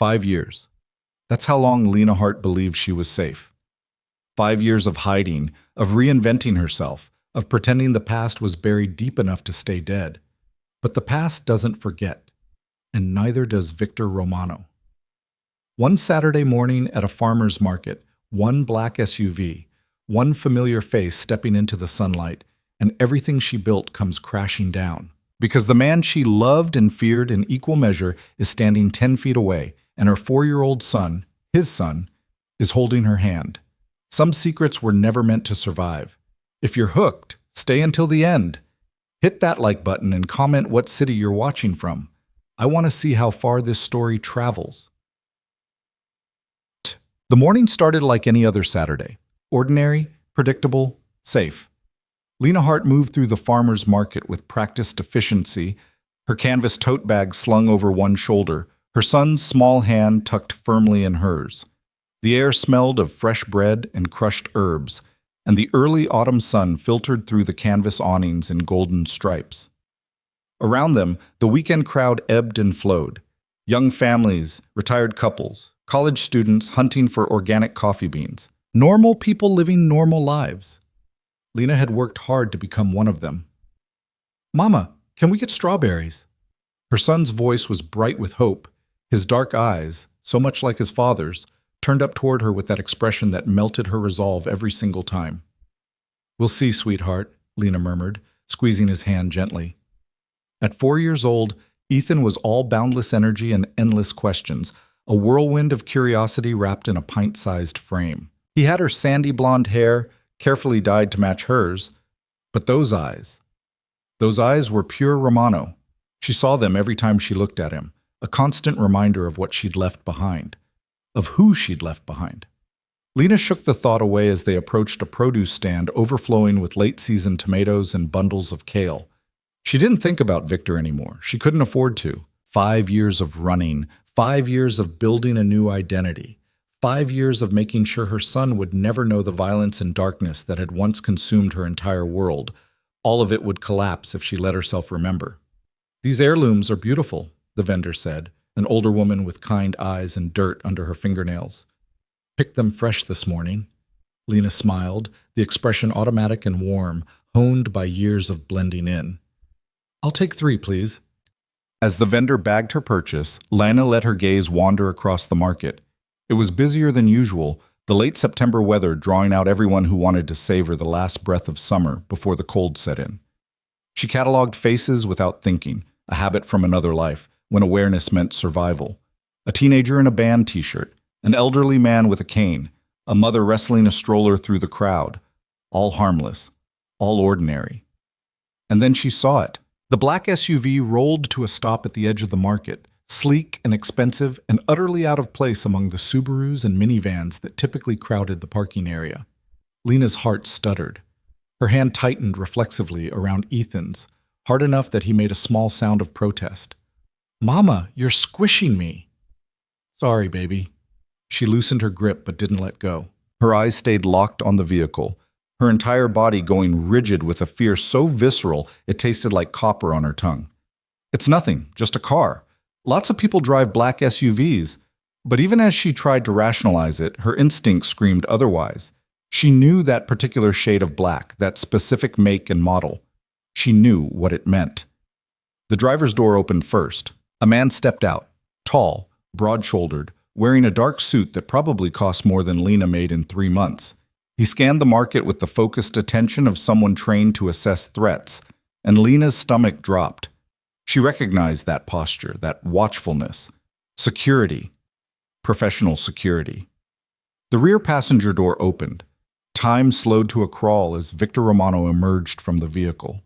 5 years. That's how long Lena Hart believed she was safe. 5 years of hiding, of reinventing herself, of pretending the past was buried deep enough to stay dead. But the past doesn't forget, and neither does Victor Romano. One Saturday morning at a farmer's market, one black SUV, one familiar face stepping into the sunlight, and everything she built comes crashing down. Because the man she loved and feared in equal measure is standing 10 feet away, and her 4-year-old son, his son, is holding her hand. Some secrets were never meant to survive. If you're hooked, stay until the end. Hit that like button and comment what city you're watching from. I want to see how far this story travels. The morning started like any other Saturday. Ordinary, predictable, safe. Lena Hart moved through the farmer's market with practiced efficiency, her canvas tote bag slung over one shoulder, her son's small hand tucked firmly in hers. The air smelled of fresh bread and crushed herbs, and the early autumn sun filtered through the canvas awnings in golden stripes. Around them, the weekend crowd ebbed and flowed. Young families, retired couples, college students hunting for organic coffee beans. Normal people living normal lives. Lena had worked hard to become one of them. "Mama, can we get strawberries?" Her son's voice was bright with hope. His dark eyes, so much like his father's, turned up toward her with that expression that melted her resolve every single time. "We'll see, sweetheart," Lena murmured, squeezing his hand gently. At 4 years old, Ethan was all boundless energy and endless questions, a whirlwind of curiosity wrapped in a pint-sized frame. He had her sandy blonde hair, carefully dyed to match hers, but those eyes were pure Romano. She saw them every time she looked at him, a constant reminder of what she'd left behind, of who she'd left behind. Lena shook the thought away as they approached a produce stand overflowing with late-season tomatoes and bundles of kale. She didn't think about Victor anymore. She couldn't afford to. 5 years of running, 5 years of building a new identity, 5 years of making sure her son would never know the violence and darkness that had once consumed her entire world. All of it would collapse if she let herself remember. "These heirlooms are beautiful," the vendor said, an older woman with kind eyes and dirt under her fingernails. "Picked them fresh this morning." Lena smiled, the expression automatic and warm, honed by years of blending in. "I'll take 3, please." As the vendor bagged her purchase, Lena let her gaze wander across the market. It was busier than usual, the late September weather drawing out everyone who wanted to savor the last breath of summer before the cold set in. She cataloged faces without thinking, a habit from another life, when awareness meant survival. A teenager in a band t-shirt, an elderly man with a cane, a mother wrestling a stroller through the crowd. All harmless, all ordinary. And then she saw it. The black SUV rolled to a stop at the edge of the market, sleek and expensive and utterly out of place among the Subarus and minivans that typically crowded the parking area. Lena's heart stuttered. Her hand tightened reflexively around Ethan's, hard enough that he made a small sound of protest. "Mama, you're squishing me." "Sorry, baby." She loosened her grip but didn't let go. Her eyes stayed locked on the vehicle, her entire body going rigid with a fear so visceral it tasted like copper on her tongue. "It's nothing, just a car. Lots of people drive black SUVs." But even as she tried to rationalize it, her instinct screamed otherwise. She knew that particular shade of black, that specific make and model. She knew what it meant. The driver's door opened first. A man stepped out, tall, broad-shouldered, wearing a dark suit that probably cost more than Lena made in 3 months. He scanned the market with the focused attention of someone trained to assess threats, and Lena's stomach dropped. She recognized that posture, that watchfulness. Security. Professional security. The rear passenger door opened. Time slowed to a crawl as Victor Romano emerged from the vehicle.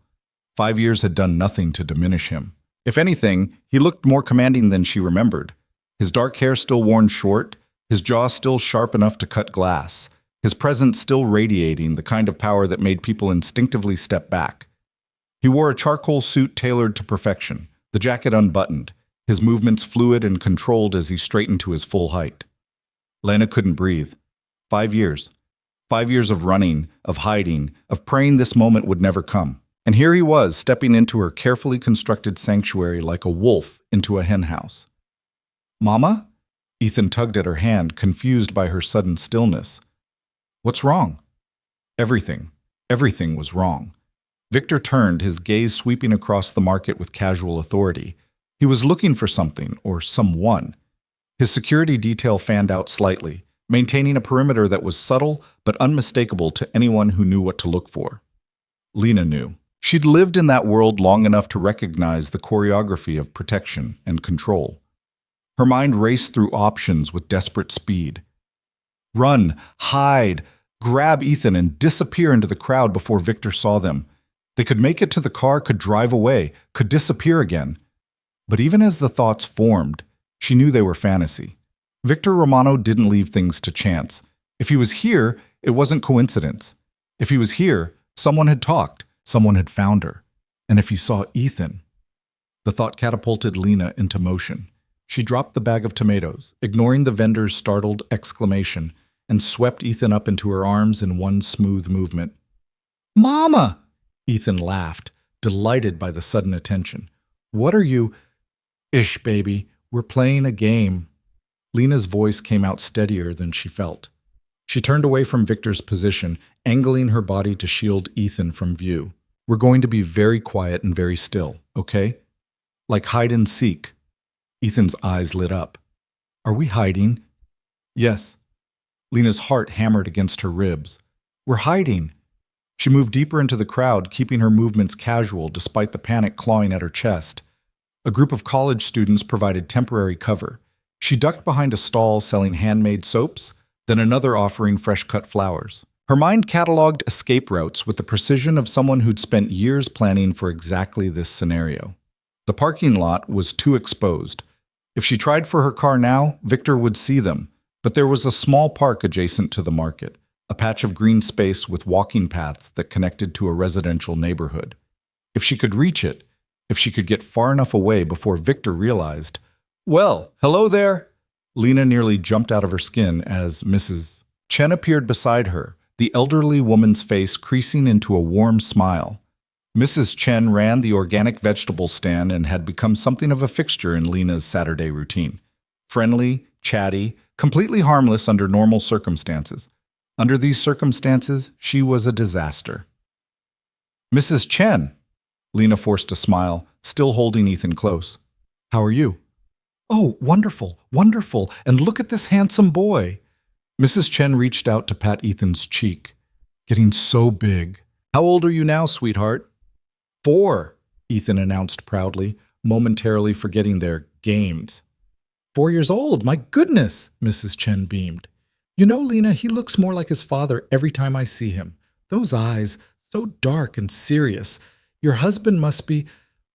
5 years had done nothing to diminish him. If anything, he looked more commanding than she remembered. His dark hair still worn short, his jaw still sharp enough to cut glass, his presence still radiating the kind of power that made people instinctively step back. He wore a charcoal suit tailored to perfection, the jacket unbuttoned, his movements fluid and controlled as he straightened to his full height. Lena couldn't breathe. 5 years. 5 years of running, of hiding, of praying this moment would never come. And here he was, stepping into her carefully constructed sanctuary like a wolf into a henhouse. "Mama?" Ethan tugged at her hand, confused by her sudden stillness. What's wrong? Everything. Everything was wrong. Victor turned, his gaze sweeping across the market with casual authority. He was looking for something, or someone. His security detail fanned out slightly, maintaining a perimeter that was subtle but unmistakable to anyone who knew what to look for. Lena knew. She'd lived in that world long enough to recognize the choreography of protection and control. Her mind raced through options with desperate speed. Run, hide, grab Ethan and disappear into the crowd before Victor saw them. They could make it to the car, could drive away, could disappear again. But even as the thoughts formed, she knew they were fantasy. Victor Romano didn't leave things to chance. If he was here, it wasn't coincidence. If he was here, someone had talked, someone had found her. And if he saw Ethan... The thought catapulted Lena into motion. She dropped the bag of tomatoes, ignoring the vendor's startled exclamation, and swept Ethan up into her arms in one smooth movement. "Mama!" Ethan laughed, delighted by the sudden attention. "What are you—" "Ish, baby. We're playing a game." Lena's voice came out steadier than she felt. She turned away from Victor's position, angling her body to shield Ethan from view. "We're going to be very quiet and very still, okay? Like hide and seek." Ethan's eyes lit up. "Are we hiding?" "Yes." Lena's heart hammered against her ribs. "We're hiding." She moved deeper into the crowd, keeping her movements casual despite the panic clawing at her chest. A group of college students provided temporary cover. She ducked behind a stall selling handmade soaps, then another offering fresh-cut flowers. Her mind cataloged escape routes with the precision of someone who'd spent years planning for exactly this scenario. The parking lot was too exposed. If she tried for her car now, Victor would see them, but there was a small park adjacent to the market, a patch of green space with walking paths that connected to a residential neighborhood. If she could reach it, if she could get far enough away before Victor realized, "Well, hello there!" Lena nearly jumped out of her skin as Mrs. Chen appeared beside her, the elderly woman's face creasing into a warm smile. Mrs. Chen ran the organic vegetable stand and had become something of a fixture in Lena's Saturday routine. Friendly, chatty, completely harmless under normal circumstances. Under these circumstances, she was a disaster. "Mrs. Chen," Lena forced a smile, still holding Ethan close. "How are you?" "Oh, wonderful, wonderful, and look at this handsome boy." Mrs. Chen reached out to pat Ethan's cheek. "Getting so big. How old are you now, sweetheart?" "4," Ethan announced proudly, momentarily forgetting their games. "4 years old, my goodness," Mrs. Chen beamed. "You know, Lena, he looks more like his father every time I see him. Those eyes, so dark and serious. Your husband must be—"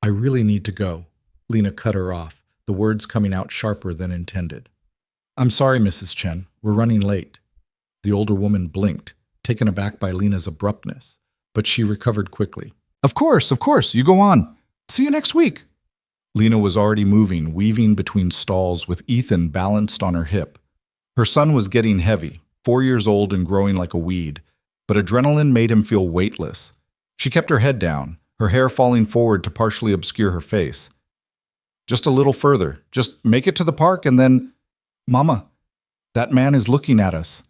"I really need to go." Lena cut her off, the words coming out sharper than intended. "I'm sorry, Mrs. Chen. We're running late." The older woman blinked, taken aback by Lena's abruptness, but she recovered quickly. Of course, you go on. See you next week." Lena was already moving, weaving between stalls with Ethan balanced on her hip. Her son was getting heavy, 4 years old and growing like a weed, but adrenaline made him feel weightless. She kept her head down, her hair falling forward to partially obscure her face. "Just a little further. Just make it to the park and then—" "Mama, that man is looking at us."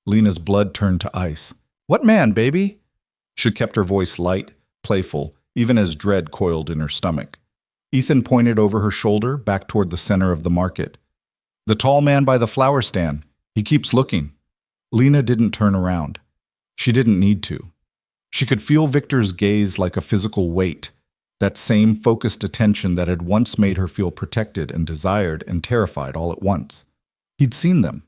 Lena's blood turned to ice. "What man, baby?" She kept her voice light, playful, even as dread coiled in her stomach. Ethan pointed over her shoulder, back toward the center of the market. "The tall man by the flower stand. He keeps looking." Lena didn't turn around. She didn't need to. She could feel Victor's gaze like a physical weight, that same focused attention that had once made her feel protected and desired and terrified all at once. He'd seen them.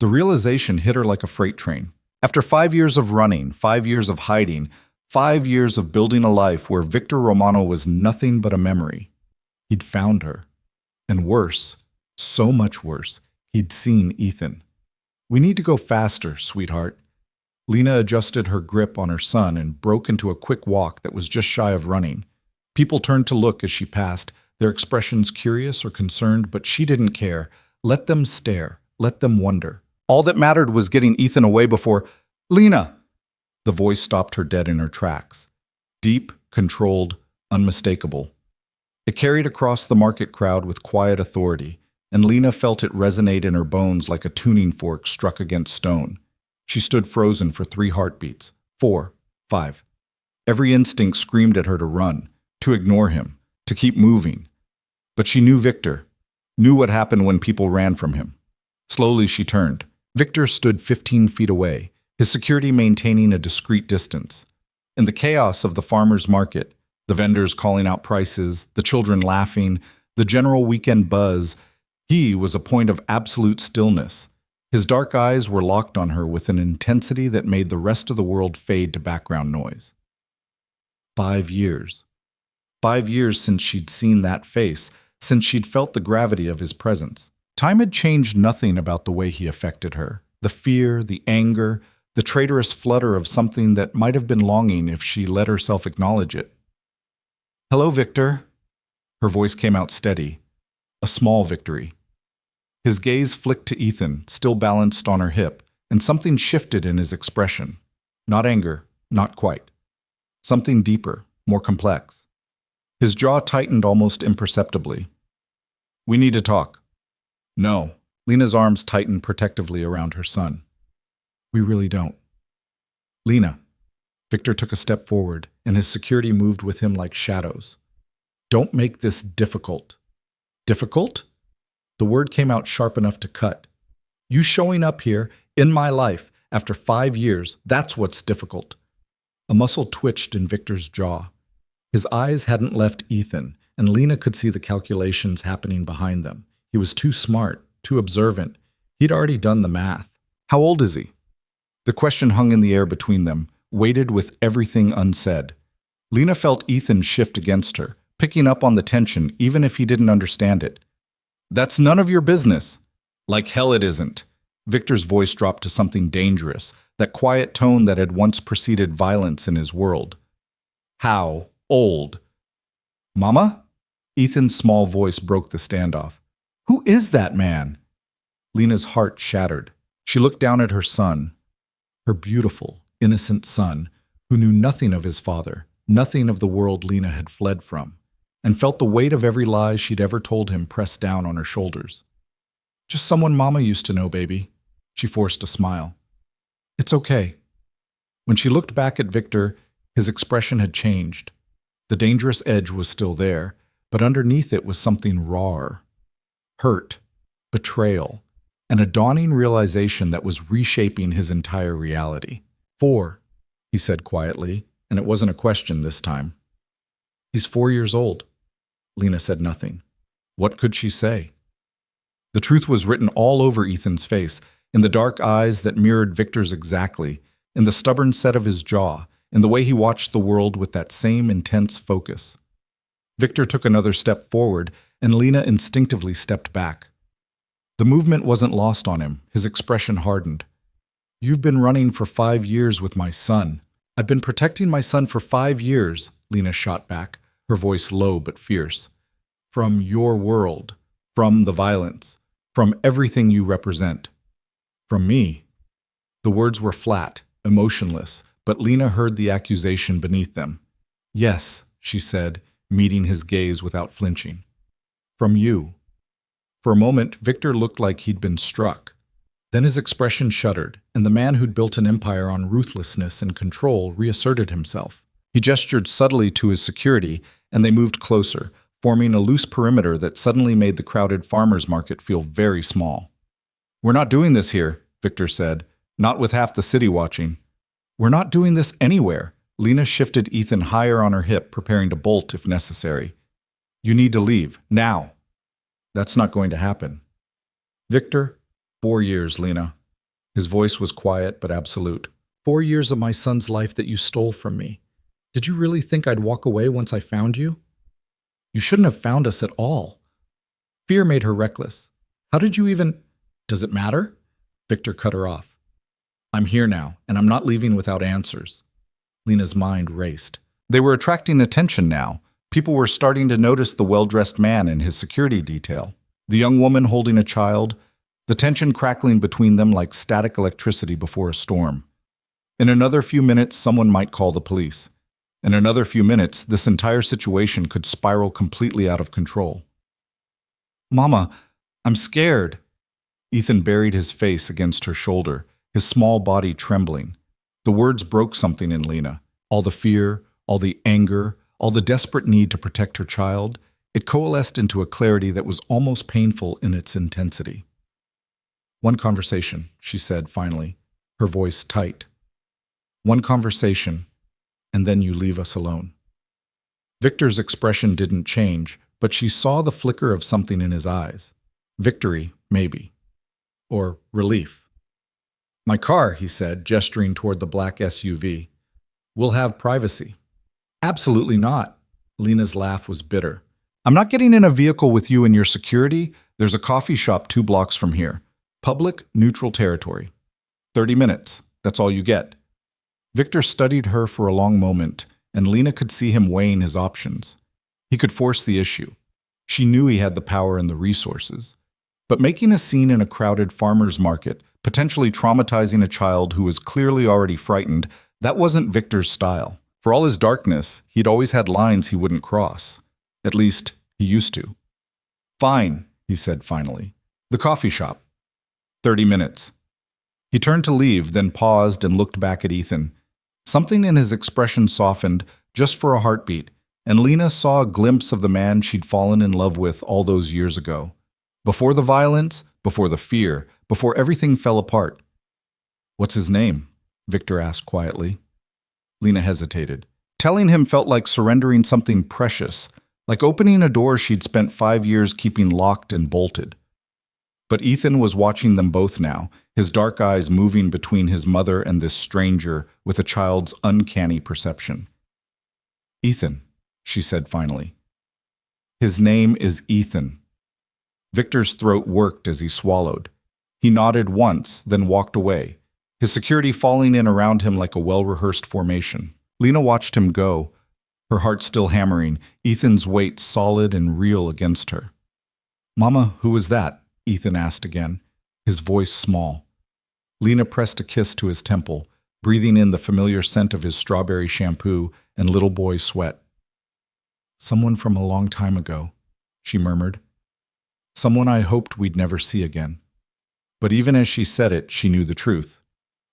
The realization hit her like a freight train. After 5 years of running, 5 years of hiding, 5 years of building a life where Victor Romano was nothing but a memory, he'd found her. And worse, so much worse, he'd seen Ethan. "We need to go faster, sweetheart." Lena adjusted her grip on her son and broke into a quick walk that was just shy of running. People turned to look as she passed, their expressions curious or concerned, but she didn't care. Let them stare. Let them wonder. All that mattered was getting Ethan away before— "Lena!" The voice stopped her dead in her tracks. Deep, controlled, unmistakable. It carried across the market crowd with quiet authority, and Lena felt it resonate in her bones like a tuning fork struck against stone. She stood frozen for 3 heartbeats. 4, 5. Every instinct screamed at her to run, to ignore him, to keep moving. But she knew Victor, knew what happened when people ran from him. Slowly she turned. Victor stood 15 feet away, his security maintaining a discreet distance. In the chaos of the farmer's market, the vendors calling out prices, the children laughing, the general weekend buzz, he was a point of absolute stillness. His dark eyes were locked on her with an intensity that made the rest of the world fade to background noise. 5 years. 5 years since she'd seen that face, since she'd felt the gravity of his presence. Time had changed nothing about the way he affected her. The fear, the anger, the traitorous flutter of something that might have been longing if she let herself acknowledge it. "Hello, Victor." Her voice came out steady. A small victory. His gaze flicked to Ethan, still balanced on her hip, and something shifted in his expression. Not anger, not quite. Something deeper, more complex. His jaw tightened almost imperceptibly. "We need to talk." "No." Lena's arms tightened protectively around her son. "We really don't." "Lena." Victor took a step forward, and his security moved with him like shadows. "Don't make this difficult." "Difficult?" The word came out sharp enough to cut. "You showing up here, in my life, after 5 years, that's what's difficult." A muscle twitched in Victor's jaw. His eyes hadn't left Ethan, and Lena could see the calculations happening behind them. He was too smart, too observant. He'd already done the math. "How old is he?" The question hung in the air between them, weighted with everything unsaid. Lena felt Ethan shift against her, picking up on the tension even if he didn't understand it. "That's none of your business." "Like hell it isn't." Victor's voice dropped to something dangerous, that quiet tone that had once preceded violence in his world. "How old?" "Mama?" Ethan's small voice broke the standoff. "Who is that man?" Lena's heart shattered. She looked down at her son, her beautiful, innocent son, who knew nothing of his father, nothing of the world Lena had fled from, and felt the weight of every lie she'd ever told him pressed down on her shoulders. "Just someone Mama used to know, baby." She forced a smile. "It's okay." When she looked back at Victor, his expression had changed. The dangerous edge was still there, but underneath it was something rawer. Hurt, betrayal, and a dawning realization that was reshaping his entire reality. "4," he said quietly, and it wasn't a question this time. "He's 4 years old." Lena said nothing. What could she say? The truth was written all over Ethan's face, in the dark eyes that mirrored Victor's exactly, in the stubborn set of his jaw, in the way he watched the world with that same intense focus. Victor took another step forward, and Lena instinctively stepped back. The movement wasn't lost on him. His expression hardened. "You've been running for 5 years with my son." "I've been protecting my son for 5 years," Lena shot back, her voice low but fierce. "From your world, from the violence, from everything you represent." "From me?" The words were flat, emotionless, but Lena heard the accusation beneath them. "Yes," she said, meeting his gaze without flinching. "From you." For a moment, Victor looked like he'd been struck. Then his expression shuddered, and the man who'd built an empire on ruthlessness and control reasserted himself. He gestured subtly to his security, and they moved closer, forming a loose perimeter that suddenly made the crowded farmers' market feel very small. "We're not doing this here," Victor said, "not with half the city watching." "We're not doing this anywhere." Lena shifted Ethan higher on her hip, preparing to bolt if necessary. "You need to leave, now." "That's not going to happen." "Victor, 4 years, Lena." His voice was quiet but absolute. 4 years of my son's life that you stole from me. Did you really think I'd walk away once I found you? You shouldn't have found us at all." Fear made her reckless. "How did you even—" "Does it matter?" Victor cut her off. "I'm here now, and I'm not leaving without answers." Lena's mind raced. They were attracting attention now. People were starting to notice the well-dressed man in his security detail, the young woman holding a child, the tension crackling between them like static electricity before a storm. In another few minutes, someone might call the police. In another few minutes, this entire situation could spiral completely out of control. "Mama, I'm scared. Ethan buried his face against her shoulder, his small body trembling. The words broke something in Lena. All the fear, all the anger, all the desperate need to protect her child. It coalesced into a clarity that was almost painful in its intensity. One conversation, she said finally, her voice tight. One conversation, and then you leave us alone. Victor's expression didn't change, but she saw the flicker of something in his eyes. Victory, maybe. Or relief. My car, he said, gesturing toward the black SUV. We'll have privacy. Absolutely not. Lena's laugh was bitter. I'm not getting in a vehicle with you and your security. There's a coffee shop 2 blocks from here. Public, neutral territory. 30 minutes. That's all you get. Victor studied her for a long moment, and Lena could see him weighing his options. He could force the issue. She knew he had the power and the resources. But making a scene in a crowded farmer's market, potentially traumatizing a child who was clearly already frightened, that wasn't Victor's style. For all his darkness, he'd always had lines he wouldn't cross. At least, he used to. Fine, he said finally. The coffee shop. 30 minutes. He turned to leave, then paused and looked back at Ethan. Something in his expression softened, just for a heartbeat, and Lena saw a glimpse of the man she'd fallen in love with all those years ago. Before the violence, before the fear, before everything fell apart. What's his name? Victor asked quietly. Lena hesitated. Telling him felt like surrendering something precious, like opening a door she'd spent 5 years keeping locked and bolted. But Ethan was watching them both now, his dark eyes moving between his mother and this stranger with a child's uncanny perception. Ethan, she said finally. His name is Ethan. Victor's throat worked as he swallowed. He nodded once, then walked away, his security falling in around him like a well-rehearsed formation. Lena watched him go, her heart still hammering, Ethan's weight solid and real against her. Mama, who was that? Ethan asked again, his voice small. Lena pressed a kiss to his temple, breathing in the familiar scent of his strawberry shampoo and little boy sweat. Someone from a long time ago, she murmured. Someone I hoped we'd never see again. But even as she said it, she knew the truth.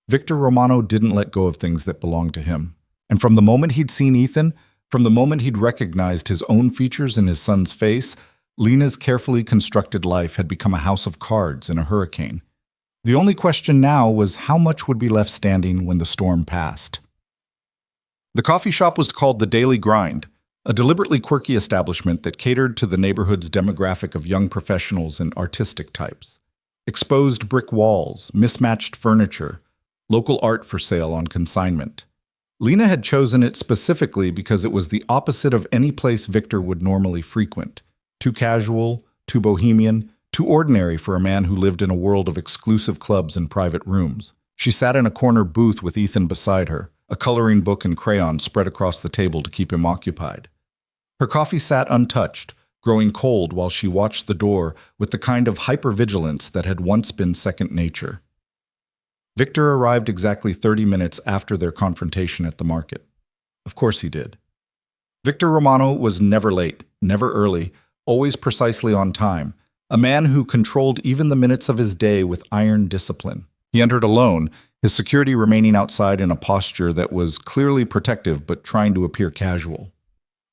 Victor Romano didn't let go of things that belonged to him. And from the moment he'd seen Ethan, from the moment he'd recognized his own features in his son's face, Lena's carefully constructed life had become a house of cards in a hurricane. The only question now was how much would be left standing when the storm passed. The coffee shop was called The Daily Grind, a deliberately quirky establishment that catered to the neighborhood's demographic of young professionals and artistic types. Exposed brick walls, mismatched furniture, local art for sale on consignment. Lena had chosen it specifically because it was the opposite of any place Victor would normally frequent. Too casual, too bohemian, too ordinary for a man who lived in a world of exclusive clubs and private rooms. She sat in a corner booth with Ethan beside her, a coloring book and crayons spread across the table to keep him occupied. Her coffee sat untouched, growing cold while she watched the door with the kind of hypervigilance that had once been second nature. Victor arrived exactly 30 minutes after their confrontation at the market. Of course he did. Victor Romano was never late, never early, always precisely on time, a man who controlled even the minutes of his day with iron discipline. He entered alone, his security remaining outside in a posture that was clearly protective but trying to appear casual.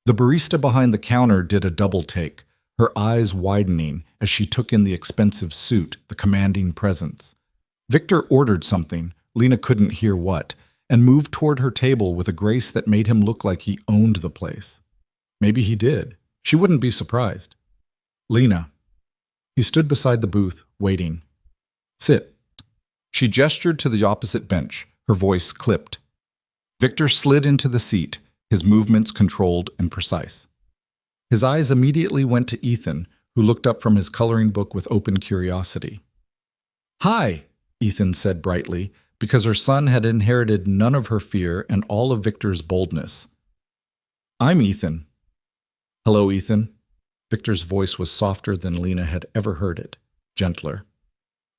The barista behind the counter did a double take, her eyes widening as she took in the expensive suit, the commanding presence. Victor ordered something, Lena couldn't hear what, and moved toward her table with a grace that made him look like he owned the place. Maybe he did. She wouldn't be surprised. Lena. He stood beside the booth, waiting. Sit. She gestured to the opposite bench, her voice clipped. Victor slid into the seat, his movements controlled and precise. His eyes immediately went to Ethan, who looked up from his coloring book with open curiosity. Hi, Ethan said brightly, because her son had inherited none of her fear and all of Victor's boldness. I'm Ethan. Hello, Ethan. Victor's voice was softer than Lena had ever heard it, gentler.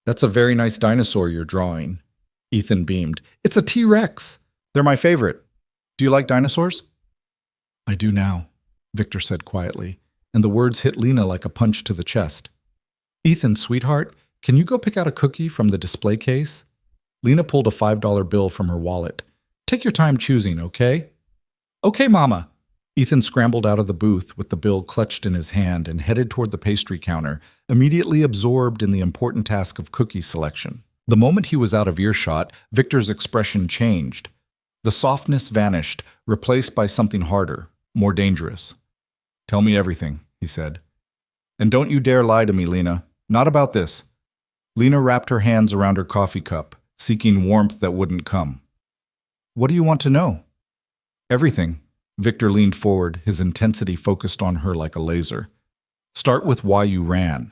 That's a very nice dinosaur you're drawing. Ethan beamed. It's a T-Rex. They're my favorite. Do you like dinosaurs? I do now, Victor said quietly, and the words hit Lena like a punch to the chest. Ethan, sweetheart, can you go pick out a cookie from the display case? Lena pulled a $5 bill from her wallet. Take your time choosing, okay? Okay, Mama. Ethan scrambled out of the booth with the bill clutched in his hand and headed toward the pastry counter, immediately absorbed in the important task of cookie selection. The moment he was out of earshot, Victor's expression changed. The softness vanished, replaced by something harder, more dangerous. Tell me everything, he said. And don't you dare lie to me, Lena. Not about this. Lena wrapped her hands around her coffee cup, seeking warmth that wouldn't come. What do you want to know? Everything. Victor leaned forward, his intensity focused on her like a laser. Start with why you ran.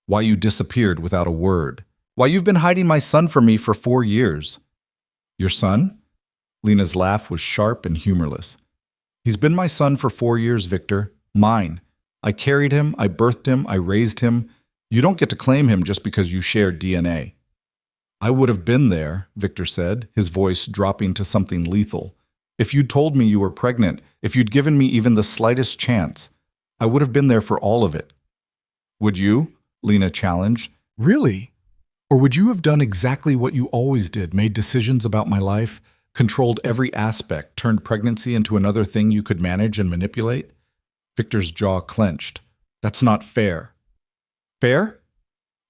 Why you disappeared without a word. Why you've been hiding my son from me for 4 years. Your son? Lena's laugh was sharp and humorless. He's been my son for 4 years, Victor. Mine. I carried him, I birthed him, I raised him. You don't get to claim him just because you shared DNA. I would have been there, Victor said, his voice dropping to something lethal. If you'd told me you were pregnant, if you'd given me even the slightest chance, I would have been there for all of it. Would you? Lena challenged. Really? Or would you have done exactly what you always did, made decisions about my life, controlled every aspect, turned pregnancy into another thing you could manage and manipulate? Victor's jaw clenched. That's not fair. Fair?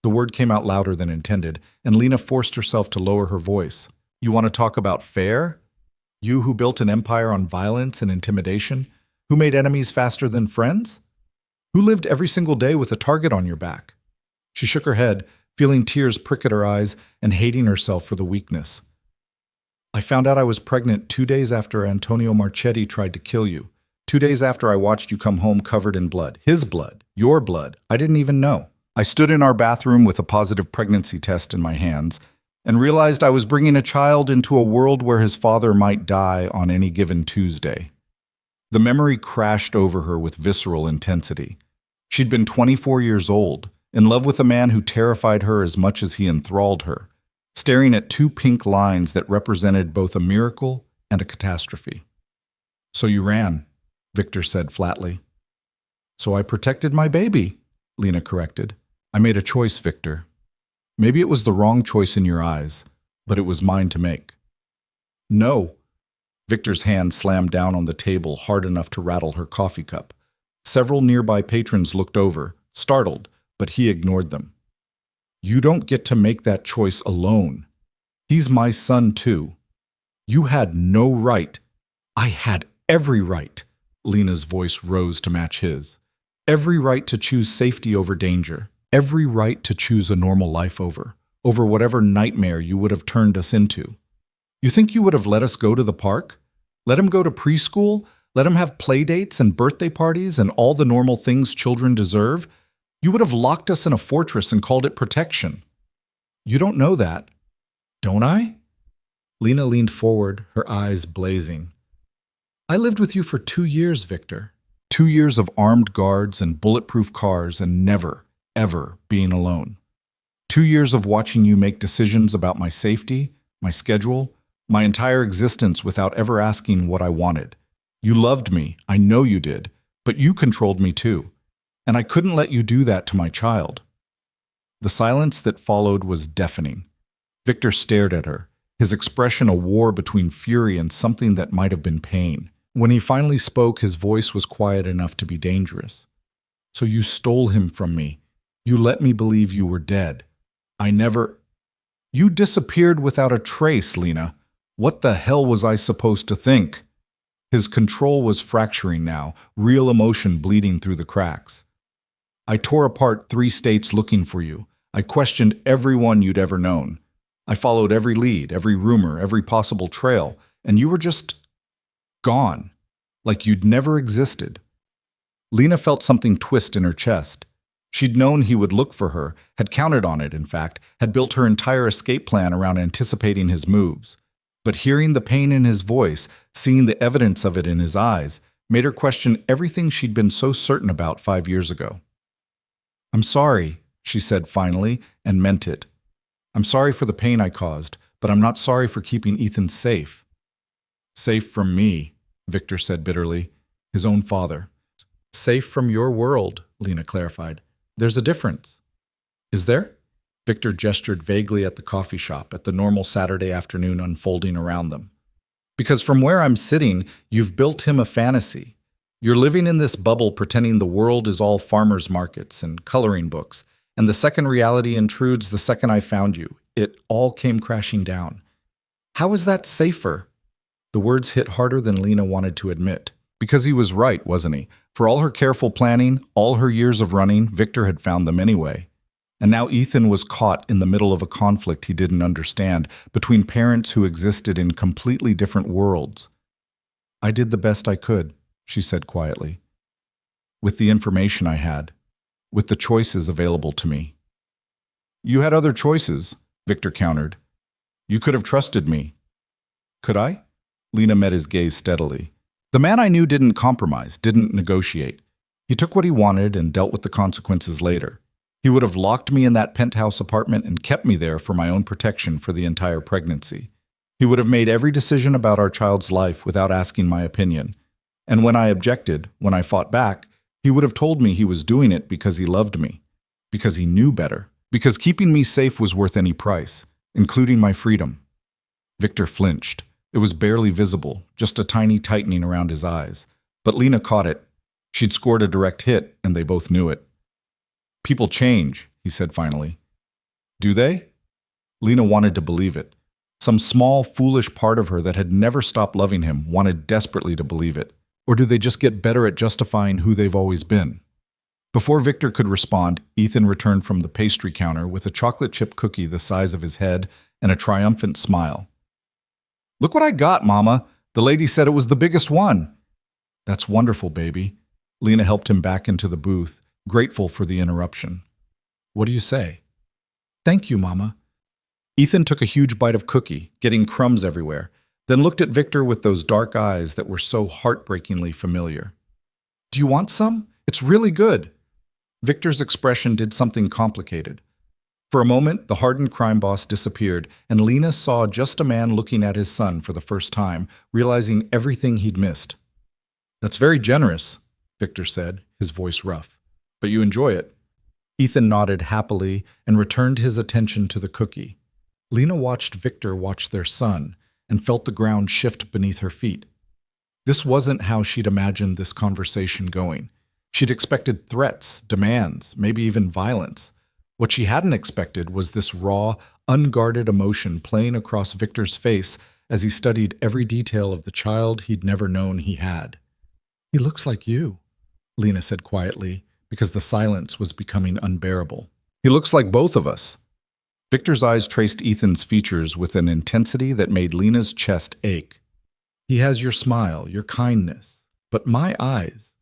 The word came out louder than intended, and Lena forced herself to lower her voice. You want to talk about fair? You who built an empire on violence and intimidation? Who made enemies faster than friends? Who lived every single day with a target on your back? She shook her head, feeling tears prick at her eyes and hating herself for the weakness. I found out I was pregnant 2 days after Antonio Marchetti tried to kill you. 2 days after I watched you come home covered in blood. His blood. Your blood. I didn't even know. I stood in our bathroom with a positive pregnancy test in my hands and realized I was bringing a child into a world where his father might die on any given Tuesday. The memory crashed over her with visceral intensity. She'd been 24 years old, in love with a man who terrified her as much as he enthralled her, staring at 2 pink lines that represented both a miracle and a catastrophe. So you ran, Victor said flatly. So I protected my baby, Lena corrected. I made a choice, Victor. Maybe it was the wrong choice in your eyes, but it was mine to make. No. Victor's hand slammed down on the table hard enough to rattle her coffee cup. Several nearby patrons looked over, startled, but he ignored them. You don't get to make that choice alone. He's my son too. You had no right. I had every right. Lena's voice rose to match his. Every right to choose safety over danger. Every right to choose a normal life over whatever nightmare you would have turned us into. You think you would have let us go to the park? Let him go to preschool? Let him have play dates and birthday parties and all the normal things children deserve? You would have locked us in a fortress and called it protection. You don't know that, don't I? Lena leaned forward, her eyes blazing. I lived with you for 2 years, Victor. 2 years of armed guards and bulletproof cars and never, ever being alone. 2 years of watching you make decisions about my safety, my schedule, my entire existence without ever asking what I wanted. You loved me, I know you did, but you controlled me too. And I couldn't let you do that to my child. The silence that followed was deafening. Victor stared at her, his expression a war between fury and something that might have been pain. When he finally spoke, his voice was quiet enough to be dangerous. So you stole him from me. You let me believe you were dead. I never... You disappeared without a trace, Lena. What the hell was I supposed to think? His control was fracturing now, real emotion bleeding through the cracks. I tore apart 3 states looking for you. I questioned everyone you'd ever known. I followed every lead, every rumor, every possible trail, and you were just gone, like you'd never existed. Lena felt something twist in her chest. She'd known he would look for her, had counted on it, in fact, had built her entire escape plan around anticipating his moves. But hearing the pain in his voice, seeing the evidence of it in his eyes, made her question everything she'd been so certain about 5 years ago. I'm sorry, she said finally, and meant it. I'm sorry for the pain I caused, but I'm not sorry for keeping Ethan safe. Safe from me, Victor said bitterly, his own father. Safe from your world, Lena clarified. There's a difference. Is there? Victor gestured vaguely at the coffee shop, at the normal Saturday afternoon unfolding around them. Because from where I'm sitting, you've built him a fantasy. You're living in this bubble pretending the world is all farmers markets and coloring books, and the second reality intrudes the second I found you. It all came crashing down. How is that safer? The words hit harder than Lena wanted to admit. Because he was right, wasn't he? For all her careful planning, all her years of running, Victor had found them anyway. And now Ethan was caught in the middle of a conflict he didn't understand, between parents who existed in completely different worlds. I did the best I could, she said quietly. With the information I had, with the choices available to me. You had other choices, Victor countered. You could have trusted me. Could I? Lena met his gaze steadily. The man I knew didn't compromise, didn't negotiate. He took what he wanted and dealt with the consequences later. He would have locked me in that penthouse apartment and kept me there for my own protection for the entire pregnancy. He would have made every decision about our child's life without asking my opinion. And when I objected, when I fought back, he would have told me he was doing it because he loved me, because he knew better, because keeping me safe was worth any price, including my freedom. Victor flinched. It was barely visible, just a tiny tightening around his eyes. But Lena caught it. She'd scored a direct hit, and they both knew it. People change, he said finally. Do they? Lena wanted to believe it. Some small, foolish part of her that had never stopped loving him wanted desperately to believe it. Or do they just get better at justifying who they've always been? Before Victor could respond, Ethan returned from the pastry counter with a chocolate chip cookie the size of his head and a triumphant smile. Look what I got, Mama. The lady said it was the biggest one. That's wonderful, baby. Lena helped him back into the booth, grateful for the interruption. What do you say? Thank you, Mama. Ethan took a huge bite of cookie, getting crumbs everywhere, then looked at Victor with those dark eyes that were so heartbreakingly familiar. Do you want some? It's really good. Victor's expression did something complicated. For a moment, the hardened crime boss disappeared, and Lena saw just a man looking at his son for the first time, realizing everything he'd missed. That's very generous, Victor said, his voice rough. But you enjoy it. Ethan nodded happily and returned his attention to the cookie. Lena watched Victor watch their son and felt the ground shift beneath her feet. This wasn't how she'd imagined this conversation going. She'd expected threats, demands, maybe even violence. What she hadn't expected was this raw, unguarded emotion playing across Victor's face as he studied every detail of the child he'd never known he had. He looks like you, Lena said quietly, because the silence was becoming unbearable. He looks like both of us. Victor's eyes traced Ethan's features with an intensity that made Lena's chest ache. He has your smile, your kindness, but my eyes,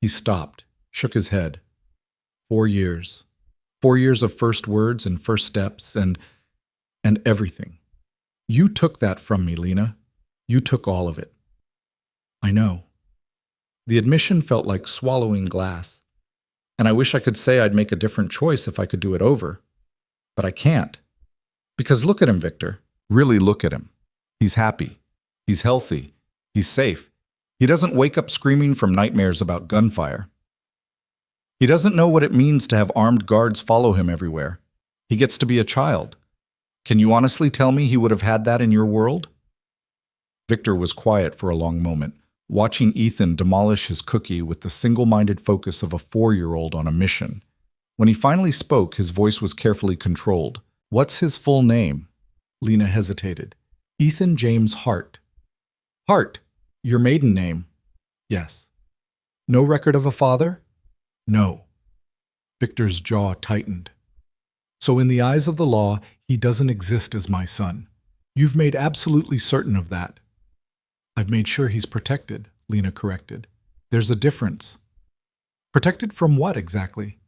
He stopped, shook his head. 4 years. 4 years of first words and first steps and everything. You took that from me, Lena. You took all of it. I know. The admission felt like swallowing glass. And I wish I could say I'd make a different choice if I could do it over. But I can't. Because look at him, Victor. Really look at him. He's happy. He's healthy. He's safe. He doesn't wake up screaming from nightmares about gunfire. He doesn't know what it means to have armed guards follow him everywhere. He gets to be a child. Can you honestly tell me he would have had that in your world? Victor was quiet for a long moment, watching Ethan demolish his cookie with the single-minded focus of a 4-year-old on a mission. When he finally spoke, his voice was carefully controlled. What's his full name? Lena hesitated. Ethan James Hart. Hart, your maiden name? Yes. No record of a father? No. Victor's jaw tightened. So in the eyes of the law, he doesn't exist as my son. You've made absolutely certain of that. I've made sure he's protected, Lena corrected. There's a difference. Protected from what exactly?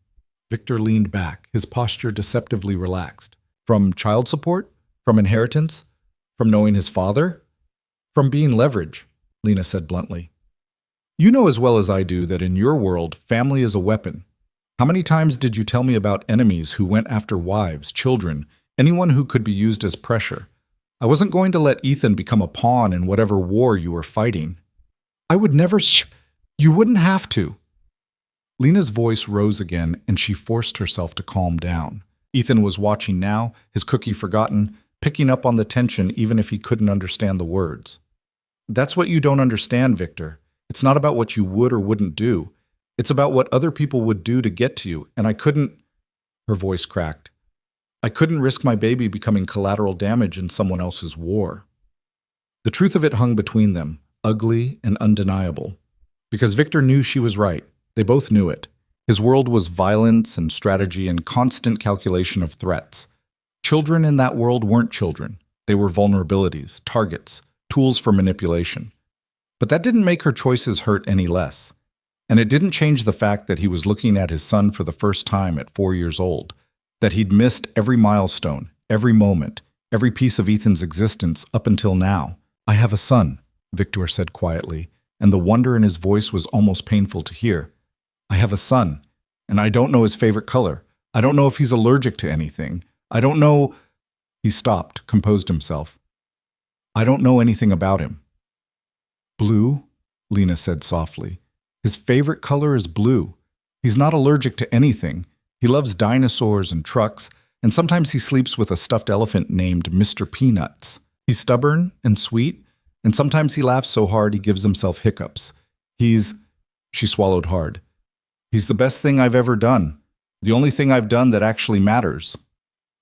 Victor leaned back, his posture deceptively relaxed. From child support? From inheritance? From knowing his father? From being leverage, Lena said bluntly. You know as well as I do that in your world, family is a weapon. How many times did you tell me about enemies who went after wives, children, anyone who could be used as pressure? I wasn't going to let Ethan become a pawn in whatever war you were fighting. I would never You wouldn't have to. Lena's voice rose again, and she forced herself to calm down. Ethan was watching now, his cookie forgotten, picking up on the tension even if he couldn't understand the words. That's what you don't understand, Victor. It's not about what you would or wouldn't do. It's about what other people would do to get to you, and I couldn't— Her voice cracked. I couldn't risk my baby becoming collateral damage in someone else's war. The truth of it hung between them, ugly and undeniable. Because Victor knew she was right. They both knew it. His world was violence and strategy and constant calculation of threats. Children in that world weren't children. They were vulnerabilities, targets, tools for manipulation. But that didn't make her choices hurt any less. And it didn't change the fact that he was looking at his son for the first time at 4 years old, that he'd missed every milestone, every moment, every piece of Ethan's existence up until now. I have a son, Victor said quietly, and the wonder in his voice was almost painful to hear. I have a son, and I don't know his favorite color. I don't know if he's allergic to anything. I don't know— He stopped, composed himself. I don't know anything about him. Blue, Lena said softly. His favorite color is blue. He's not allergic to anything. He loves dinosaurs and trucks, and sometimes he sleeps with a stuffed elephant named Mr. Peanuts. He's stubborn and sweet, and sometimes he laughs so hard he gives himself hiccups. She swallowed hard. He's the best thing I've ever done. The only thing I've done that actually matters.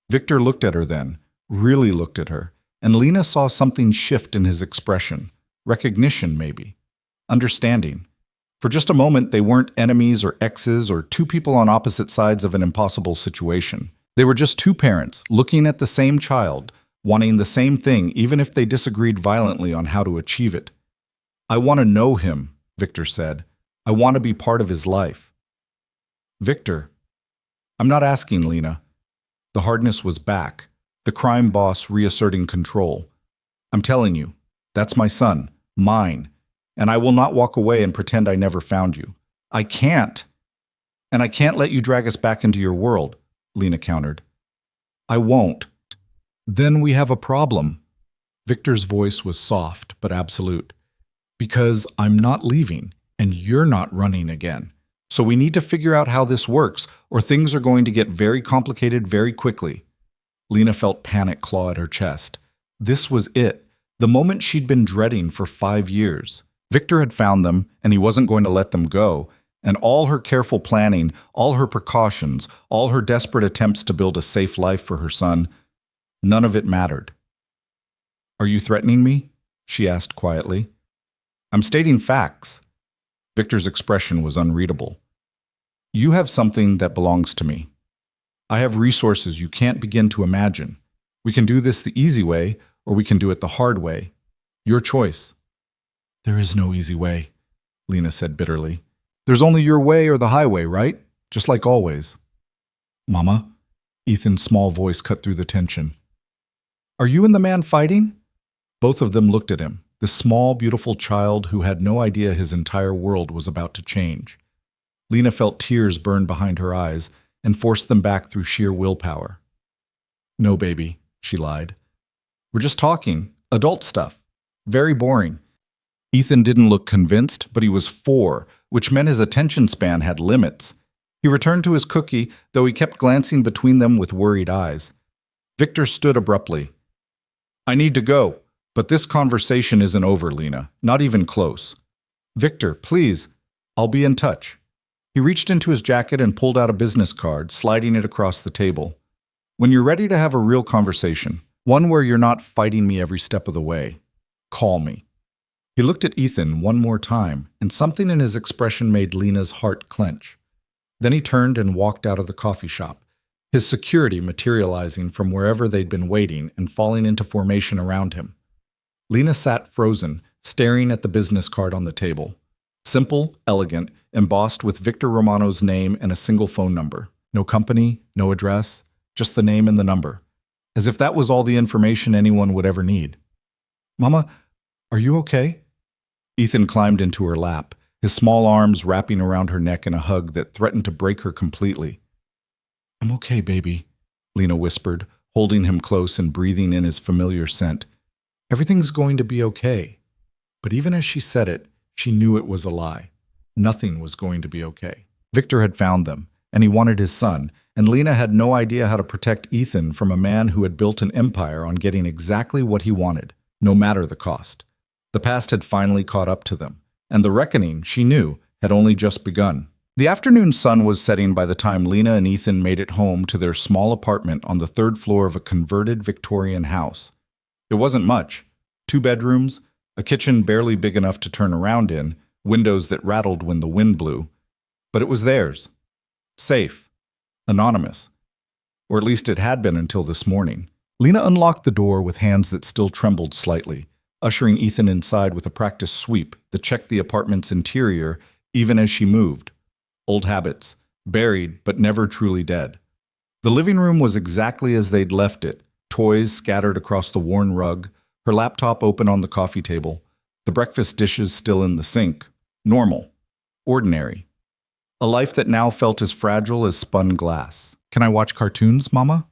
Victor looked at her then, really looked at her, and Lena saw something shift in his expression. Recognition, maybe. Understanding. For just a moment, they weren't enemies or exes or two people on opposite sides of an impossible situation. They were just two parents looking at the same child, wanting the same thing even if they disagreed violently on how to achieve it. I want to know him, Victor said. I want to be part of his life. Victor. I'm not asking, Lena. The hardness was back, the crime boss reasserting control. I'm telling you, that's my son, mine. And I will not walk away and pretend I never found you. I can't. And I can't let you drag us back into your world, Lena countered. I won't. Then we have a problem. Victor's voice was soft but absolute. Because I'm not leaving, and you're not running again. So we need to figure out how this works, or things are going to get very complicated very quickly. Lena felt panic claw at her chest. This was it, the moment she'd been dreading for 5 years. Victor had found them, and he wasn't going to let them go, and all her careful planning, all her precautions, all her desperate attempts to build a safe life for her son, none of it mattered. Are you threatening me? She asked quietly. I'm stating facts. Victor's expression was unreadable. You have something that belongs to me. I have resources you can't begin to imagine. We can do this the easy way, or we can do it the hard way. Your choice. There is no easy way, Lena said bitterly. There's only your way or the highway, right? Just like always. Mama? Ethan's small voice cut through the tension. Are you and the man fighting? Both of them looked at him, the small, beautiful child who had no idea his entire world was about to change. Lena felt tears burn behind her eyes and forced them back through sheer willpower. No, baby, she lied. We're just talking, adult stuff. Very boring. Ethan didn't look convinced, but he was 4, which meant his attention span had limits. He returned to his cookie, though he kept glancing between them with worried eyes. Victor stood abruptly. I need to go, but this conversation isn't over, Lena. Not even close. Victor, please. I'll be in touch. He reached into his jacket and pulled out a business card, sliding it across the table. When you're ready to have a real conversation, one where you're not fighting me every step of the way, call me. He looked at Ethan one more time, and something in his expression made Lena's heart clench. Then he turned and walked out of the coffee shop, his security materializing from wherever they'd been waiting and falling into formation around him. Lena sat frozen, staring at the business card on the table. Simple, elegant, embossed with Victor Romano's name and a single phone number. No company, no address, just the name and the number. As if that was all the information anyone would ever need. Mama, are you okay? Ethan climbed into her lap, his small arms wrapping around her neck in a hug that threatened to break her completely. I'm okay, baby, Lena whispered, holding him close and breathing in his familiar scent. Everything's going to be okay. But even as she said it, she knew it was a lie. Nothing was going to be okay. Victor had found them, and he wanted his son, and Lena had no idea how to protect Ethan from a man who had built an empire on getting exactly what he wanted, no matter the cost. The past had finally caught up to them, and the reckoning, she knew, had only just begun. The afternoon sun was setting by the time Lena and Ethan made it home to their small apartment on the third floor of a converted Victorian house. It wasn't much. 2 bedrooms, a kitchen barely big enough to turn around in, windows that rattled when the wind blew. But it was theirs. Safe. Anonymous. Or at least it had been until this morning. Lena unlocked the door with hands that still trembled slightly, ushering Ethan inside with a practiced sweep that checked the apartment's interior even as she moved. Old habits, buried but never truly dead. The living room was exactly as they'd left it, toys scattered across the worn rug, her laptop open on the coffee table, the breakfast dishes still in the sink. Normal. Ordinary. A life that now felt as fragile as spun glass. "Can I watch cartoons, Mama?"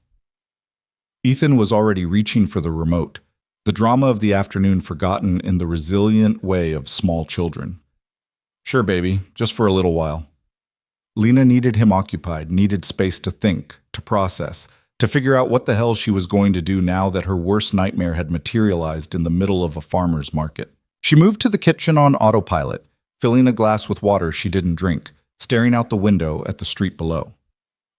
Ethan was already reaching for the remote, the drama of the afternoon forgotten in the resilient way of small children. "Sure, baby, just for a little while." Lena needed him occupied, needed space to think, to process, to figure out what the hell she was going to do now that her worst nightmare had materialized in the middle of a farmer's market. She moved to the kitchen on autopilot, filling a glass with water she didn't drink, staring out the window at the street below.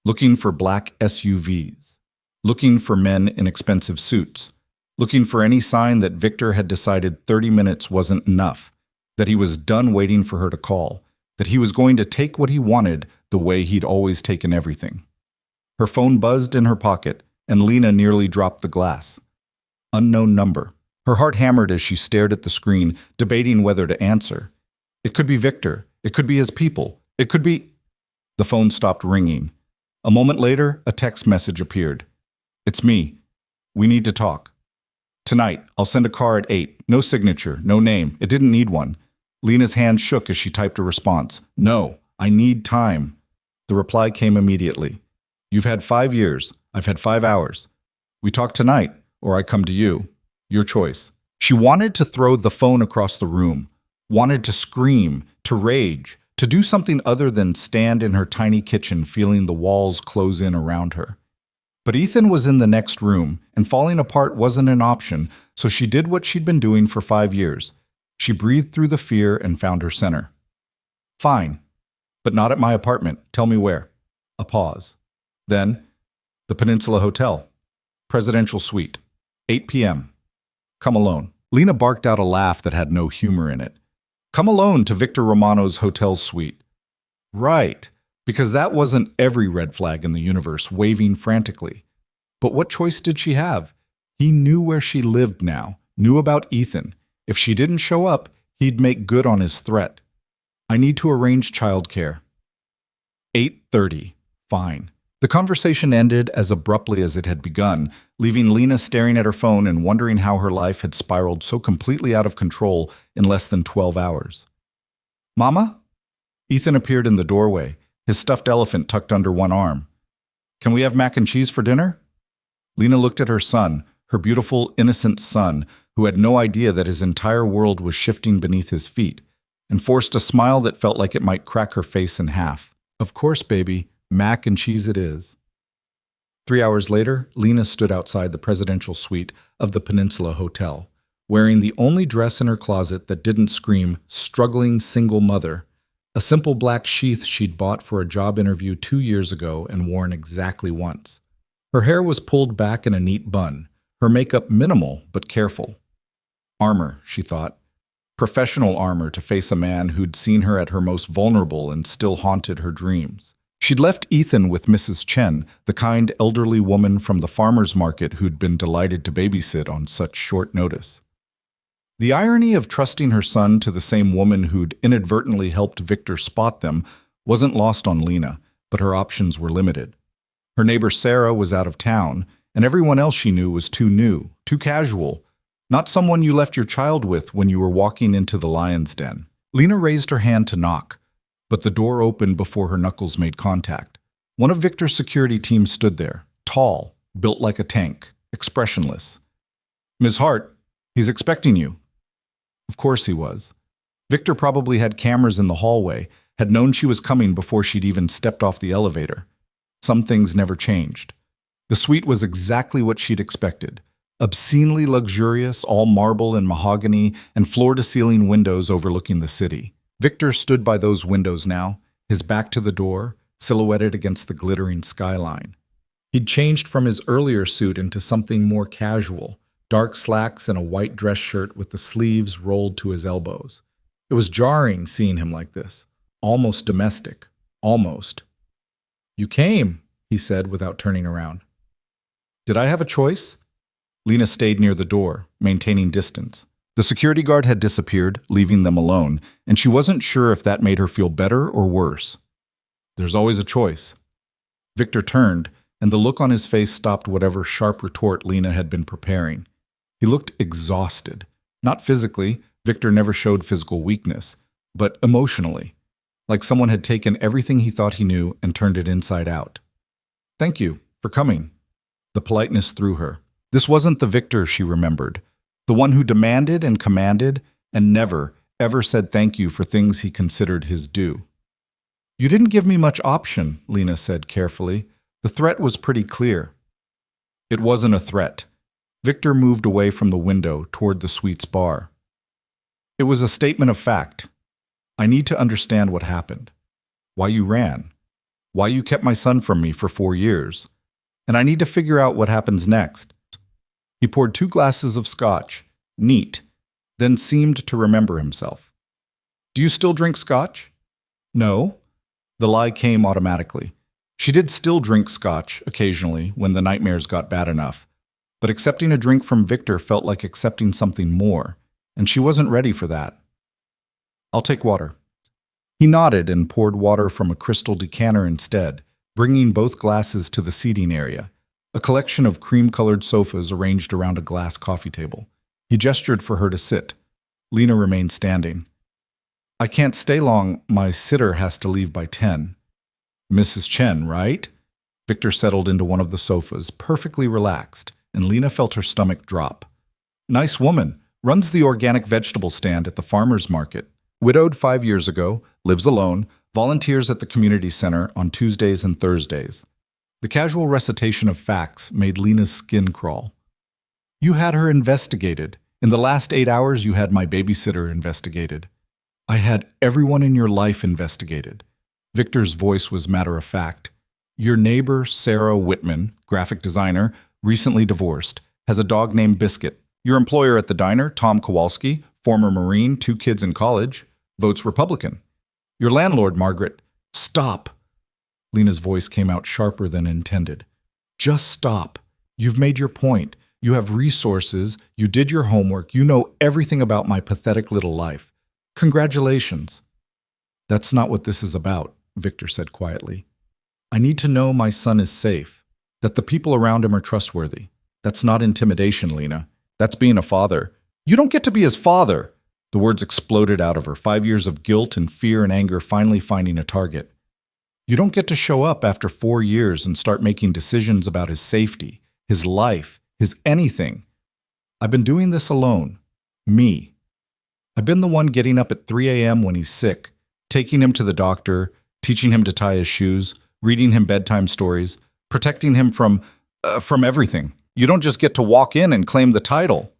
Looking for black SUVs. Looking for men in expensive suits. Looking for any sign that Victor had decided 30 minutes wasn't enough, that he was done waiting for her to call, that he was going to take what he wanted the way he'd always taken everything. Her phone buzzed in her pocket, and Lena nearly dropped the glass. Unknown number. Her heart hammered as she stared at the screen, debating whether to answer. It could be Victor. It could be his people. It could be... The phone stopped ringing. A moment later, a text message appeared. "It's me. We need to talk. Tonight, I'll send a car at 8. No signature, no name. It didn't need one." Lena's hand shook as she typed a response. "No, I need time." The reply came immediately. "You've had 5 years. I've had 5 hours. We talk tonight, or I come to you. Your choice." She wanted to throw the phone across the room, wanted to scream, to rage, to do something other than stand in her tiny kitchen feeling the walls close in around her. But Ethan was in the next room, and falling apart wasn't an option, so she did what she'd been doing for 5 years. She breathed through the fear and found her center. "Fine, but not at my apartment. Tell me where." A pause. Then, the Peninsula Hotel. Presidential suite. 8 p.m. "Come alone." Lena barked out a laugh that had no humor in it. Come alone to Victor Romano's hotel suite. Right, because that wasn't every red flag in the universe waving frantically. But what choice did she have? He knew where she lived now, knew about Ethan. If she didn't show up, he'd make good on his threat. "I need to arrange childcare." 8:30. Fine. The conversation ended as abruptly as it had begun, leaving Lena staring at her phone and wondering how her life had spiraled so completely out of control in less than 12 hours. "Mama?" Ethan appeared in the doorway, his stuffed elephant tucked under one arm. "Can we have mac and cheese for dinner?" Lena looked at her son, her beautiful, innocent son, who had no idea that his entire world was shifting beneath his feet, and forced a smile that felt like it might crack her face in half. "Of course, baby. Mac and cheese it is." 3 hours later, Lena stood outside the presidential suite of the Peninsula Hotel, wearing the only dress in her closet that didn't scream struggling single mother, a simple black sheath she'd bought for a job interview 2 years ago and worn exactly once. Her hair was pulled back in a neat bun, her makeup minimal but careful. Armor, she thought. Professional armor to face a man who'd seen her at her most vulnerable and still haunted her dreams. She'd left Ethan with Mrs. Chen, the kind elderly woman from the farmer's market who'd been delighted to babysit on such short notice. The irony of trusting her son to the same woman who'd inadvertently helped Victor spot them wasn't lost on Lena, but her options were limited. Her neighbor Sarah was out of town, and everyone else she knew was too new, too casual, not someone you left your child with when you were walking into the lion's den. Lena raised her hand to knock, but the door opened before her knuckles made contact. One of Victor's security team stood there, tall, built like a tank, expressionless. "Ms. Hart, he's expecting you." Of course he was. Victor probably had cameras in the hallway, had known she was coming before she'd even stepped off the elevator. Some things never changed. The suite was exactly what she'd expected. Obscenely luxurious, all marble and mahogany, and floor-to-ceiling windows overlooking the city. Victor stood by those windows now, his back to the door, silhouetted against the glittering skyline. He'd changed from his earlier suit into something more casual, dark slacks and a white dress shirt with the sleeves rolled to his elbows. It was jarring seeing him like this, almost domestic, almost. "You came," he said without turning around. "Did I have a choice?" Lena stayed near the door, maintaining distance. The security guard had disappeared, leaving them alone, and she wasn't sure if that made her feel better or worse. "There's always a choice." Victor turned, and the look on his face stopped whatever sharp retort Lena had been preparing. He looked exhausted. Not physically, Victor never showed physical weakness, but emotionally, like someone had taken everything he thought he knew and turned it inside out. "Thank you for coming." The politeness threw her. This wasn't the Victor she remembered, the one who demanded and commanded and never, ever said thank you for things he considered his due. "You didn't give me much option," Lena said carefully. "The threat was pretty clear." It wasn't a threat. Victor moved away from the window toward the suite's bar. "It was a statement of fact. I need to understand what happened. Why you ran. Why you kept my son from me for 4 years. And I need to figure out what happens next." He poured 2 glasses of scotch, neat, then seemed to remember himself. "Do you still drink scotch?" "No." The lie came automatically. She did still drink scotch occasionally when the nightmares got bad enough, but accepting a drink from Victor felt like accepting something more, and she wasn't ready for that. "I'll take water." He nodded and poured water from a crystal decanter instead, bringing both glasses to the seating area, a collection of cream-colored sofas arranged around a glass coffee table. He gestured for her to sit. Lena remained standing. "I can't stay long. My sitter has to leave by 10. "Mrs. Chen, right?" Victor settled into one of the sofas, perfectly relaxed, and Lena felt her stomach drop. "Nice woman. Runs the organic vegetable stand at the farmer's market. Widowed 5 years ago, lives alone, volunteers at the community center on Tuesdays and Thursdays." The casual recitation of facts made Lena's skin crawl. "You had her investigated. In the last 8 hours, you had my babysitter investigated. I had everyone in your life investigated." Victor's voice was matter-of-fact. "Your neighbor, Sarah Whitman, graphic designer, recently divorced, has a dog named Biscuit. Your employer at the diner, Tom Kowalski, former Marine, 2 kids in college, votes Republican. Your landlord, Margaret—" "Stop!" Lena's voice came out sharper than intended. "Just stop. You've made your point. You have resources. You did your homework. You know everything about my pathetic little life. Congratulations." "That's not what this is about," Victor said quietly. "I need to know my son is safe, that the people around him are trustworthy. That's not intimidation, Lena. That's being a father." "You don't get to be his father!" The words exploded out of her, 5 years of guilt and fear and anger finally finding a target. "You don't get to show up after 4 years and start making decisions about his safety, his life, his anything. I've been doing this alone. Me. I've been the one getting up at 3 a.m. when he's sick, taking him to the doctor, teaching him to tie his shoes, reading him bedtime stories, protecting him from everything. You don't just get to walk in and claim the title."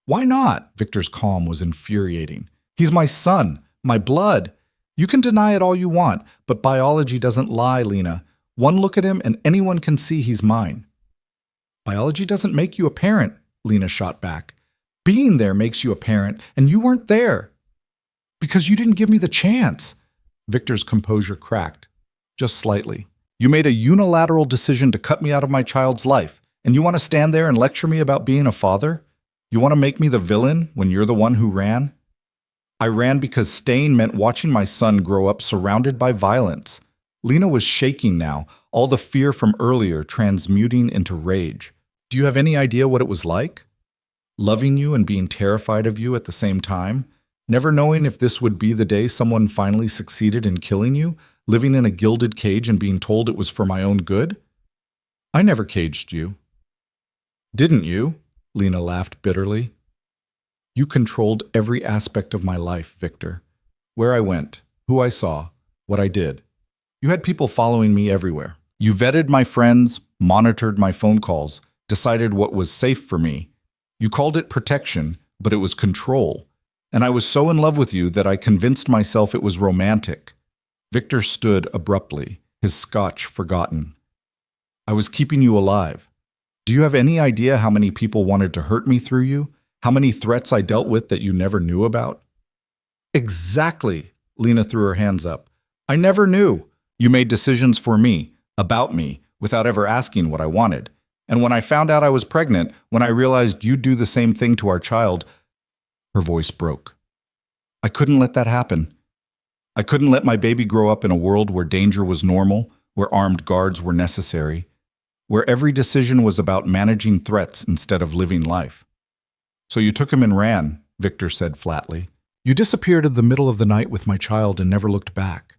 "Why not?" Victor's calm was infuriating. "He's my son, my blood. You can deny it all you want, but biology doesn't lie, Lena. One look at him and anyone can see he's mine." "Biology doesn't make you a parent," Lena shot back. "Being there makes you a parent, and you weren't there." "Because you didn't give me the chance." Victor's composure cracked, just slightly. "You made a unilateral decision to cut me out of my child's life, and you want to stand there and lecture me about being a father? You want to make me the villain when you're the one who ran?" "I ran because staying meant watching my son grow up surrounded by violence." Lena was shaking now, all the fear from earlier transmuting into rage. "Do you have any idea what it was like? Loving you and being terrified of you at the same time? Never knowing if this would be the day someone finally succeeded in killing you? Living in a gilded cage and being told it was for my own good?" "I never caged you." "Didn't you?" Lena laughed bitterly. "You controlled every aspect of my life, Victor. Where I went, who I saw, what I did. You had people following me everywhere. You vetted my friends, monitored my phone calls, decided what was safe for me. You called it protection, but it was control. And I was so in love with you that I convinced myself it was romantic. Victor stood abruptly, his scotch forgotten. I was keeping you alive. Do you have any idea how many people wanted to hurt me through you? How many threats I dealt with that you never knew about? Exactly, Lena threw her hands up. I never knew. You made decisions for me, about me, without ever asking what I wanted. And when I found out I was pregnant, when I realized you'd do the same thing to our child, her voice broke. I couldn't let that happen. I couldn't let my baby grow up in a world where danger was normal, where armed guards were necessary, where every decision was about managing threats instead of living life. So you took him and ran, Victor said flatly. You disappeared in the middle of the night with my child and never looked back.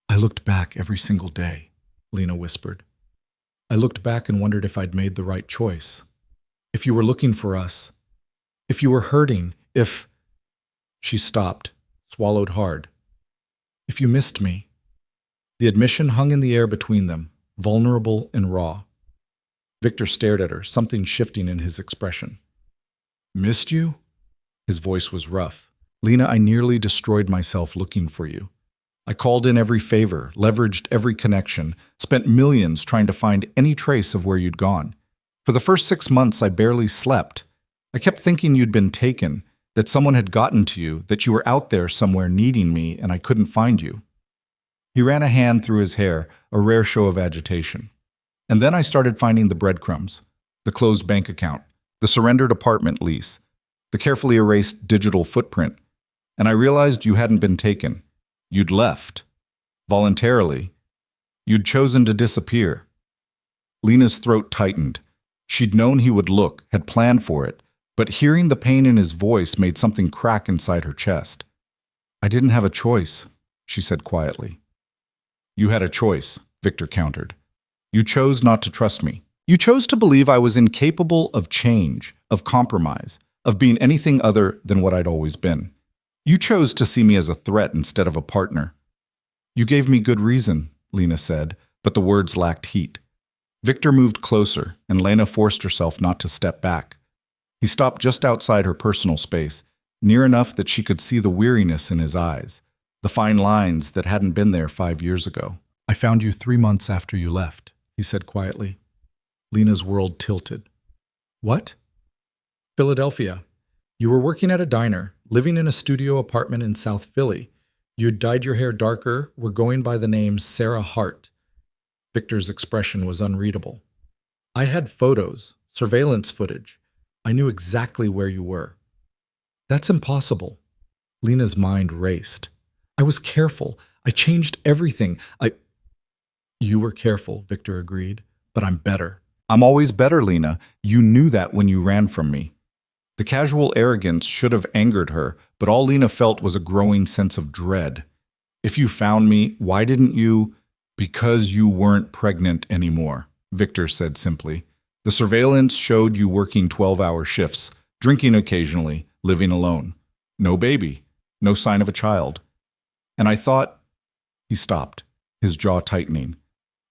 I looked back every single day, Lena whispered. I looked back and wondered if I'd made the right choice. If you were looking for us. If you were hurting. If... She stopped, swallowed hard. If you missed me. The admission hung in the air between them, vulnerable and raw. Victor stared at her, something shifting in his expression. Missed you? His voice was rough. Lena, I nearly destroyed myself looking for you. I called in every favor, leveraged every connection, spent millions trying to find any trace of where you'd gone. For the first 6 months, I barely slept. I kept thinking you'd been taken, that someone had gotten to you, that you were out there somewhere needing me and I couldn't find you. He ran a hand through his hair, a rare show of agitation. And then I started finding the breadcrumbs, the closed bank account, the surrendered apartment lease, the carefully erased digital footprint, and I realized you hadn't been taken. You'd left. Voluntarily. You'd chosen to disappear. Lena's throat tightened. She'd known he would look, had planned for it, but hearing the pain in his voice made something crack inside her chest. I didn't have a choice, she said quietly. You had a choice, Victor countered. You chose not to trust me. You chose to believe I was incapable of change, of compromise, of being anything other than what I'd always been. You chose to see me as a threat instead of a partner. You gave me good reason, Lena said, but the words lacked heat. Victor moved closer, and Lena forced herself not to step back. He stopped just outside her personal space, near enough that she could see the weariness in his eyes, the fine lines that hadn't been there 5 years ago. I found you 3 months after you left, he said quietly. Lena's world tilted. What? Philadelphia. You were working at a diner, living in a studio apartment in South Philly. You'd dyed your hair darker, were going by the name Sarah Hart. Victor's expression was unreadable. I had photos, surveillance footage. I knew exactly where you were. That's impossible. Lena's mind raced. I was careful. I changed everything. You were careful, Victor agreed, but I'm better. I'm always better, Lena. You knew that when you ran from me. The casual arrogance should have angered her, but all Lena felt was a growing sense of dread. If you found me, why didn't you? Because you weren't pregnant anymore, Victor said simply. The surveillance showed you working 12-hour shifts, drinking occasionally, living alone. No baby, no sign of a child. And I thought... He stopped, his jaw tightening.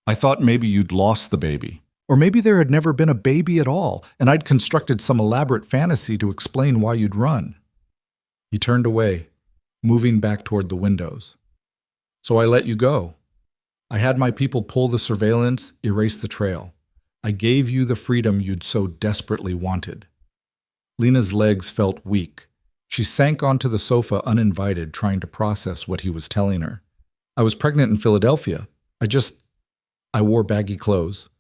I thought maybe you'd lost the baby. Or maybe there had never been a baby at all, and I'd constructed some elaborate fantasy to explain why you'd run. He turned away, moving back toward the windows. So I let you go. I had my people pull the surveillance, erase the trail. I gave you the freedom you'd so desperately wanted. Lena's legs felt weak. She sank onto the sofa uninvited, trying to process what he was telling her. I was pregnant in Philadelphia. I wore baggy clothes.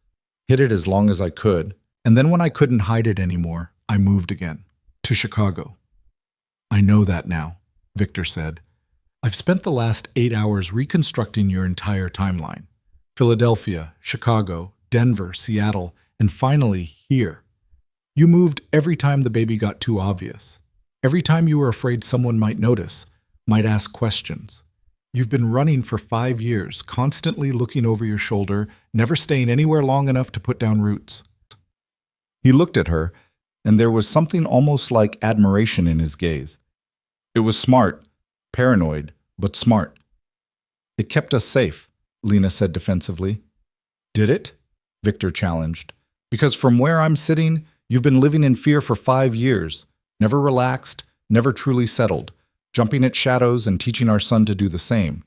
Hid it as long as I could, and then when I couldn't hide it anymore, I moved again, to Chicago. I know that now, Victor said. I've spent the last 8 hours reconstructing your entire timeline. Philadelphia, Chicago, Denver, Seattle, and finally here. You moved every time the baby got too obvious. Every time you were afraid someone might notice, might ask questions. You've been running for 5 years, constantly looking over your shoulder, never staying anywhere long enough to put down roots. He looked at her, and there was something almost like admiration in his gaze. It was smart, paranoid, but smart. It kept us safe, Lena said defensively. Did it? Victor challenged. Because from where I'm sitting, you've been living in fear for 5 years, never relaxed, never truly settled, jumping at shadows and teaching our son to do the same.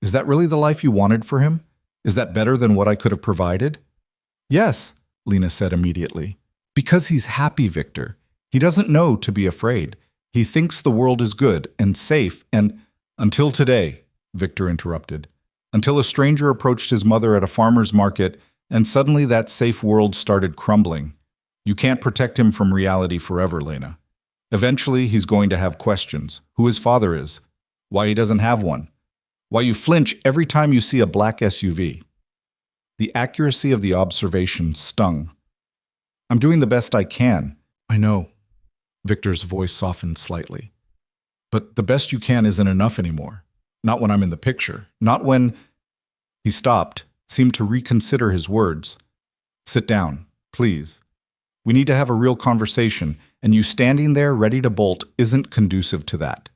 Is that really the life you wanted for him? Is that better than what I could have provided? Yes, Lena said immediately. Because he's happy, Victor. He doesn't know to be afraid. He thinks the world is good and safe and— Until today, Victor interrupted. Until a stranger approached his mother at a farmer's market and suddenly that safe world started crumbling. You can't protect him from reality forever, Lena. Eventually, he's going to have questions. Who his father is. Why he doesn't have one. Why you flinch every time you see a black SUV. The accuracy of the observation stung. I'm doing the best I can. I know. Victor's voice softened slightly. But the best you can isn't enough anymore. Not when I'm in the picture. Not when— He stopped, seemed to reconsider his words. Sit down, please. We need to have a real conversation, and you standing there ready to bolt isn't conducive to that.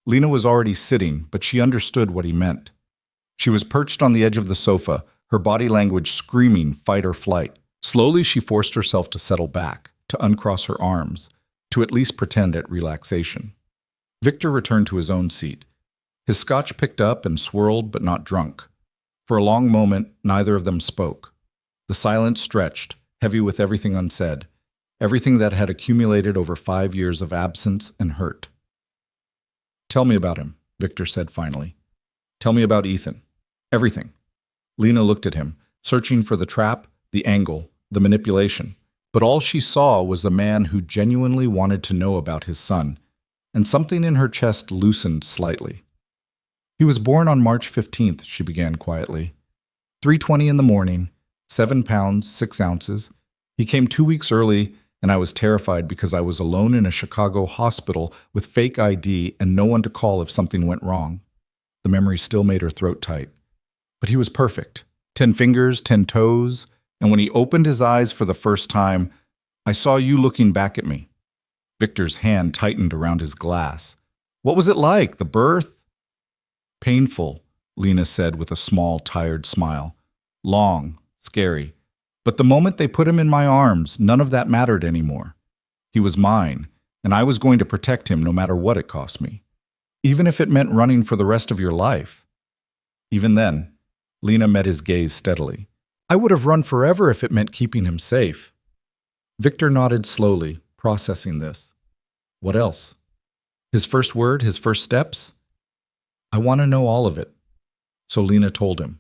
Lena was already sitting, but she understood what he meant. She was perched on the edge of the sofa, her body language screaming fight or flight. Slowly she forced herself to settle back, to uncross her arms, to at least pretend at relaxation. Victor returned to his own seat. His scotch picked up and swirled, but not drunk. For a long moment, neither of them spoke. The silence stretched, heavy with everything unsaid, everything that had accumulated over 5 years of absence and hurt. Tell me about him, Victor said finally. Tell me about Ethan. Everything. Lena looked at him, searching for the trap, the angle, the manipulation. But all she saw was the man who genuinely wanted to know about his son, and something in her chest loosened slightly. He was born on March 15th, she began quietly. 3:20 in the morning, 7 pounds, 6 ounces. He came 2 weeks early, and I was terrified because I was alone in a Chicago hospital with fake ID and no one to call if something went wrong. The memory still made her throat tight. But he was perfect. 10 fingers, 10 toes, and when he opened his eyes for the first time, I saw you looking back at me. Victor's hand tightened around his glass. What was it like, the birth? Painful, Lena said with a small, tired smile. Long, scary. But the moment they put him in my arms, none of that mattered anymore. He was mine, and I was going to protect him no matter what it cost me. Even if it meant running for the rest of your life. Even then, Lena met his gaze steadily. I would have run forever if it meant keeping him safe. Victor nodded slowly, processing this. What else? His first word, his first steps? I want to know all of it. So Lena told him.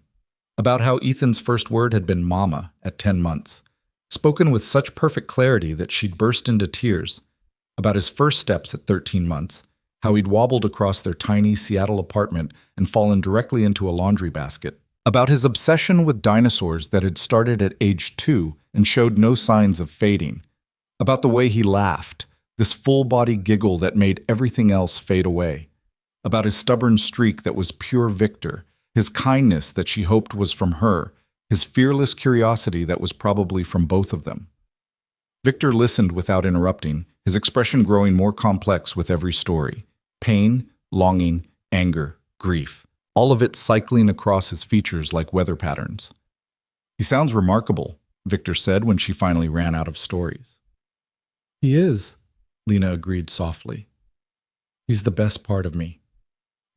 About how Ethan's first word had been mama at 10 months, spoken with such perfect clarity that she'd burst into tears. About his first steps at 13 months, how he'd wobbled across their tiny Seattle apartment and fallen directly into a laundry basket. About his obsession with dinosaurs that had started at age 2 and showed no signs of fading. About the way he laughed, this full-body giggle that made everything else fade away. About his stubborn streak that was pure Victor, his kindness that she hoped was from her, his fearless curiosity that was probably from both of them. Victor listened without interrupting, his expression growing more complex with every story. Pain, longing, anger, grief. All of it cycling across his features like weather patterns. He sounds remarkable, Victor said when she finally ran out of stories. He is, Lena agreed softly. He's the best part of me.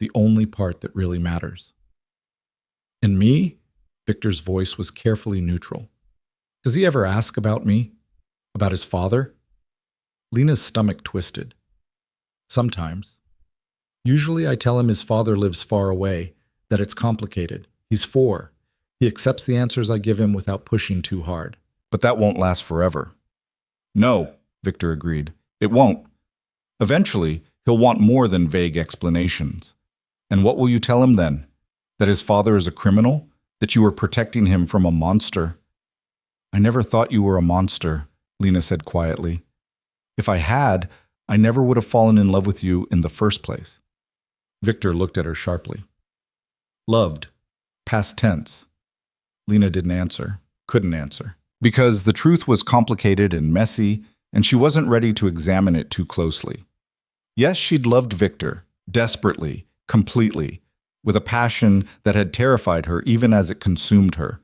The only part that really matters. And me? Victor's voice was carefully neutral. Does he ever ask about me? About his father? Lena's stomach twisted. Sometimes. Usually I tell him his father lives far away, that it's complicated. He's 4. He accepts the answers I give him without pushing too hard. But that won't last forever. No, Victor agreed. It won't. Eventually, he'll want more than vague explanations. And what will you tell him then? That his father is a criminal? That you were protecting him from a monster? I never thought you were a monster, Lena said quietly. If I had, I never would have fallen in love with you in the first place. Victor looked at her sharply. Loved. Past tense. Lena didn't answer, couldn't answer, because the truth was complicated and messy, and she wasn't ready to examine it too closely. Yes, she'd loved Victor, desperately, completely, with a passion that had terrified her even as it consumed her.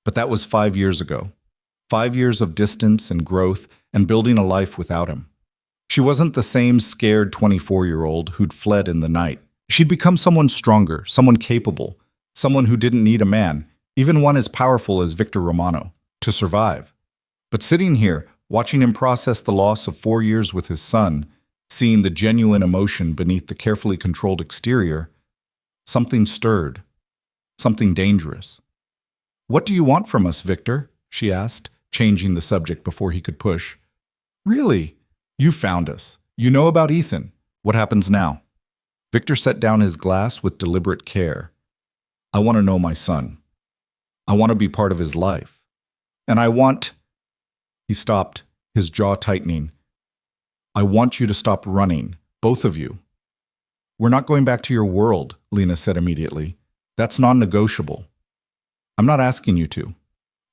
But that was 5 years ago. 5 years of distance and growth and building a life without him. She wasn't the same scared 24-year-old who'd fled in the night. She'd become someone stronger, someone capable, someone who didn't need a man, even one as powerful as Victor Romano, to survive. But sitting here, watching him process the loss of 4 years with his son, seeing the genuine emotion beneath the carefully controlled exterior, something stirred, something dangerous. "What do you want from us, Victor?" she asked, changing the subject before he could push. "Really? You found us. You know about Ethan. What happens now?" Victor set down his glass with deliberate care. "I want to know my son. I want to be part of his life. And I want—" He stopped, his jaw tightening. "I want you to stop running, both of you." "We're not going back to your world," Lena said immediately. "That's non-negotiable." "I'm not asking you to."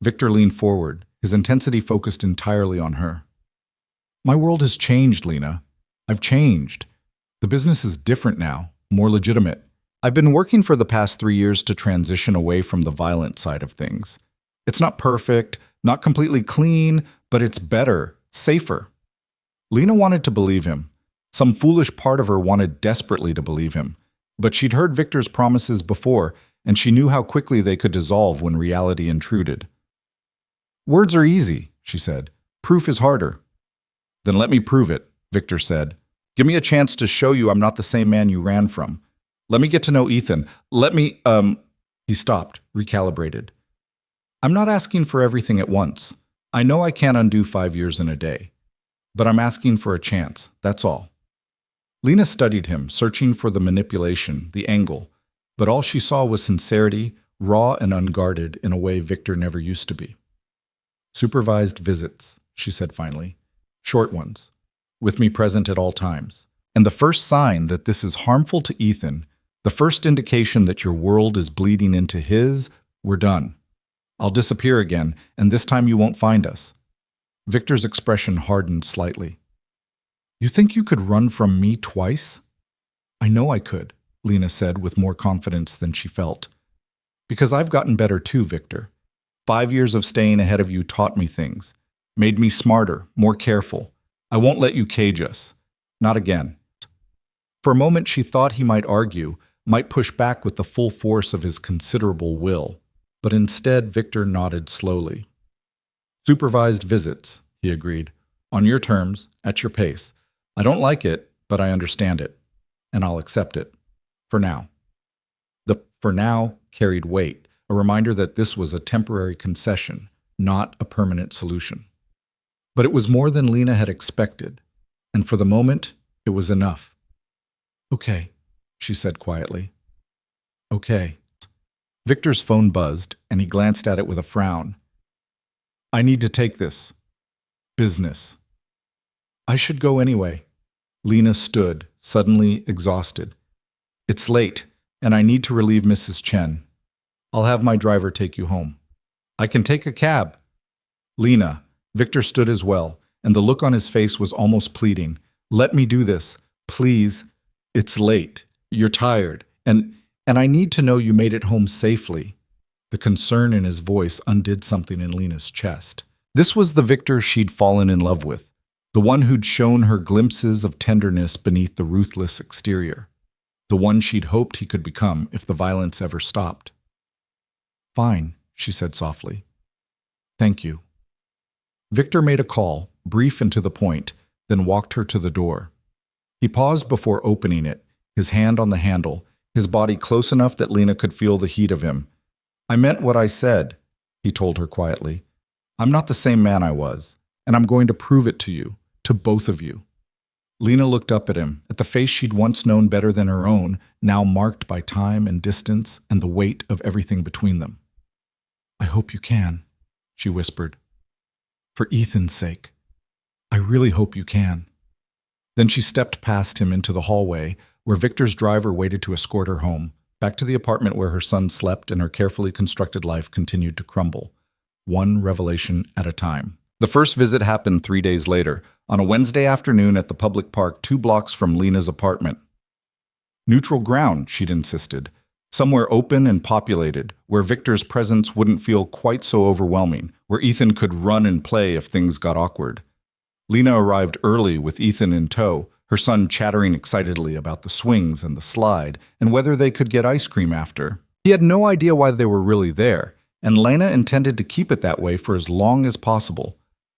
Victor leaned forward, his intensity focused entirely on her. "My world has changed, Lena. I've changed. The business is different now, more legitimate. I've been working for the past 3 years to transition away from the violent side of things. It's not perfect, not completely clean, but it's better, safer." Lena wanted to believe him. Some foolish part of her wanted desperately to believe him. But she'd heard Victor's promises before, and she knew how quickly they could dissolve when reality intruded. "Words are easy," she said. "Proof is harder." "Then let me prove it," Victor said. "Give me a chance to show you I'm not the same man you ran from. Let me get to know Ethan. Let me, He stopped, recalibrated. "I'm not asking for everything at once. I know I can't undo 5 years in a day. But I'm asking for a chance, that's all." Lena studied him, searching for the manipulation, the angle. But all she saw was sincerity, raw and unguarded in a way Victor never used to be. "Supervised visits," she said finally. "Short ones. With me present at all times. And the first sign that this is harmful to Ethan, the first indication that your world is bleeding into his, we're done. I'll disappear again, and this time you won't find us." Victor's expression hardened slightly. "You think you could run from me twice?" "I know I could," Lena said with more confidence than she felt. "Because I've gotten better too, Victor. 5 years of staying ahead of you taught me things, made me smarter, more careful. I won't let you cage us. Not again." For a moment she thought he might argue, might push back with the full force of his considerable will, but instead Victor nodded slowly. "Supervised visits," he agreed. "On your terms, at your pace. I don't like it, but I understand it, and I'll accept it. For now." The "for now" carried weight, a reminder that this was a temporary concession, not a permanent solution. But it was more than Lena had expected, and for the moment, it was enough. "Okay," she said quietly. "Okay." Victor's phone buzzed, and he glanced at it with a frown. "I need to take this. Business." "I should go anyway." Lena stood, suddenly exhausted. "It's late, and I need to relieve Mrs. Chen. I'll have my driver take you home." "I can take a cab." "Lena." Victor stood as well, and the look on his face was almost pleading. "Let me do this. Please. It's late. You're tired. And I need to know you made it home safely." The concern in his voice undid something in Lena's chest. This was the Victor she'd fallen in love with, the one who'd shown her glimpses of tenderness beneath the ruthless exterior, the one she'd hoped he could become if the violence ever stopped. "Fine," she said softly. "Thank you." Victor made a call, brief and to the point, then walked her to the door. He paused before opening it, his hand on the handle, his body close enough that Lena could feel the heat of him. "I meant what I said," he told her quietly. "I'm not the same man I was, and I'm going to prove it to you, to both of you." Lena looked up at him, at the face she'd once known better than her own, now marked by time and distance and the weight of everything between them. "I hope you can," she whispered. "For Ethan's sake. I really hope you can." Then she stepped past him into the hallway, where Victor's driver waited to escort her home, back to the apartment where her son slept and her carefully constructed life continued to crumble, one revelation at a time. The first visit happened 3 days later, on a Wednesday afternoon at the public park 2 blocks from Lena's apartment. "Neutral ground," she'd insisted. Somewhere open and populated, where Victor's presence wouldn't feel quite so overwhelming, where Ethan could run and play if things got awkward. Lena arrived early with Ethan in tow, her son chattering excitedly about the swings and the slide and whether they could get ice cream after. He had no idea why they were really there, and Lena intended to keep it that way for as long as possible.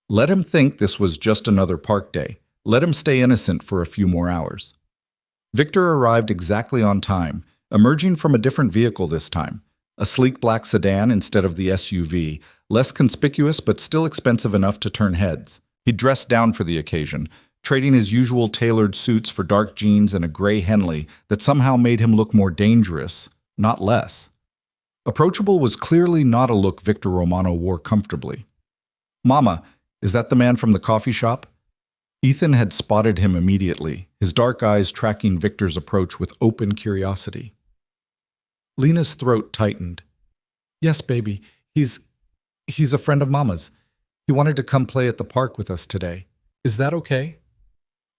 Let him think this was just another park day. Let him stay innocent for a few more hours. Victor arrived exactly on time, emerging from a different vehicle this time. A sleek black sedan instead of the SUV, less conspicuous but still expensive enough to turn heads. He dressed down for the occasion, trading his usual tailored suits for dark jeans and a gray Henley that somehow made him look more dangerous, not less. Approachable was clearly not a look Victor Romano wore comfortably. "Mama, is that the man from the coffee shop?" Ethan had spotted him immediately, his dark eyes tracking Victor's approach with open curiosity. Lena's throat tightened. "Yes, baby. He's a friend of Mama's. He wanted to come play at the park with us today. Is that okay?"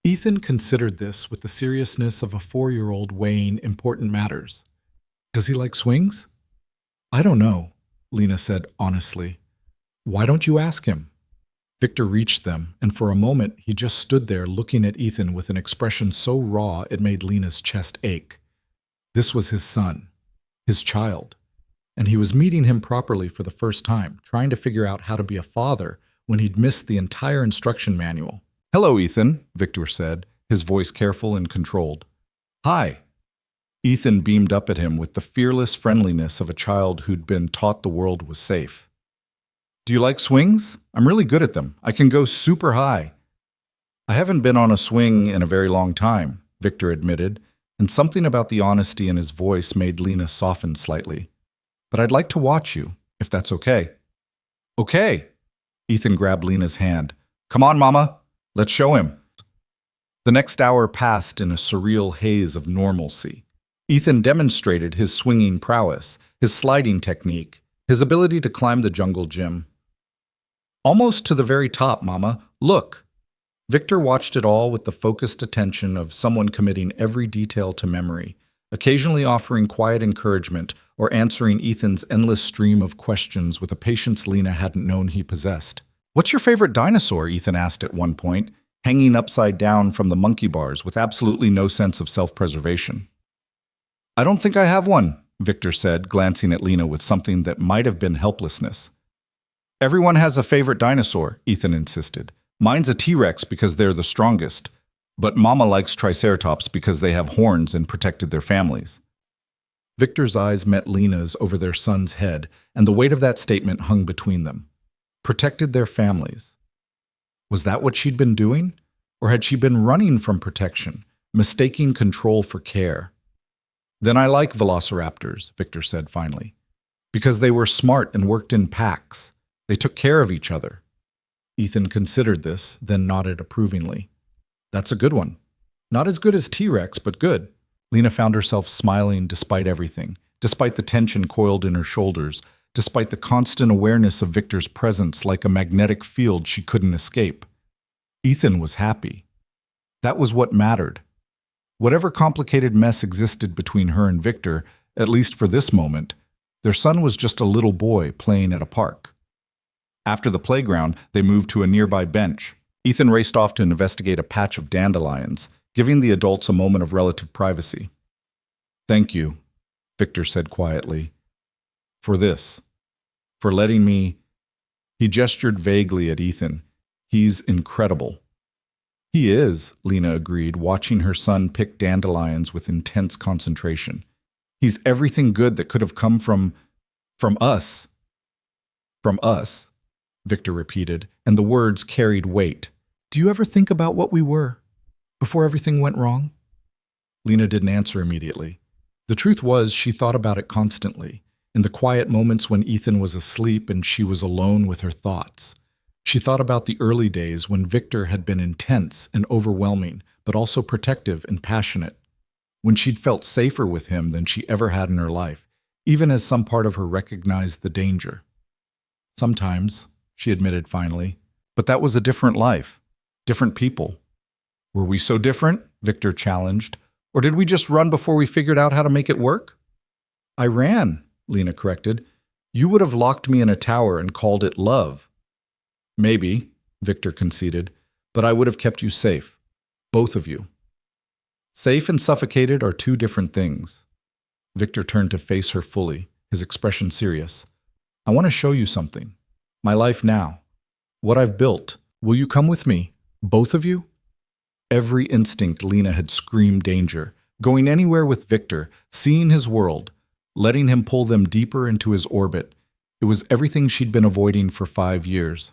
Ethan considered this with the seriousness of a 4-year-old weighing important matters. "Does he like swings?" "I don't know," Lena said honestly. "Why don't you ask him?" Victor reached them, and for a moment he just stood there looking at Ethan with an expression so raw it made Lena's chest ache. This was his son, his child, and he was meeting him properly for the first time, trying to figure out how to be a father when he'd missed the entire instruction manual. "Hello, Ethan," Victor said, his voice careful and controlled. "Hi." Ethan beamed up at him with the fearless friendliness of a child who'd been taught the world was safe. "Do you like swings? I'm really good at them. I can go super high." "I haven't been on a swing in a very long time," Victor admitted, and something about the honesty in his voice made Lena soften slightly. "But I'd like to watch you, if that's okay." "Okay." Ethan grabbed Lena's hand. "Come on, Mama. Let's show him." The next hour passed in a surreal haze of normalcy. Ethan demonstrated his swinging prowess, his sliding technique, his ability to climb the jungle gym. "Almost to the very top, Mama. Look." Victor watched it all with the focused attention of someone committing every detail to memory, occasionally offering quiet encouragement or answering Ethan's endless stream of questions with a patience Lena hadn't known he possessed. "What's your favorite dinosaur?" Ethan asked at one point, hanging upside down from the monkey bars with absolutely no sense of self-preservation. "I don't think I have one," Victor said, glancing at Lena with something that might have been helplessness. "Everyone has a favorite dinosaur," Ethan insisted. "Mine's a T-Rex because they're the strongest, but Mama likes Triceratops because they have horns and protected their families." Victor's eyes met Lena's over their son's head, and the weight of that statement hung between them. Protected their families. Was that what she'd been doing? Or had she been running from protection, mistaking control for care? "Then I like velociraptors," Victor said finally, "because they were smart and worked in packs. They took care of each other." Ethan considered this, then nodded approvingly. "That's a good one. Not as good as T-Rex, but good." Lena found herself smiling despite everything, despite the tension coiled in her shoulders, despite the constant awareness of Victor's presence like a magnetic field she couldn't escape. Ethan was happy. That was what mattered. Whatever complicated mess existed between her and Victor, at least for this moment, their son was just a little boy playing at a park. After the playground, they moved to a nearby bench. Ethan raced off to investigate a patch of dandelions, giving the adults a moment of relative privacy. "Thank you," Victor said quietly, "for this, for letting me—" He gestured vaguely at Ethan. "He's incredible." "He is," Lena agreed, watching her son pick dandelions with intense concentration. "He's everything good that could have come from us." "From us," Victor repeated, and the words carried weight. "Do you ever think about what we were, before everything went wrong?" Lena didn't answer immediately. The truth was, she thought about it constantly, in the quiet moments when Ethan was asleep and she was alone with her thoughts. She thought about the early days when Victor had been intense and overwhelming, but also protective and passionate, when she'd felt safer with him than she ever had in her life, even as some part of her recognized the danger. "Sometimes," she admitted finally, "but that was a different life, different people." "Were we so different?" Victor challenged. "Or did we just run before we figured out how to make it work?" I ran, Lena corrected. You would have locked me in a tower and called it love. Maybe, Victor conceded, but I would have kept you safe. Both of you. Safe and suffocated are two different things. Victor turned to face her fully, his expression serious. I want to show you something. My life now. What I've built. Will you come with me? Both of you? Every instinct Lena had screamed danger, going anywhere with Victor, seeing his world, letting him pull them deeper into his orbit. It was everything she'd been avoiding for 5 years.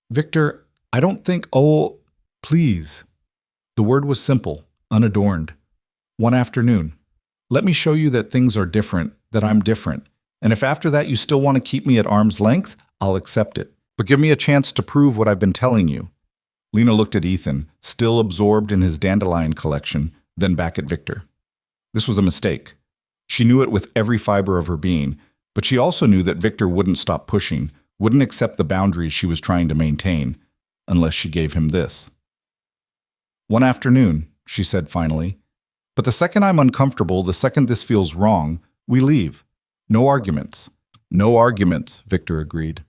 Victor, I don't think, oh, please. The word was simple, unadorned. One afternoon. Let me show you that things are different, that I'm different. And if after that you still want to keep me at arm's length, I'll accept it. But give me a chance to prove what I've been telling you. Lena looked at Ethan, still absorbed in his dandelion collection, then back at Victor. This was a mistake. She knew it with every fiber of her being, but she also knew that Victor wouldn't stop pushing, wouldn't accept the boundaries she was trying to maintain, unless she gave him this. One afternoon, she said finally, but the second I'm uncomfortable, the second this feels wrong, we leave. No arguments. No arguments, Victor agreed.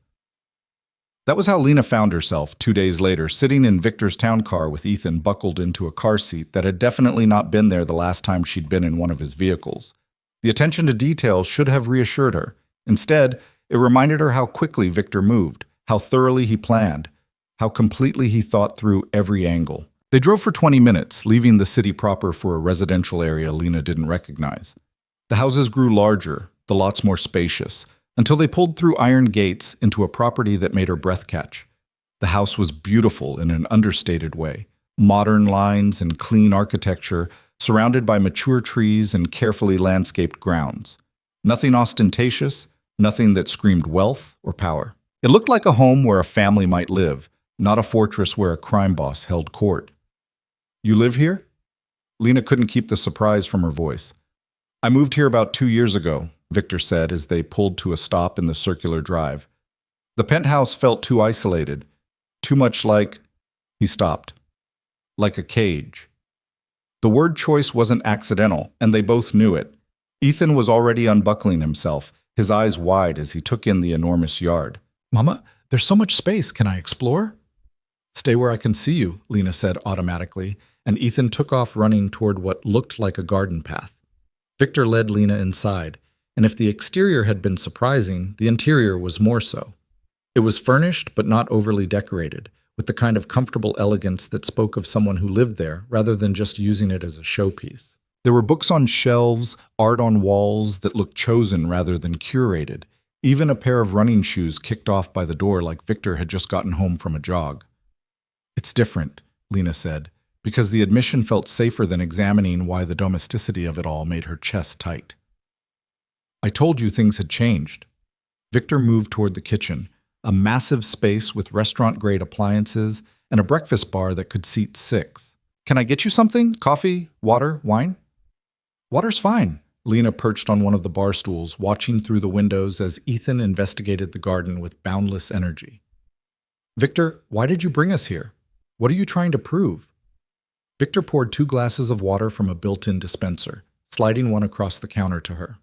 That was how Lena found herself 2 days later, sitting in Victor's town car with Ethan buckled into a car seat that had definitely not been there the last time she'd been in one of his vehicles. The attention to detail should have reassured her. Instead, it reminded her how quickly Victor moved, how thoroughly he planned, how completely he thought through every angle. They drove for 20 minutes, leaving the city proper for a residential area Lena didn't recognize. The houses grew larger, the lots more spacious, until they pulled through iron gates into a property that made her breath catch. The house was beautiful in an understated way. Modern lines and clean architecture, surrounded by mature trees and carefully landscaped grounds. Nothing ostentatious, nothing that screamed wealth or power. It looked like a home where a family might live, not a fortress where a crime boss held court. You live here? Lena couldn't keep the surprise from her voice. I moved here about 2 years ago, Victor said as they pulled to a stop in the circular drive. The penthouse felt too isolated, too much like... He stopped. Like a cage. The word choice wasn't accidental, and they both knew it. Ethan was already unbuckling himself, his eyes wide as he took in the enormous yard. Mama, there's so much space. Can I explore? Stay where I can see you, Lena said automatically, and Ethan took off running toward what looked like a garden path. Victor led Lena inside, and if the exterior had been surprising, the interior was more so. It was furnished but not overly decorated, with the kind of comfortable elegance that spoke of someone who lived there rather than just using it as a showpiece. There were books on shelves, art on walls that looked chosen rather than curated, even a pair of running shoes kicked off by the door like Victor had just gotten home from a jog. It's different, Lena said, because the admission felt safer than examining why the domesticity of it all made her chest tight. I told you things had changed. Victor moved toward the kitchen, a massive space with restaurant-grade appliances and a breakfast bar that could seat 6. Can I get you something? Coffee? Water? Wine? Water's fine. Lena perched on one of the bar stools, watching through the windows as Ethan investigated the garden with boundless energy. Victor, why did you bring us here? What are you trying to prove? Victor poured 2 glasses of water from a built-in dispenser, sliding one across the counter to her.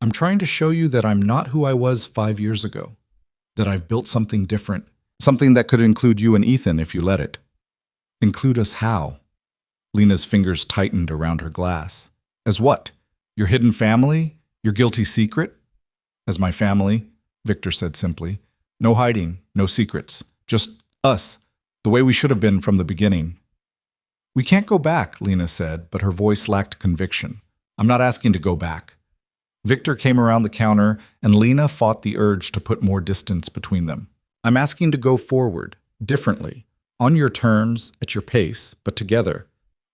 I'm trying to show you that I'm not who I was 5 years ago, that I've built something different, something that could include you and Ethan if you let it. Include us how? Lena's fingers tightened around her glass. As what? Your hidden family? Your guilty secret? As my family, Victor said simply. No hiding, no secrets. Just us, the way we should have been from the beginning. We can't go back, Lena said, but her voice lacked conviction. I'm not asking to go back. Victor came around the counter, and Lena fought the urge to put more distance between them. I'm asking to go forward, differently, on your terms, at your pace, but together,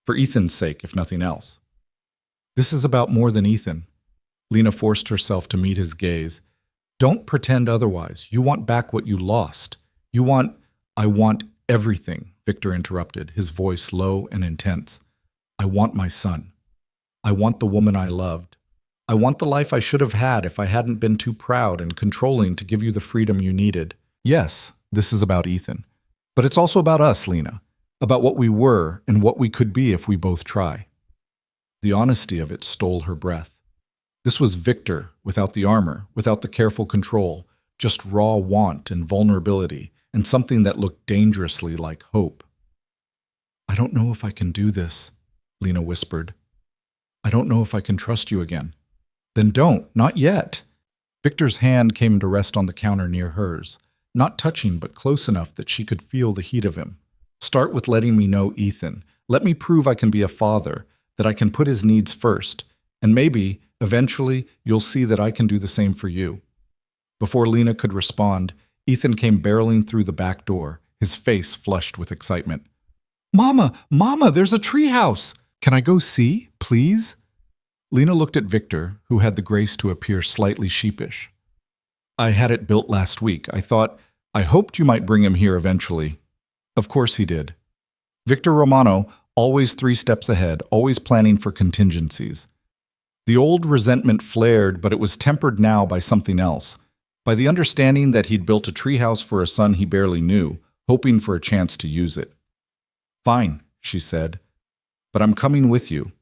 for Ethan's sake, if nothing else. This is about more than Ethan. Lena forced herself to meet his gaze. Don't pretend otherwise. You want back what you lost. I want everything, Victor interrupted, his voice low and intense. I want my son. I want the woman I loved. I want the life I should have had if I hadn't been too proud and controlling to give you the freedom you needed. Yes, this is about Ethan. But it's also about us, Lena. About what we were and what we could be if we both try. The honesty of it stole her breath. This was Victor, without the armor, without the careful control, just raw want and vulnerability, and something that looked dangerously like hope. "I don't know if I can do this," Lena whispered. "I don't know if I can trust you again." "Then don't, not yet." Victor's hand came to rest on the counter near hers, not touching but close enough that she could feel the heat of him. "Start with letting me know Ethan. Let me prove I can be a father, that I can put his needs first, and maybe, eventually, you'll see that I can do the same for you." Before Lena could respond, Ethan came barreling through the back door, his face flushed with excitement. "Mama, Mama, there's a treehouse! Can I go see, please?" Lena looked at Victor, who had the grace to appear slightly sheepish. "I had it built last week. I hoped you might bring him here eventually." Of course he did. Victor Romano, always 3 steps ahead, always planning for contingencies. The old resentment flared, but it was tempered now by something else, by the understanding that he'd built a treehouse for a son he barely knew, hoping for a chance to use it. "Fine," she said, "but I'm coming with you."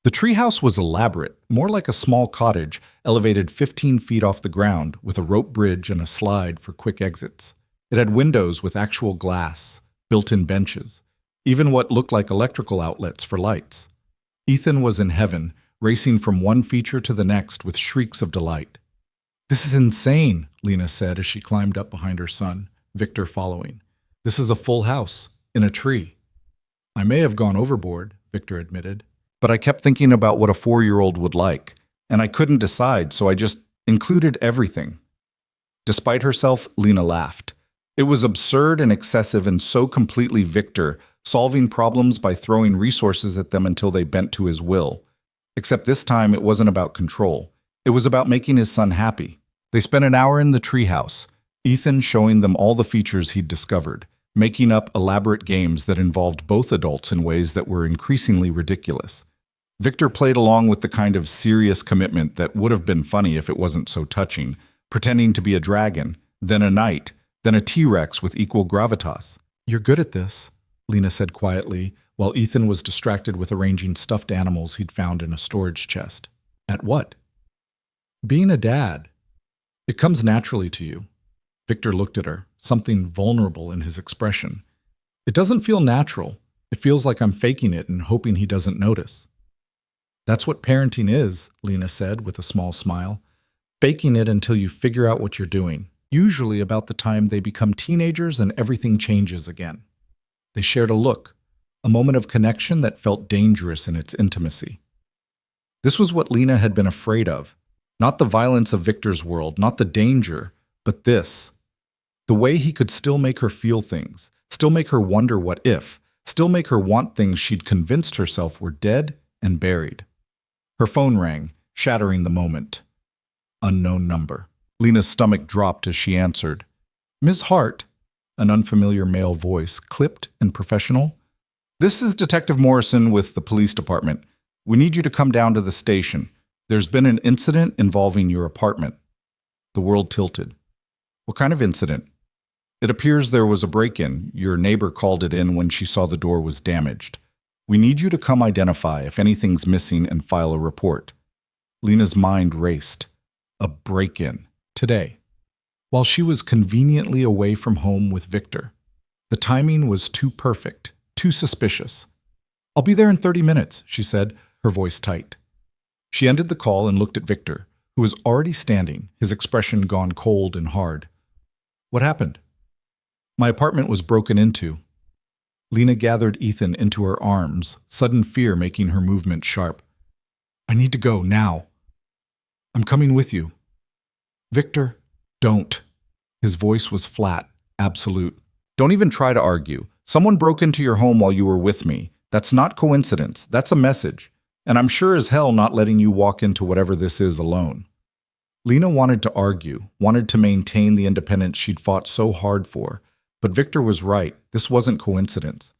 The treehouse was elaborate, more like a small cottage, elevated 15 feet off the ground, with a rope bridge and a slide for quick exits. It had windows with actual glass, built-in benches, even what looked like electrical outlets for lights. Ethan was in heaven, racing from one feature to the next with shrieks of delight. "This is insane," Lena said as she climbed up behind her son, Victor following. "This is a full house, in a tree." "I may have gone overboard," Victor admitted, "but I kept thinking about what a 4-year-old would like, and I couldn't decide, so I just included everything." Despite herself, Lena laughed. It was absurd and excessive and so completely Victor, solving problems by throwing resources at them until they bent to his will. Except this time it wasn't about control. It was about making his son happy. They spent an hour in the treehouse, Ethan showing them all the features he'd discovered, making up elaborate games that involved both adults in ways that were increasingly ridiculous. Victor played along with the kind of serious commitment that would have been funny if it wasn't so touching, pretending to be a dragon, then a knight, then a T-Rex with equal gravitas. "You're good at this," Lena said quietly, while Ethan was distracted with arranging stuffed animals he'd found in a storage chest. "At what?" "Being a dad. It comes naturally to you." Victor looked at her, something vulnerable in his expression. "It doesn't feel natural. It feels like I'm faking it and hoping he doesn't notice." "That's what parenting is," Lena said with a small smile. "Faking it until you figure out what you're doing. Usually about the time they become teenagers and everything changes again." They shared a look, a moment of connection that felt dangerous in its intimacy. This was what Lena had been afraid of. Not the violence of Victor's world, not the danger, but this. The way he could still make her feel things, still make her wonder what if, still make her want things she'd convinced herself were dead and buried. Her phone rang, shattering the moment. Unknown number. Lena's stomach dropped as she answered. "Ms. Hart," an unfamiliar male voice, clipped and professional. "This is Detective Morrison with the police department. We need you to come down to the station. There's been an incident involving your apartment." The world tilted. "What kind of incident?" "It appears there was a break-in. Your neighbor called it in when she saw the door was damaged. We need you to come identify if anything's missing and file a report." Lena's mind raced. A break-in. Today. While she was conveniently away from home with Victor. The timing was too perfect, too suspicious. "I'll be there in 30 minutes, she said, her voice tight. She ended the call and looked at Victor, who was already standing, his expression gone cold and hard. "What happened?" "My apartment was broken into." Lena gathered Ethan into her arms, sudden fear making her movement sharp. "I need to go, now." "I'm coming with you." "Victor, don't." His voice was flat, absolute. "Don't even try to argue. Someone broke into your home while you were with me. That's not coincidence. That's a message. And I'm sure as hell not letting you walk into whatever this is alone." Lena wanted to argue, wanted to maintain the independence she'd fought so hard for. But Victor was right. This wasn't coincidence.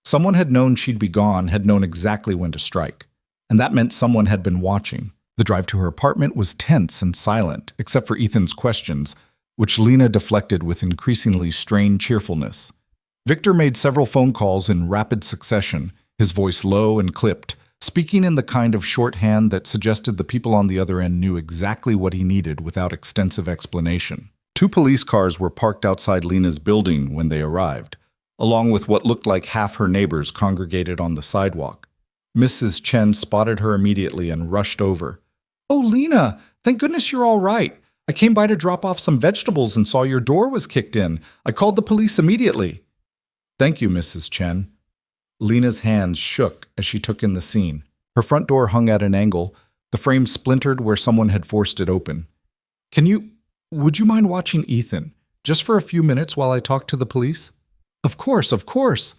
Someone had known she'd be gone, had known exactly when to strike. And that meant someone had been watching. The drive to her apartment was tense and silent, except for Ethan's questions, which Lena deflected with increasingly strained cheerfulness. Victor made several phone calls in rapid succession, his voice low and clipped, speaking in the kind of shorthand that suggested the people on the other end knew exactly what he needed without extensive explanation. 2 police cars were parked outside Lena's building when they arrived, along with what looked like half her neighbors congregated on the sidewalk. Mrs. Chen spotted her immediately and rushed over. "Oh, Lena, thank goodness you're all right. I came by to drop off some vegetables and saw your door was kicked in. I called the police immediately." "Thank you, Mrs. Chen." Lena's hands shook as she took in the scene. Her front door hung at an angle, the frame splintered where someone had forced it open. Would you mind watching Ethan, just for a few minutes while I talk to the police?" Of course, of course."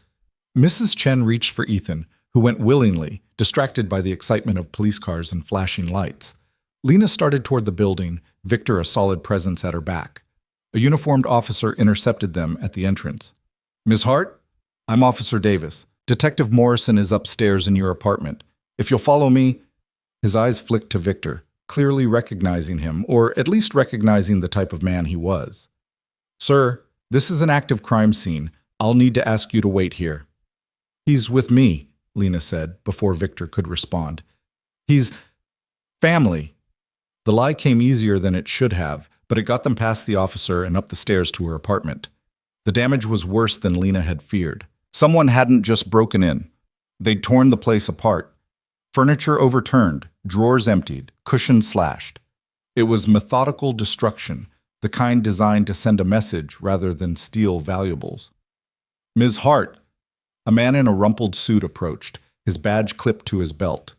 Mrs. Chen reached for Ethan, who went willingly, distracted by the excitement of police cars and flashing lights. Lena started toward the building, Victor a solid presence at her back. A uniformed officer intercepted them at the entrance. "Ms. Hart, I'm Officer Davis. Detective Morrison is upstairs in your apartment. If you'll follow me..." His eyes flicked to Victor, clearly recognizing him, or at least recognizing the type of man he was. "Sir, this is an active crime scene. I'll need to ask you to wait here." "He's with me," Lena said, before Victor could respond. "He's family." The lie came easier than it should have, but it got them past the officer and up the stairs to her apartment. The damage was worse than Lena had feared. Someone hadn't just broken in. They'd torn the place apart. Furniture overturned, drawers emptied, cushions slashed. It was methodical destruction, the kind designed to send a message rather than steal valuables. "Ms. Hart," a man in a rumpled suit approached, his badge clipped to his belt.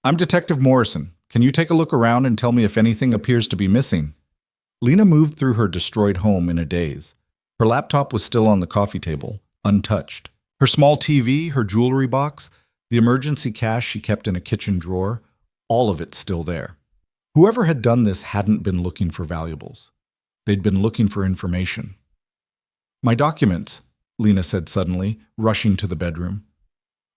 "I'm Detective Morrison. Can you take a look around and tell me if anything appears to be missing?" Lena moved through her destroyed home in a daze. Her laptop was still on the coffee table, untouched. Her small TV, her jewelry box, the emergency cash she kept in a kitchen drawer, all of it still there. Whoever had done this hadn't been looking for valuables. They'd been looking for information. "My documents," Lena said suddenly, rushing to the bedroom.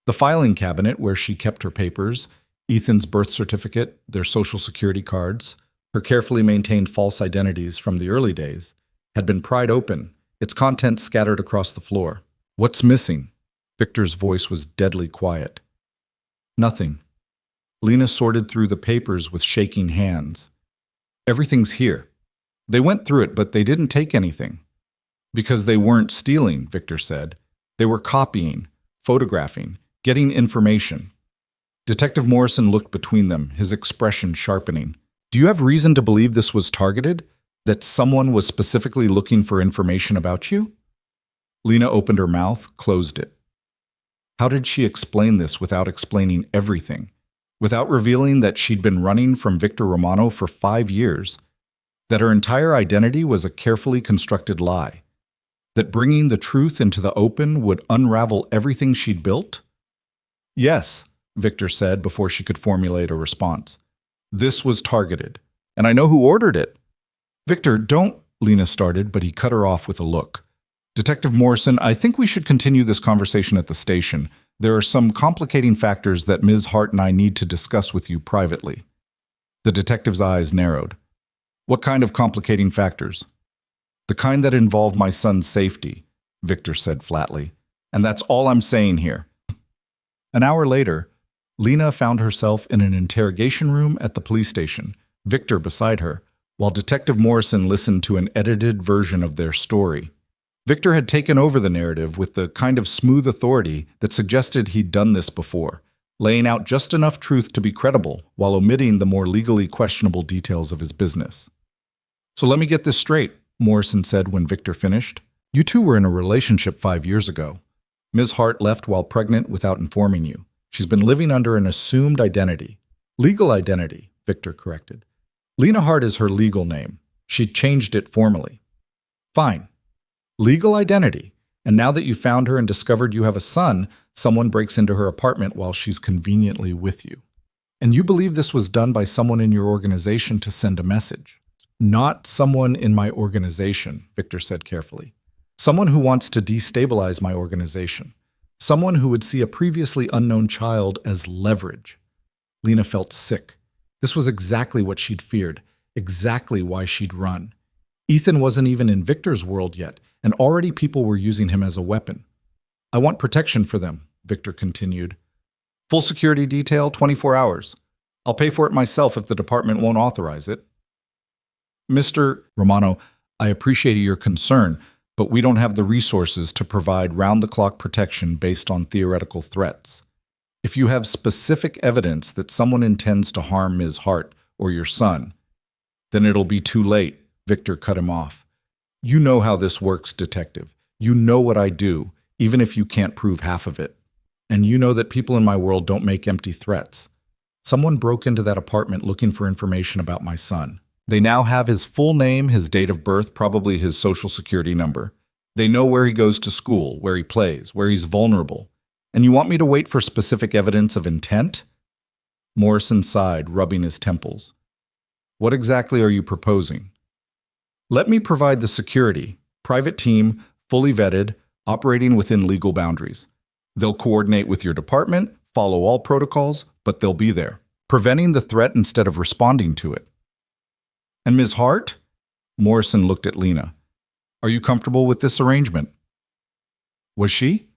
The filing cabinet where she kept her papers, Ethan's birth certificate, their social security cards, her carefully maintained false identities from the early days, had been pried open, its contents scattered across the floor. "What's missing?" Victor's voice was deadly quiet. "Nothing." Lena sorted through the papers with shaking hands. "Everything's here. They went through it, but they didn't take anything." "Because they weren't stealing," Victor said. "They were copying, photographing, getting information." Detective Morrison looked between them, his expression sharpening. "Do you have reason to believe this was targeted? That someone was specifically looking for information about you?" Lena opened her mouth, closed it. How did she explain this without explaining everything? Without revealing that she'd been running from Victor Romano for 5 years? That her entire identity was a carefully constructed lie? That bringing the truth into the open would unravel everything she'd built? "Yes," Victor said before she could formulate a response. "This was targeted, and I know who ordered it." "Victor, don't," Lena started, but he cut her off with a look. "Detective Morrison, I think we should continue this conversation at the station. There are some complicating factors that Ms. Hart and I need to discuss with you privately." The detective's eyes narrowed. "What kind of complicating factors?" "The kind that involve my son's safety," Victor said flatly. "And that's all I'm saying here." An hour later, Lena found herself in an interrogation room at the police station, Victor beside her, while Detective Morrison listened to an edited version of their story. Victor had taken over the narrative with the kind of smooth authority that suggested he'd done this before, laying out just enough truth to be credible while omitting the more legally questionable details of his business. "So let me get this straight," Morrison said when Victor finished. "You two were in a relationship 5 years ago. Ms. Hart left while pregnant without informing you. She's been living under an assumed identity. Legal identity," Victor corrected. "Lena Hart is her legal name. She changed it formally." "Fine. Legal identity. And now that you found her and discovered you have a son, someone breaks into her apartment while she's conveniently with you. And you believe this was done by someone in your organization to send a message." "Not someone in my organization," Victor said carefully. "Someone who wants to destabilize my organization. Someone who would see a previously unknown child as leverage." Lena felt sick. This was exactly what she'd feared, exactly why she'd run. Ethan wasn't even in Victor's world yet, and already people were using him as a weapon. "I want protection for them," Victor continued. Full security detail, 24 hours. I'll pay for it myself if the department won't authorize it. Mr. Romano, I appreciate your concern, but we don't have the resources to provide round-the-clock protection based on theoretical threats. If you have specific evidence that someone intends to harm Ms. Hart or your son, then it'll be too late, Victor cut him off. You know how this works, detective. You know what I do, even if you can't prove half of it. And you know that people in my world don't make empty threats. Someone broke into that apartment looking for information about my son. They now have his full name, his date of birth, probably his social security number. They know where he goes to school, where he plays, where he's vulnerable. And you want me to wait for specific evidence of intent? Morrison sighed, rubbing his temples. What exactly are you proposing? Let me provide the security, private team, fully vetted, operating within legal boundaries. They'll coordinate with your department, follow all protocols, but they'll be there, preventing the threat instead of responding to it. And Ms. Hart? Morrison looked at Lena. Are you comfortable with this arrangement? Was she?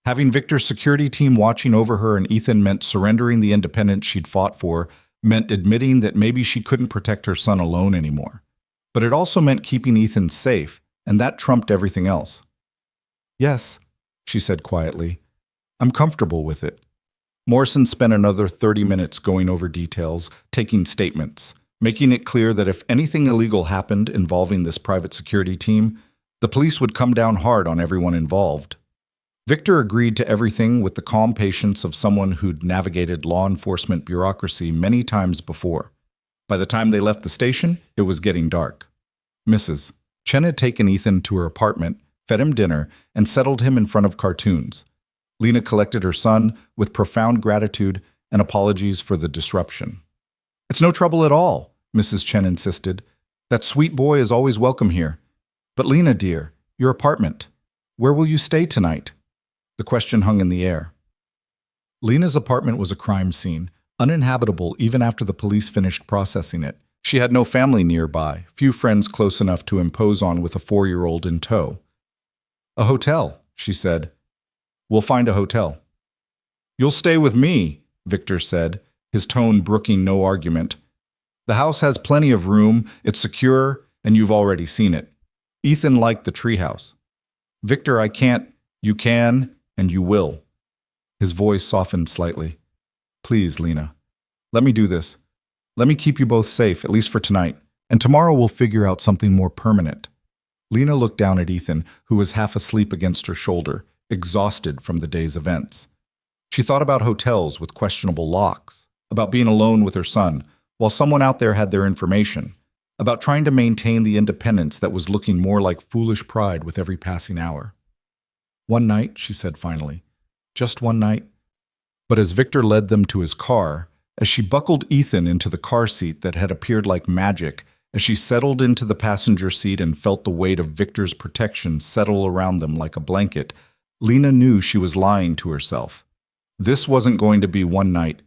Having Victor's security team watching over her and Ethan meant surrendering the independence she'd fought for, meant admitting that maybe she couldn't protect her son alone anymore. But it also meant keeping Ethan safe, and that trumped everything else. Yes, she said quietly. I'm comfortable with it. Morrison spent another 30 minutes going over details, taking statements, making it clear that if anything illegal happened involving this private security team, the police would come down hard on everyone involved. Victor agreed to everything with the calm patience of someone who'd navigated law enforcement bureaucracy many times before. By the time they left the station, it was getting dark. Mrs. Chen had taken Ethan to her apartment, fed him dinner, and settled him in front of cartoons. Lena collected her son with profound gratitude and apologies for the disruption. It's no trouble at all, Mrs. Chen insisted. That sweet boy is always welcome here. But Lena, dear, your apartment. Where will you stay tonight? The question hung in the air. Lena's apartment was a crime scene, uninhabitable even after the police finished processing it. She had no family nearby, few friends close enough to impose on with a 4-year-old in tow. A hotel, she said. We'll find a hotel. You'll stay with me, Victor said, his tone brooking no argument. The house has plenty of room, it's secure, and you've already seen it. Ethan liked the treehouse. Victor, I can't. You can, and you will. His voice softened slightly. Please, Lena, let me do this. Let me keep you both safe, at least for tonight, and tomorrow we'll figure out something more permanent. Lena looked down at Ethan, who was half asleep against her shoulder, exhausted from the day's events. She thought about hotels with questionable locks, about being alone with her son, while someone out there had their information, about trying to maintain the independence that was looking more like foolish pride with every passing hour. One night, she said finally. Just one night. But as Victor led them to his car, as she buckled Ethan into the car seat that had appeared like magic, as she settled into the passenger seat and felt the weight of Victor's protection settle around them like a blanket, Lena knew she was lying to herself. This wasn't going to be one night.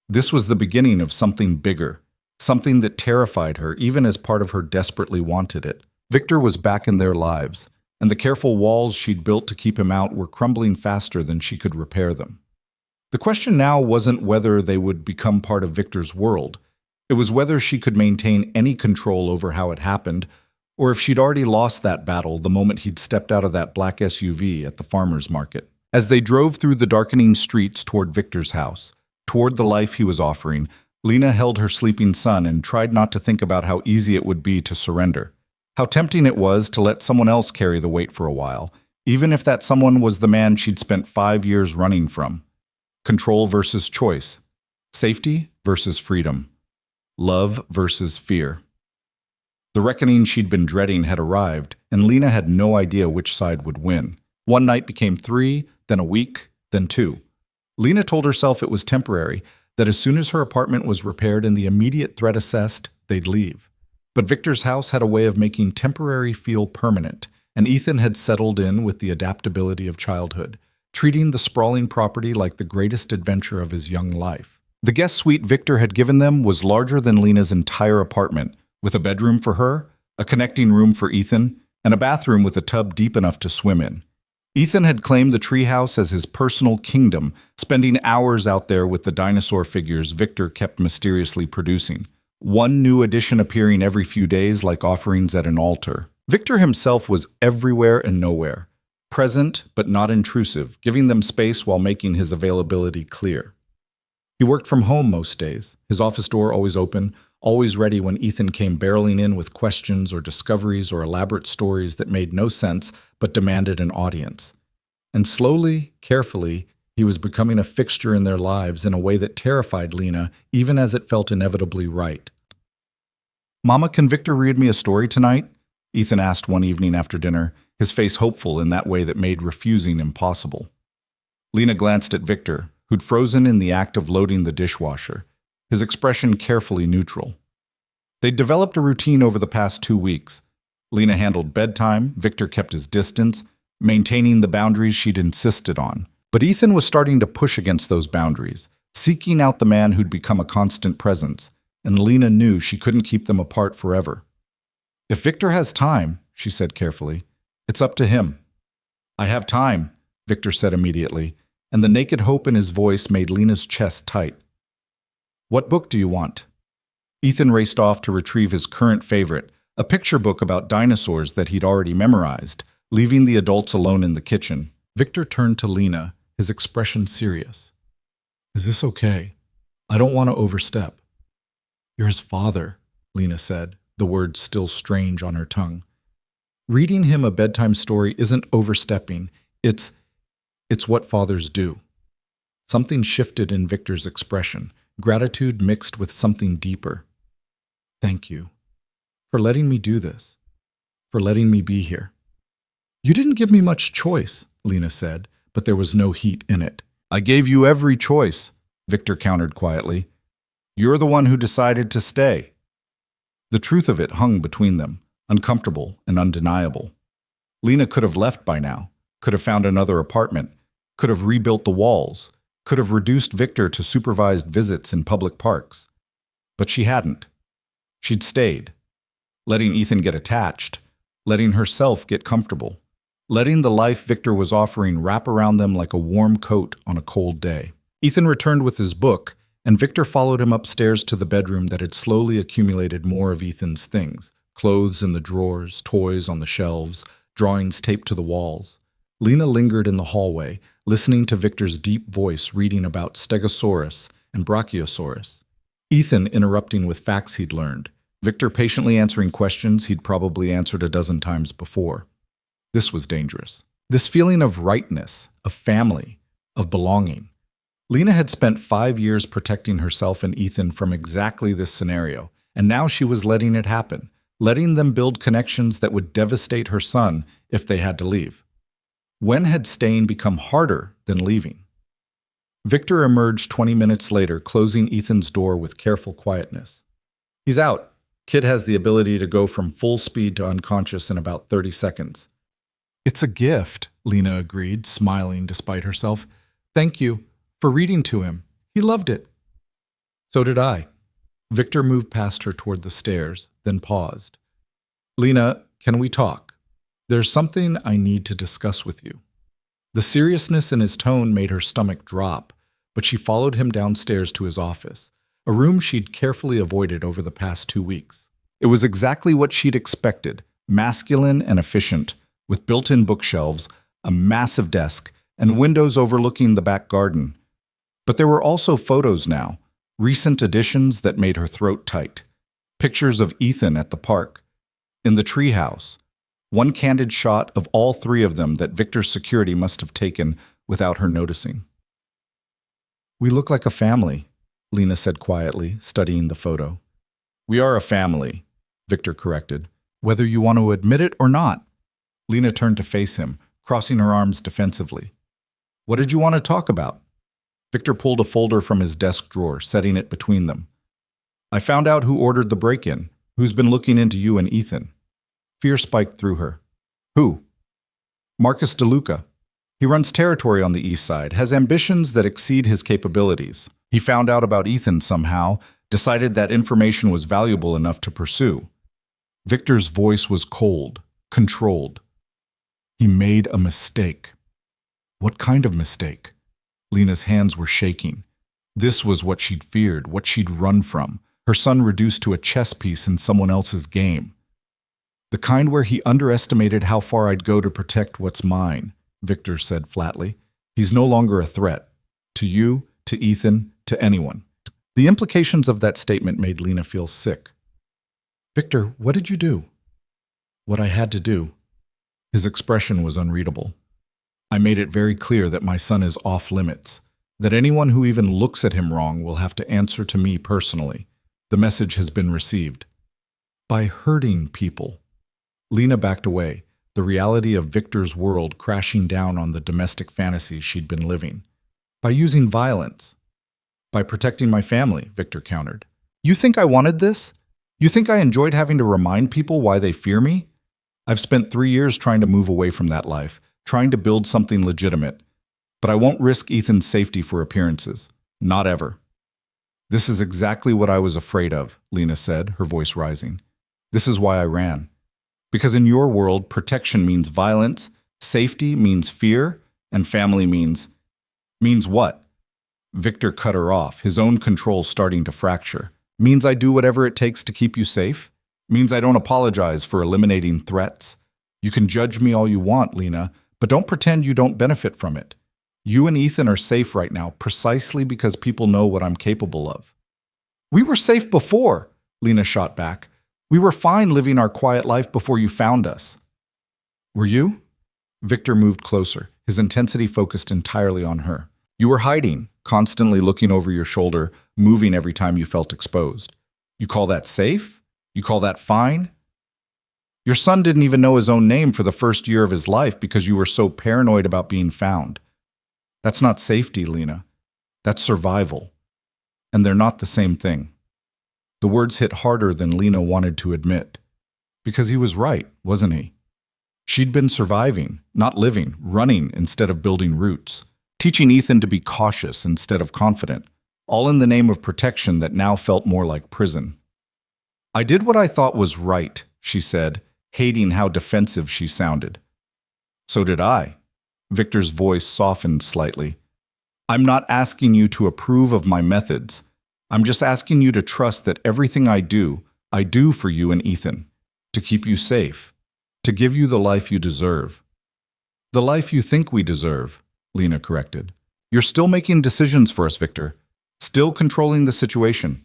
This was the beginning of something bigger, something that terrified her even as part of her desperately wanted it. Victor was back in their lives, and the careful walls she'd built to keep him out were crumbling faster than she could repair them. The question now wasn't whether they would become part of Victor's world. It was whether she could maintain any control over how it happened, or if she'd already lost that battle the moment he'd stepped out of that black SUV at the farmer's market. As they drove through the darkening streets toward Victor's house, toward the life he was offering, Lena held her sleeping son and tried not to think about how easy it would be to surrender. How tempting it was to let someone else carry the weight for a while, even if that someone was the man she'd spent 5 years running from. Control versus choice. Safety versus freedom. Love versus fear. The reckoning she'd been dreading had arrived, and Lena had no idea which side would win. One night became 3, then a week, then 2. Lena told herself it was temporary, that as soon as her apartment was repaired and the immediate threat assessed, they'd leave. But Victor's house had a way of making temporary feel permanent, and Ethan had settled in with the adaptability of childhood, treating the sprawling property like the greatest adventure of his young life. The guest suite Victor had given them was larger than Lena's entire apartment, with a bedroom for her, a connecting room for Ethan, and a bathroom with a tub deep enough to swim in. Ethan had claimed the treehouse as his personal kingdom, spending hours out there with the dinosaur figures Victor kept mysteriously producing. One new addition appearing every few days like offerings at an altar. Victor himself was everywhere and nowhere, present but not intrusive, giving them space while making his availability clear. He worked from home most days, his office door always open, always ready when Ethan came barreling in with questions or discoveries or elaborate stories that made no sense but demanded an audience. And slowly, carefully, he was becoming a fixture in their lives in a way that terrified Lena, even as it felt inevitably right. "Mama, can Victor read me a story tonight?" Ethan asked one evening after dinner, his face hopeful in that way that made refusing impossible. Lena glanced at Victor, who'd frozen in the act of loading the dishwasher, his expression carefully neutral. They'd developed a routine over the past 2 weeks. Lena handled bedtime, Victor kept his distance, maintaining the boundaries she'd insisted on. But Ethan was starting to push against those boundaries, seeking out the man who'd become a constant presence, and Lena knew she couldn't keep them apart forever. "If Victor has time," she said carefully, "it's up to him." "I have time," Victor said immediately, and the naked hope in his voice made Lena's chest tight. "What book do you want?" Ethan raced off to retrieve his current favorite, a picture book about dinosaurs that he'd already memorized, leaving the adults alone in the kitchen. Victor turned to Lena, his expression serious. "Is this okay? I don't want to overstep." "You're his father," Lena said, the words still strange on her tongue. "Reading him a bedtime story isn't overstepping. It's what fathers do." Something shifted in Victor's expression, gratitude mixed with something deeper. "Thank you for letting me do this, for letting me be here." "You didn't give me much choice," Lena said, but there was no heat in it. "I gave you every choice," Victor countered quietly. "You're the one who decided to stay." The truth of it hung between them, uncomfortable and undeniable. Lena could have left by now, could have found another apartment, could have rebuilt the walls, could have reduced Victor to supervised visits in public parks. But she hadn't. She'd stayed, letting Ethan get attached, letting herself get comfortable, letting the life Victor was offering wrap around them like a warm coat on a cold day. Ethan returned with his book, and Victor followed him upstairs to the bedroom that had slowly accumulated more of Ethan's things, clothes in the drawers, toys on the shelves, drawings taped to the walls. Lena lingered in the hallway, listening to Victor's deep voice reading about Stegosaurus and Brachiosaurus. Ethan interrupting with facts he'd learned, Victor patiently answering questions he'd probably answered a dozen times before. This was dangerous. This feeling of rightness, of family, of belonging. Lena had spent 5 years protecting herself and Ethan from exactly this scenario, and now she was letting it happen, letting them build connections that would devastate her son if they had to leave. When had staying become harder than leaving? Victor emerged 20 minutes later, closing Ethan's door with careful quietness. "He's out. Kid has the ability to go from full speed to unconscious in about 30 seconds. "It's a gift," Lena agreed, smiling despite herself. "Thank you for reading to him. He loved it." "So did I." Victor moved past her toward the stairs, then paused. "Lena, can we talk? There's something I need to discuss with you." The seriousness in his tone made her stomach drop, but she followed him downstairs to his office, a room she'd carefully avoided over the past 2 weeks. It was exactly what she'd expected, masculine and efficient, with built-in bookshelves, a massive desk, and windows overlooking the back garden. But there were also photos now, recent additions that made her throat tight. Pictures of Ethan at the park, in the treehouse, one candid shot of all 3 of them that Victor's security must have taken without her noticing. "We look like a family," Lena said quietly, studying the photo. "We are a family," Victor corrected, "whether you want to admit it or not." Lena turned to face him, crossing her arms defensively. "What did you want to talk about?" Victor pulled a folder from his desk drawer, setting it between them. "I found out who ordered the break-in, who's been looking into you and Ethan." Fear spiked through her. "Who?" "Marcus DeLuca. He runs territory on the east side, has ambitions that exceed his capabilities. He found out about Ethan somehow, decided that information was valuable enough to pursue." Victor's voice was cold, controlled. "He made a mistake." What kind of mistake? Lena's hands were shaking. This was what she'd feared, what she'd run from. Her son reduced to a chess piece in someone else's game. The kind where he underestimated how far I'd go to protect what's mine, Victor said flatly. He's no longer a threat. To you, to Ethan, to anyone. The implications of that statement made Lena feel sick. Victor, what did you do? What I had to do. His expression was unreadable. I made it very clear that my son is off limits, that anyone who even looks at him wrong will have to answer to me personally. The message has been received. By hurting people. Lena backed away, the reality of Victor's world crashing down on the domestic fantasies she'd been living. By using violence. By protecting my family, Victor countered. You think I wanted this? You think I enjoyed having to remind people why they fear me? I've spent 3 years trying to move away from that life, trying to build something legitimate. But I won't risk Ethan's safety for appearances. Not ever. This is exactly what I was afraid of, Lena said, her voice rising. This is why I ran. Because in your world, protection means violence, safety means fear, and family means what? Victor cut her off, his own control starting to fracture. Means I do whatever it takes to keep you safe? Means I don't apologize for eliminating threats? You can judge me all you want, Lena, but don't pretend you don't benefit from it. You and Ethan are safe right now precisely because people know what I'm capable of. We were safe before, Lena shot back. We were fine living our quiet life before you found us. Were you? Victor moved closer, his intensity focused entirely on her. You were hiding, constantly looking over your shoulder, moving every time you felt exposed. You call that safe? You call that fine? Your son didn't even know his own name for the first year of his life because you were so paranoid about being found. That's not safety, Lena. That's survival. And they're not the same thing. The words hit harder than Lena wanted to admit. Because he was right, wasn't he? She'd been surviving, not living, running instead of building roots, teaching Ethan to be cautious instead of confident, all in the name of protection that now felt more like prison. I did what I thought was right, she said, hating how defensive she sounded. So did I. Victor's voice softened slightly. I'm not asking you to approve of my methods. I'm just asking you to trust that everything I do for you and Ethan, to keep you safe, to give you the life you deserve. The life you think we deserve, Lena corrected. You're still making decisions for us, Victor, still controlling the situation.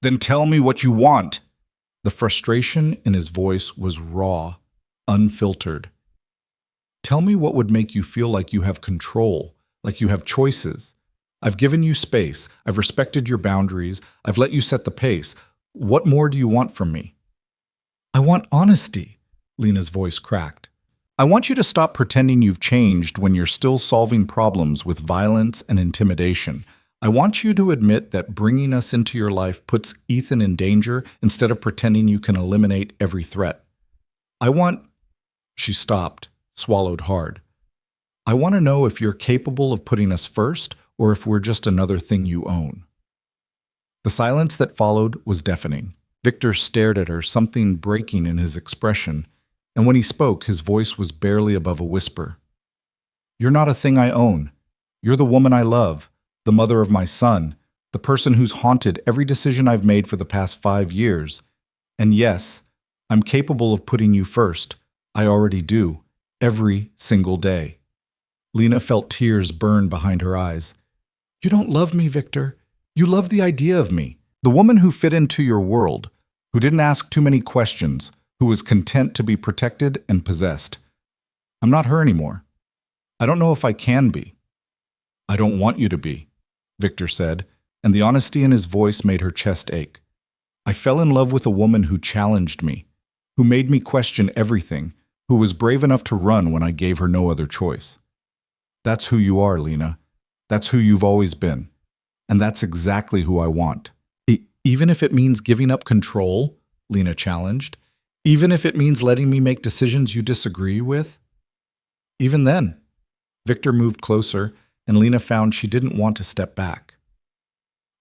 Then tell me what you want. The frustration in his voice was raw, unfiltered. Tell me what would make you feel like you have control, like you have choices. I've given you space. I've respected your boundaries. I've let you set the pace. What more do you want from me? I want honesty, Lena's voice cracked. I want you to stop pretending you've changed when you're still solving problems with violence and intimidation. I want you to admit that bringing us into your life puts Ethan in danger instead of pretending you can eliminate every threat. She stopped, swallowed hard. I want to know if you're capable of putting us first or if we're just another thing you own. The silence that followed was deafening. Victor stared at her, something breaking in his expression, and when he spoke, his voice was barely above a whisper. You're not a thing I own. You're the woman I love, the mother of my son, the person who's haunted every decision I've made for the past 5 years. And yes, I'm capable of putting you first. I already do, every single day. Lena felt tears burn behind her eyes. You don't love me, Victor. You love the idea of me. The woman who fit into your world, who didn't ask too many questions, who was content to be protected and possessed. I'm not her anymore. I don't know if I can be. I don't want you to be, Victor said, and the honesty in his voice made her chest ache. I fell in love with a woman who challenged me, who made me question everything, who was brave enough to run when I gave her no other choice. That's who you are, Lena. That's who you've always been. And that's exactly who I want. Even if it means giving up control, Lena challenged. Even if it means letting me make decisions you disagree with. Even then. Victor moved closer, and Lena found she didn't want to step back.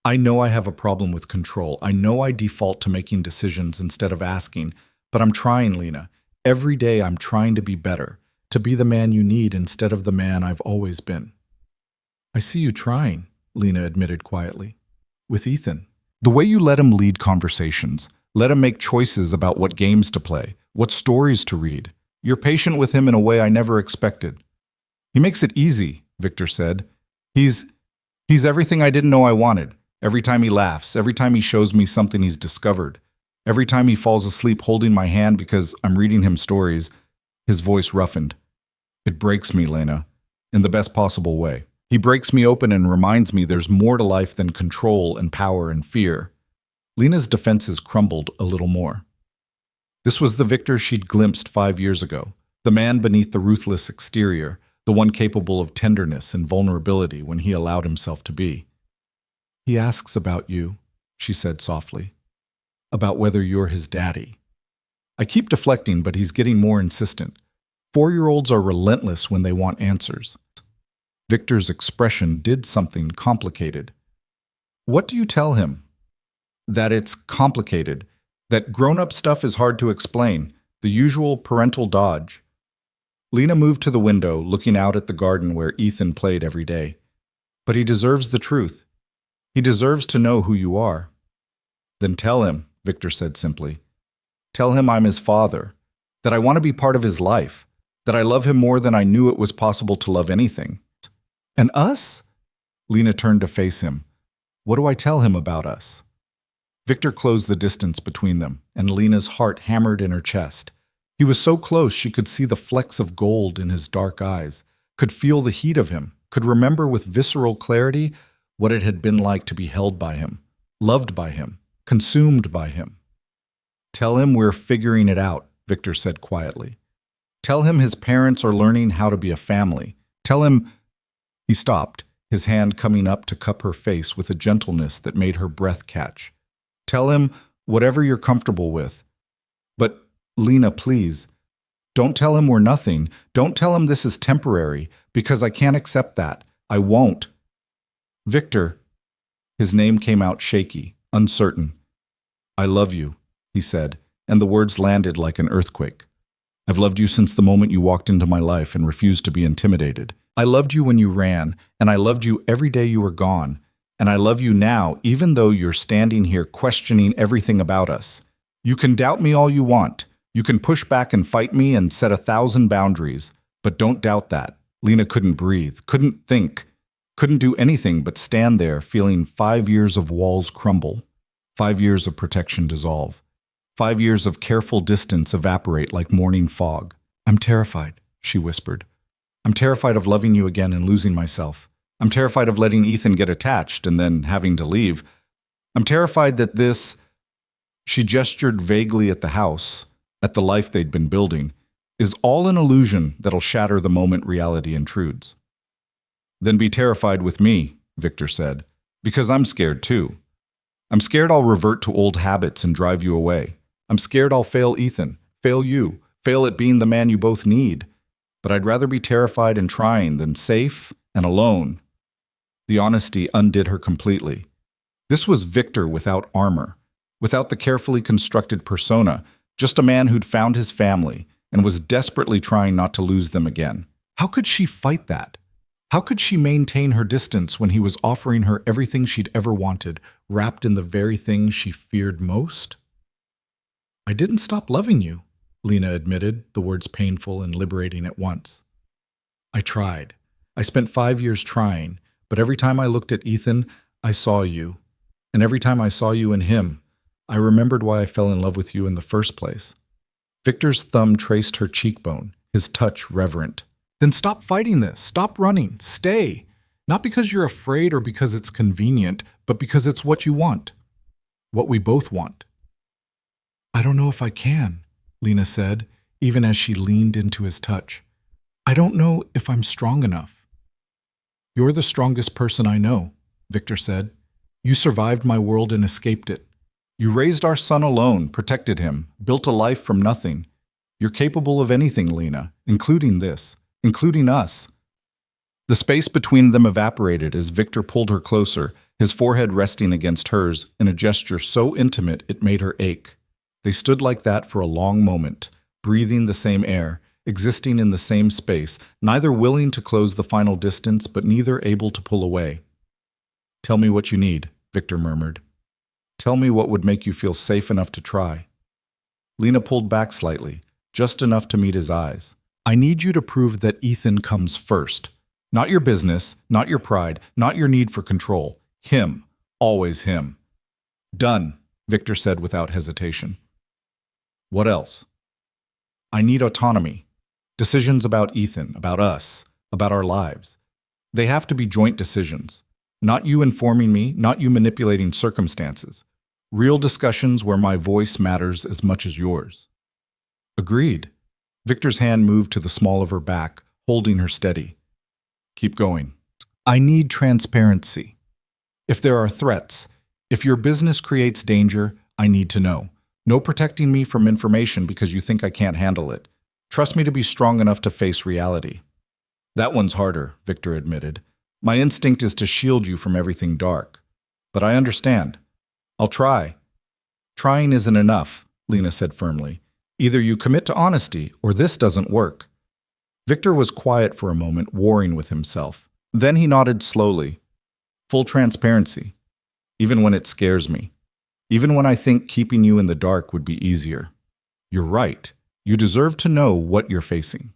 I know I have a problem with control. I know I default to making decisions instead of asking, but I'm trying, Lena. Every day I'm trying to be better. to be the man you need instead of the man I've always been. I see you trying, Lena admitted quietly. With Ethan. The way you let him lead conversations, let him make choices about what games to play, what stories to read. You're patient with him in a way I never expected. He makes it easy, Victor said. He's everything I didn't know I wanted. Every time he laughs, every time he shows me something he's discovered, every time he falls asleep holding my hand because I'm reading him stories, his voice roughened. It breaks me, Lena, in the best possible way. He breaks me open and reminds me there's more to life than control and power and fear. Lena's defenses crumbled a little more. This was the Victor she'd glimpsed 5 years ago, the man beneath the ruthless exterior, the one capable of tenderness and vulnerability when he allowed himself to be. He asks about you, she said softly, about whether you're his daddy. I keep deflecting, but he's getting more insistent. 4-year-olds are relentless when they want answers. Victor's expression did something complicated. What do you tell him? That it's complicated, that grown-up stuff is hard to explain, the usual parental dodge. Lena moved to the window, looking out at the garden where Ethan played every day. But he deserves the truth. He deserves to know who you are. Then tell him, Victor said simply. Tell him I'm his father, that I want to be part of his life, that I love him more than I knew it was possible to love anything. And us? Lena turned to face him. What do I tell him about us? Victor closed the distance between them, and Lena's heart hammered in her chest. He was so close she could see the flecks of gold in his dark eyes, could feel the heat of him, could remember with visceral clarity what it had been like to be held by him, loved by him, consumed by him. Tell him we're figuring it out, Victor said quietly. Tell him his parents are learning how to be a family. Tell him... He stopped, his hand coming up to cup her face with a gentleness that made her breath catch. Tell him whatever you're comfortable with. But, Lena, please, don't tell him we're nothing. Don't tell him this is temporary, because I can't accept that. I won't. Victor, his name came out shaky, uncertain. I love you, he said, and the words landed like an earthquake. I've loved you since the moment you walked into my life and refused to be intimidated. I loved you when you ran, and I loved you every day you were gone. And I love you now, even though you're standing here questioning everything about us. You can doubt me all you want. You can push back and fight me and set 1,000 boundaries. But don't doubt that. Lena couldn't breathe, couldn't think, couldn't do anything but stand there feeling 5 years of walls crumble, 5 years of protection dissolve, 5 years of careful distance evaporate like morning fog. I'm terrified, she whispered. I'm terrified of loving you again and losing myself. I'm terrified of letting Ethan get attached and then having to leave. I'm terrified that this... She gestured vaguely at the house, at the life they'd been building, is all an illusion that'll shatter the moment reality intrudes. Then be terrified with me, Victor said, because I'm scared too. I'm scared I'll revert to old habits and drive you away. I'm scared I'll fail Ethan, fail you, fail at being the man you both need. But I'd rather be terrified and trying than safe and alone. The honesty undid her completely. This was Victor without armor, without the carefully constructed persona, just a man who'd found his family and was desperately trying not to lose them again. How could she fight that? How could she maintain her distance when he was offering her everything she'd ever wanted, wrapped in the very thing she feared most? I didn't stop loving you, Lena admitted, the words painful and liberating at once. I tried. I spent 5 years trying, but every time I looked at Ethan, I saw you. And every time I saw you in him, I remembered why I fell in love with you in the first place. Victor's thumb traced her cheekbone, his touch reverent. Then stop fighting this. Stop running. Stay. Not because you're afraid or because it's convenient, but because it's what you want. What we both want. I don't know if I can, Lena said, even as she leaned into his touch. I don't know if I'm strong enough. You're the strongest person I know, Victor said. You survived my world and escaped it. You raised our son alone, protected him, built a life from nothing. You're capable of anything, Lena, including this, including us. The space between them evaporated as Victor pulled her closer, his forehead resting against hers in a gesture so intimate it made her ache. They stood like that for a long moment, breathing the same air, existing in the same space, neither willing to close the final distance, but neither able to pull away. "Tell me what you need," Victor murmured. "Tell me what would make you feel safe enough to try." Lena pulled back slightly, just enough to meet his eyes. "I need you to prove that Ethan comes first. Not your business, not your pride, not your need for control. Him. Always him." "Done," Victor said without hesitation. "What else?" "I need autonomy. Decisions about Ethan, about us, about our lives. They have to be joint decisions. Not you informing me, not you manipulating circumstances. Real discussions where my voice matters as much as yours." "Agreed." Victor's hand moved to the small of her back, holding her steady. "Keep going." "I need transparency. If there are threats, if your business creates danger, I need to know. No protecting me from information because you think I can't handle it. Trust me to be strong enough to face reality." "That one's harder," Victor admitted. "My instinct is to shield you from everything dark. But I understand. I'll try." "Trying isn't enough," Lena said firmly. "Either you commit to honesty or this doesn't work." Victor was quiet for a moment, warring with himself. Then he nodded slowly. "Full transparency. Even when it scares me. Even when I think keeping you in the dark would be easier. You're right. You deserve to know what you're facing."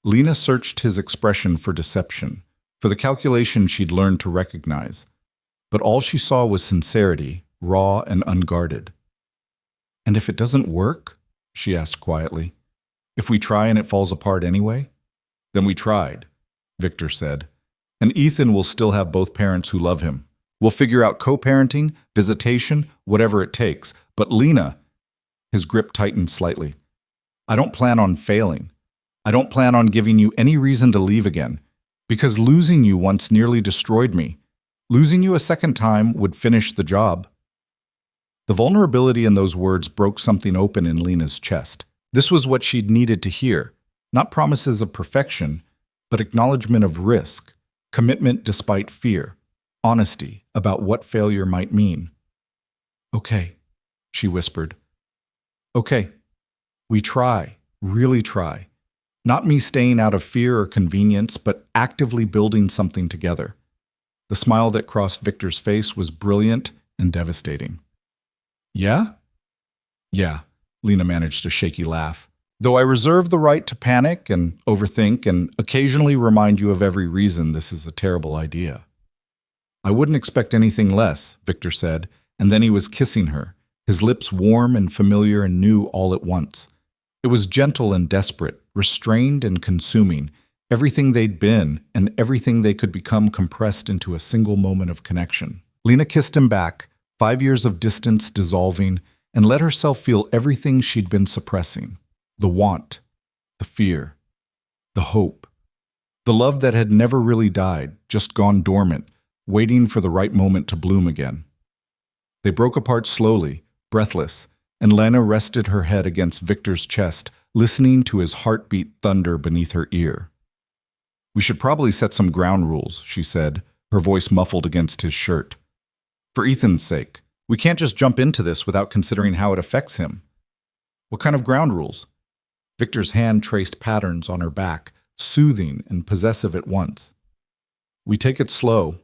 Lena searched his expression for deception, for the calculation she'd learned to recognize. But all she saw was sincerity, raw and unguarded. "And if it doesn't work?" she asked quietly. "If we try and it falls apart anyway?" "Then we tried," Victor said. "And Ethan will still have both parents who love him. We'll figure out co-parenting, visitation, whatever it takes. But Lena," his grip tightened slightly, "I don't plan on failing. I don't plan on giving you any reason to leave again. Because losing you once nearly destroyed me. Losing you a second time would finish the job." The vulnerability in those words broke something open in Lena's chest. This was what she'd needed to hear. Not promises of perfection, but acknowledgement of risk, commitment despite fear, honesty about what failure might mean. "Okay," she whispered. "Okay. We try, really try. Not me staying out of fear or convenience, but actively building something together." The smile that crossed Victor's face was brilliant and devastating. "Yeah?" "Yeah," Lena managed a shaky laugh. "Though I reserve the right to panic and overthink and occasionally remind you of every reason this is a terrible idea." "I wouldn't expect anything less," Victor said, and then he was kissing her, his lips warm and familiar and new all at once. It was gentle and desperate, restrained and consuming, everything they'd been and everything they could become compressed into a single moment of connection. Lena kissed him back, 5 years of distance dissolving, and let herself feel everything she'd been suppressing. The want, the fear, the hope, the love that had never really died, just gone dormant, waiting for the right moment to bloom again. They broke apart slowly, breathless, and Lena rested her head against Victor's chest, listening to his heartbeat thunder beneath her ear. "We should probably set some ground rules," she said, her voice muffled against his shirt. "For Ethan's sake. We can't just jump into this without considering how it affects him." "What kind of ground rules?" Victor's hand traced patterns on her back, soothing and possessive at once. "We take it slow.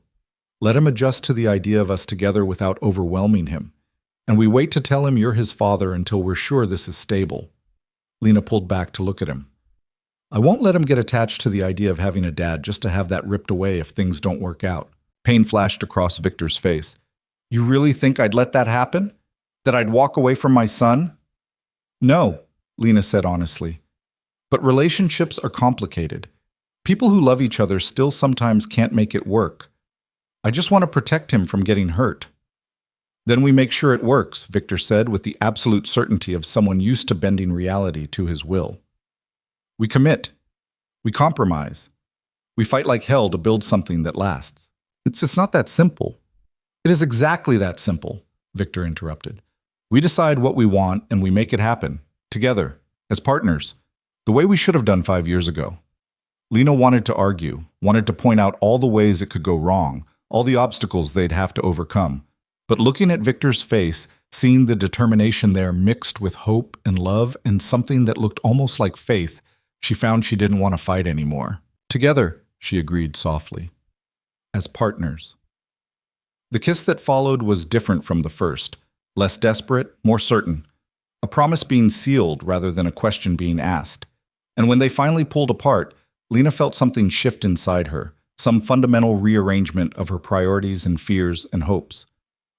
Let him adjust to the idea of us together without overwhelming him. And we wait to tell him you're his father until we're sure this is stable." Lena pulled back to look at him. "I won't let him get attached to the idea of having a dad just to have that ripped away if things don't work out." Pain flashed across Victor's face. "You really think I'd let that happen? That I'd walk away from my son?" "No," Lena said honestly. "But relationships are complicated. People who love each other still sometimes can't make it work. I just want to protect him from getting hurt." "Then we make sure it works," Victor said with the absolute certainty of someone used to bending reality to his will. "We commit. We compromise. We fight like hell to build something that lasts." It's not that simple." "It is exactly that simple," Victor interrupted. "We decide what we want and we make it happen, together, as partners, the way we should have done 5 years ago." Lena wanted to argue, wanted to point out all the ways it could go wrong, all the obstacles they'd have to overcome. But looking at Victor's face, seeing the determination there mixed with hope and love and something that looked almost like faith, She found she didn't want to fight anymore. Together, she agreed softly. As partners. The kiss that followed was different from the first. Less desperate, more certain. A promise being sealed rather than a question being asked. And when they finally pulled apart, Lena felt something shift inside her, some fundamental rearrangement of her priorities and fears and hopes.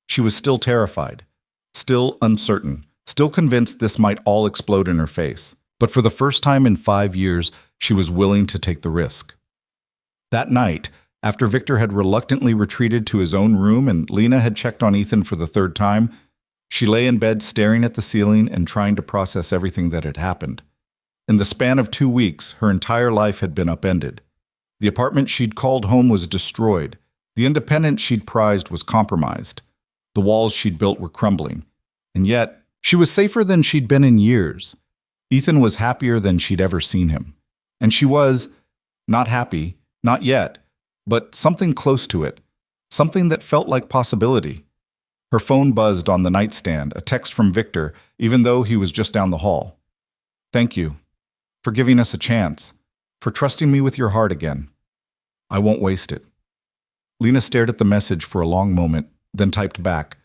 She was still terrified, still uncertain, still convinced this might all explode in her face. But for the first time in 5 years, she was willing to take the risk. That night, after Victor had reluctantly retreated to his own room and Lena had checked on Ethan for the third time, she lay in bed staring at the ceiling and trying to process everything that had happened. In the span of 2 weeks, her entire life had been upended. The apartment she'd called home was destroyed. The independence she'd prized was compromised. The walls she'd built were crumbling. And yet, she was safer than she'd been in years. Ethan was happier than she'd ever seen him. And she was, not happy, not yet, but something close to it, something that felt like possibility. Her phone buzzed on the nightstand, a text from Victor, even though he was just down the hall. "Thank you for giving us a chance, for trusting me with your heart again. I won't waste it." Lena stared at the message for a long moment, then typed back,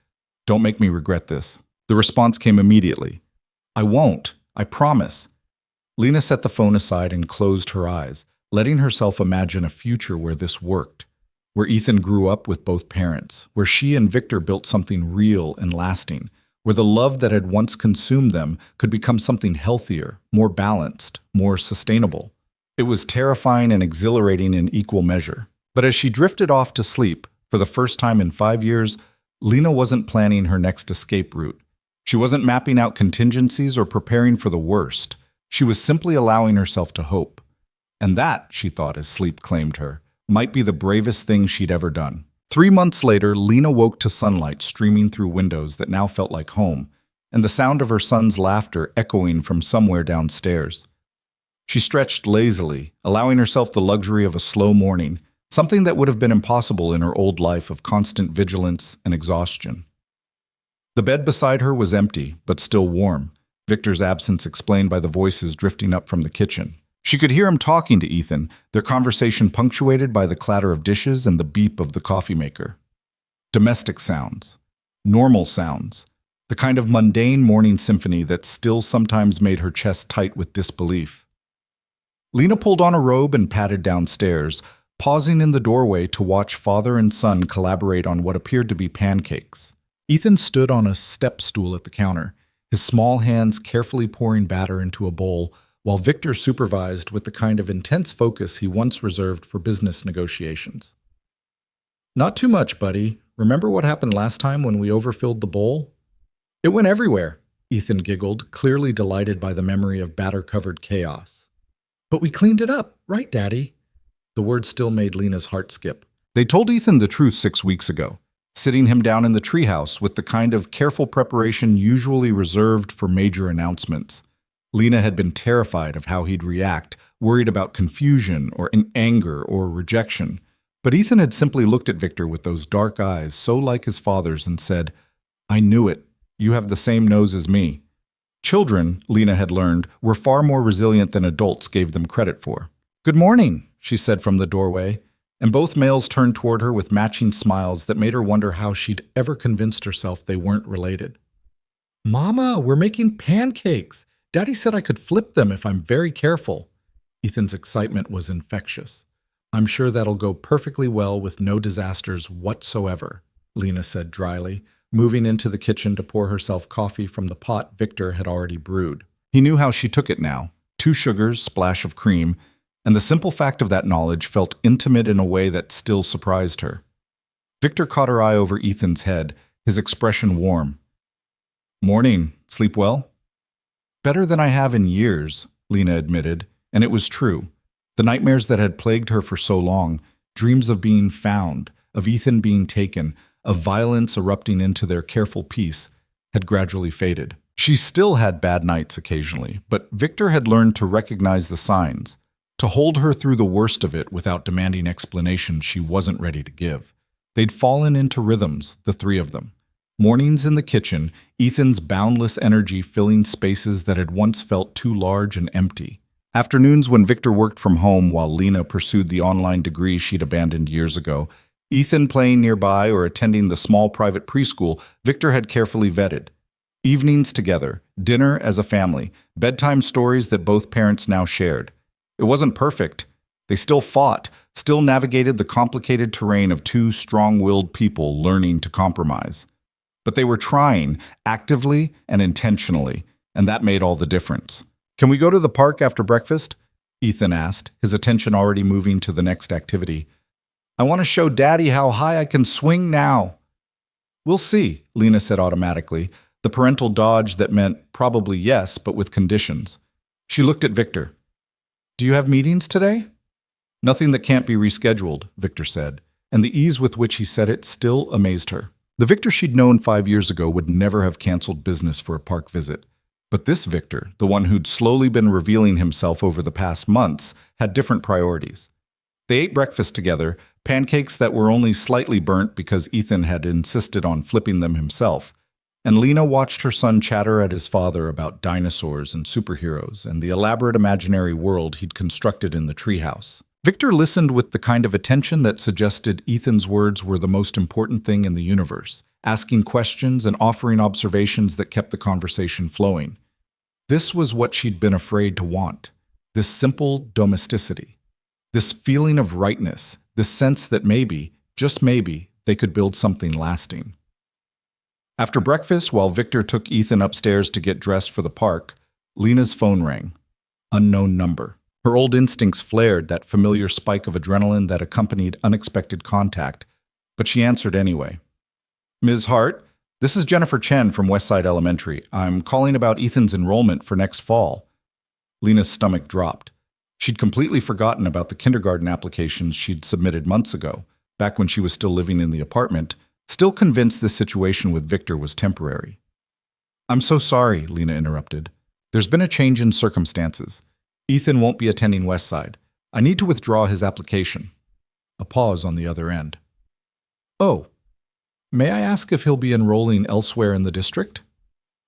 "Don't make me regret this." The response came immediately. "I won't. I promise." Lena set the phone aside and closed her eyes, letting herself imagine a future where this worked, where Ethan grew up with both parents, where she and Victor built something real and lasting, where the love that had once consumed them could become something healthier, more balanced, more sustainable. It was terrifying and exhilarating in equal measure. But as she drifted off to sleep, for the first time in 5 years, Lena wasn't planning her next escape route. She wasn't mapping out contingencies or preparing for the worst. She was simply allowing herself to hope. And that, she thought as sleep claimed her, might be the bravest thing she'd ever done. 3 months later, Lena woke to sunlight streaming through windows that now felt like home, and the sound of her son's laughter echoing from somewhere downstairs. She stretched lazily, allowing herself the luxury of a slow morning, something that would have been impossible in her old life of constant vigilance and exhaustion. The bed beside her was empty, but still warm, Victor's absence explained by the voices drifting up from the kitchen. She could hear him talking to Ethan, their conversation punctuated by the clatter of dishes and the beep of the coffee maker. Domestic sounds. Normal sounds. The kind of mundane morning symphony that still sometimes made her chest tight with disbelief. Lena pulled on a robe and padded downstairs, pausing in the doorway to watch father and son collaborate on what appeared to be pancakes. Ethan stood on a step stool at the counter, his small hands carefully pouring batter into a bowl, while Victor supervised with the kind of intense focus he once reserved for business negotiations. "Not too much, buddy. Remember what happened last time when we overfilled the bowl?" "It went everywhere," Ethan giggled, clearly delighted by the memory of batter-covered chaos. "But we cleaned it up, right, Daddy?" The word still made Lena's heart skip. They told Ethan the truth 6 weeks ago, sitting him down in the treehouse with the kind of careful preparation usually reserved for major announcements. Lena had been terrified of how he'd react, worried about confusion or anger or rejection. But Ethan had simply looked at Victor with those dark eyes so like his father's and said, "I knew it. You have the same nose as me." Children, Lena had learned, were far more resilient than adults gave them credit for. "Good morning," she said from the doorway, and both males turned toward her with matching smiles that made her wonder how she'd ever convinced herself they weren't related. "Mama, we're making pancakes. Daddy said I could flip them if I'm very careful." Ethan's excitement was infectious. "I'm sure that'll go perfectly well with no disasters whatsoever," Lena said dryly, moving into the kitchen to pour herself coffee from the pot Victor had already brewed. He knew how she took it now. 2 sugars, splash of cream, and the simple fact of that knowledge felt intimate in a way that still surprised her. Victor caught her eye over Ethan's head, his expression warm. "Morning. Sleep well?" "Better than I have in years," Lena admitted, and it was true. The nightmares that had plagued her for so long, dreams of being found, of Ethan being taken, of violence erupting into their careful peace, had gradually faded. She still had bad nights occasionally, but Victor had learned to recognize the signs, to hold her through the worst of it without demanding explanations she wasn't ready to give. They'd fallen into rhythms, the 3 of them. Mornings in the kitchen, Ethan's boundless energy filling spaces that had once felt too large and empty. Afternoons when Victor worked from home while Lena pursued the online degree she'd abandoned years ago, Ethan playing nearby or attending the small private preschool Victor had carefully vetted. Evenings together, dinner as a family, bedtime stories that both parents now shared. It wasn't perfect. They still fought, still navigated the complicated terrain of two strong-willed people learning to compromise. But they were trying, actively and intentionally, and that made all the difference. "Can we go to the park after breakfast?" Ethan asked, his attention already moving to the next activity. "I want to show Daddy how high I can swing now." "We'll see," Lena said automatically, the parental dodge that meant probably yes, but with conditions. She looked at Victor. "Do you have meetings today?" "Nothing that can't be rescheduled," Victor said, and the ease with which he said it still amazed her. The Victor she'd known 5 years ago would never have canceled business for a park visit. But this Victor, the one who'd slowly been revealing himself over the past months, had different priorities. They ate breakfast together, pancakes that were only slightly burnt because Ethan had insisted on flipping them himself, and Lena watched her son chatter at his father about dinosaurs and superheroes and the elaborate imaginary world he'd constructed in the treehouse. Victor listened with the kind of attention that suggested Ethan's words were the most important thing in the universe, asking questions and offering observations that kept the conversation flowing. This was what she'd been afraid to want, this simple domesticity, this feeling of rightness, this sense that maybe, just maybe, they could build something lasting. After breakfast, while Victor took Ethan upstairs to get dressed for the park, Lena's phone rang. Unknown number. Her old instincts flared, that familiar spike of adrenaline that accompanied unexpected contact, but she answered anyway. "Ms. Hart, this is Jennifer Chen from Westside Elementary. I'm calling about Ethan's enrollment for next fall." Lena's stomach dropped. She'd completely forgotten about the kindergarten applications she'd submitted months ago, back when she was still living in the apartment, still convinced this situation with Victor was temporary. "I'm so sorry," Lena interrupted. "There's been a change in circumstances. Ethan won't be attending Westside. I need to withdraw his application." A pause on the other end. "Oh, may I ask if he'll be enrolling elsewhere in the district?"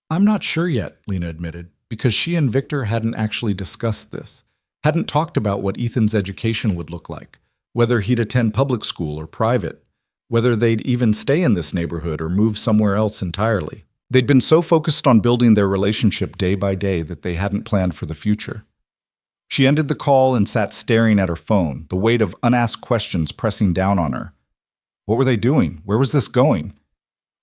"I'm not sure yet," Lena admitted, because she and Victor hadn't actually discussed this, hadn't talked about what Ethan's education would look like, whether he'd attend public school or private, whether they'd even stay in this neighborhood or move somewhere else entirely. They'd been so focused on building their relationship day by day that they hadn't planned for the future. She ended the call and sat staring at her phone, the weight of unasked questions pressing down on her. What were they doing? Where was this going?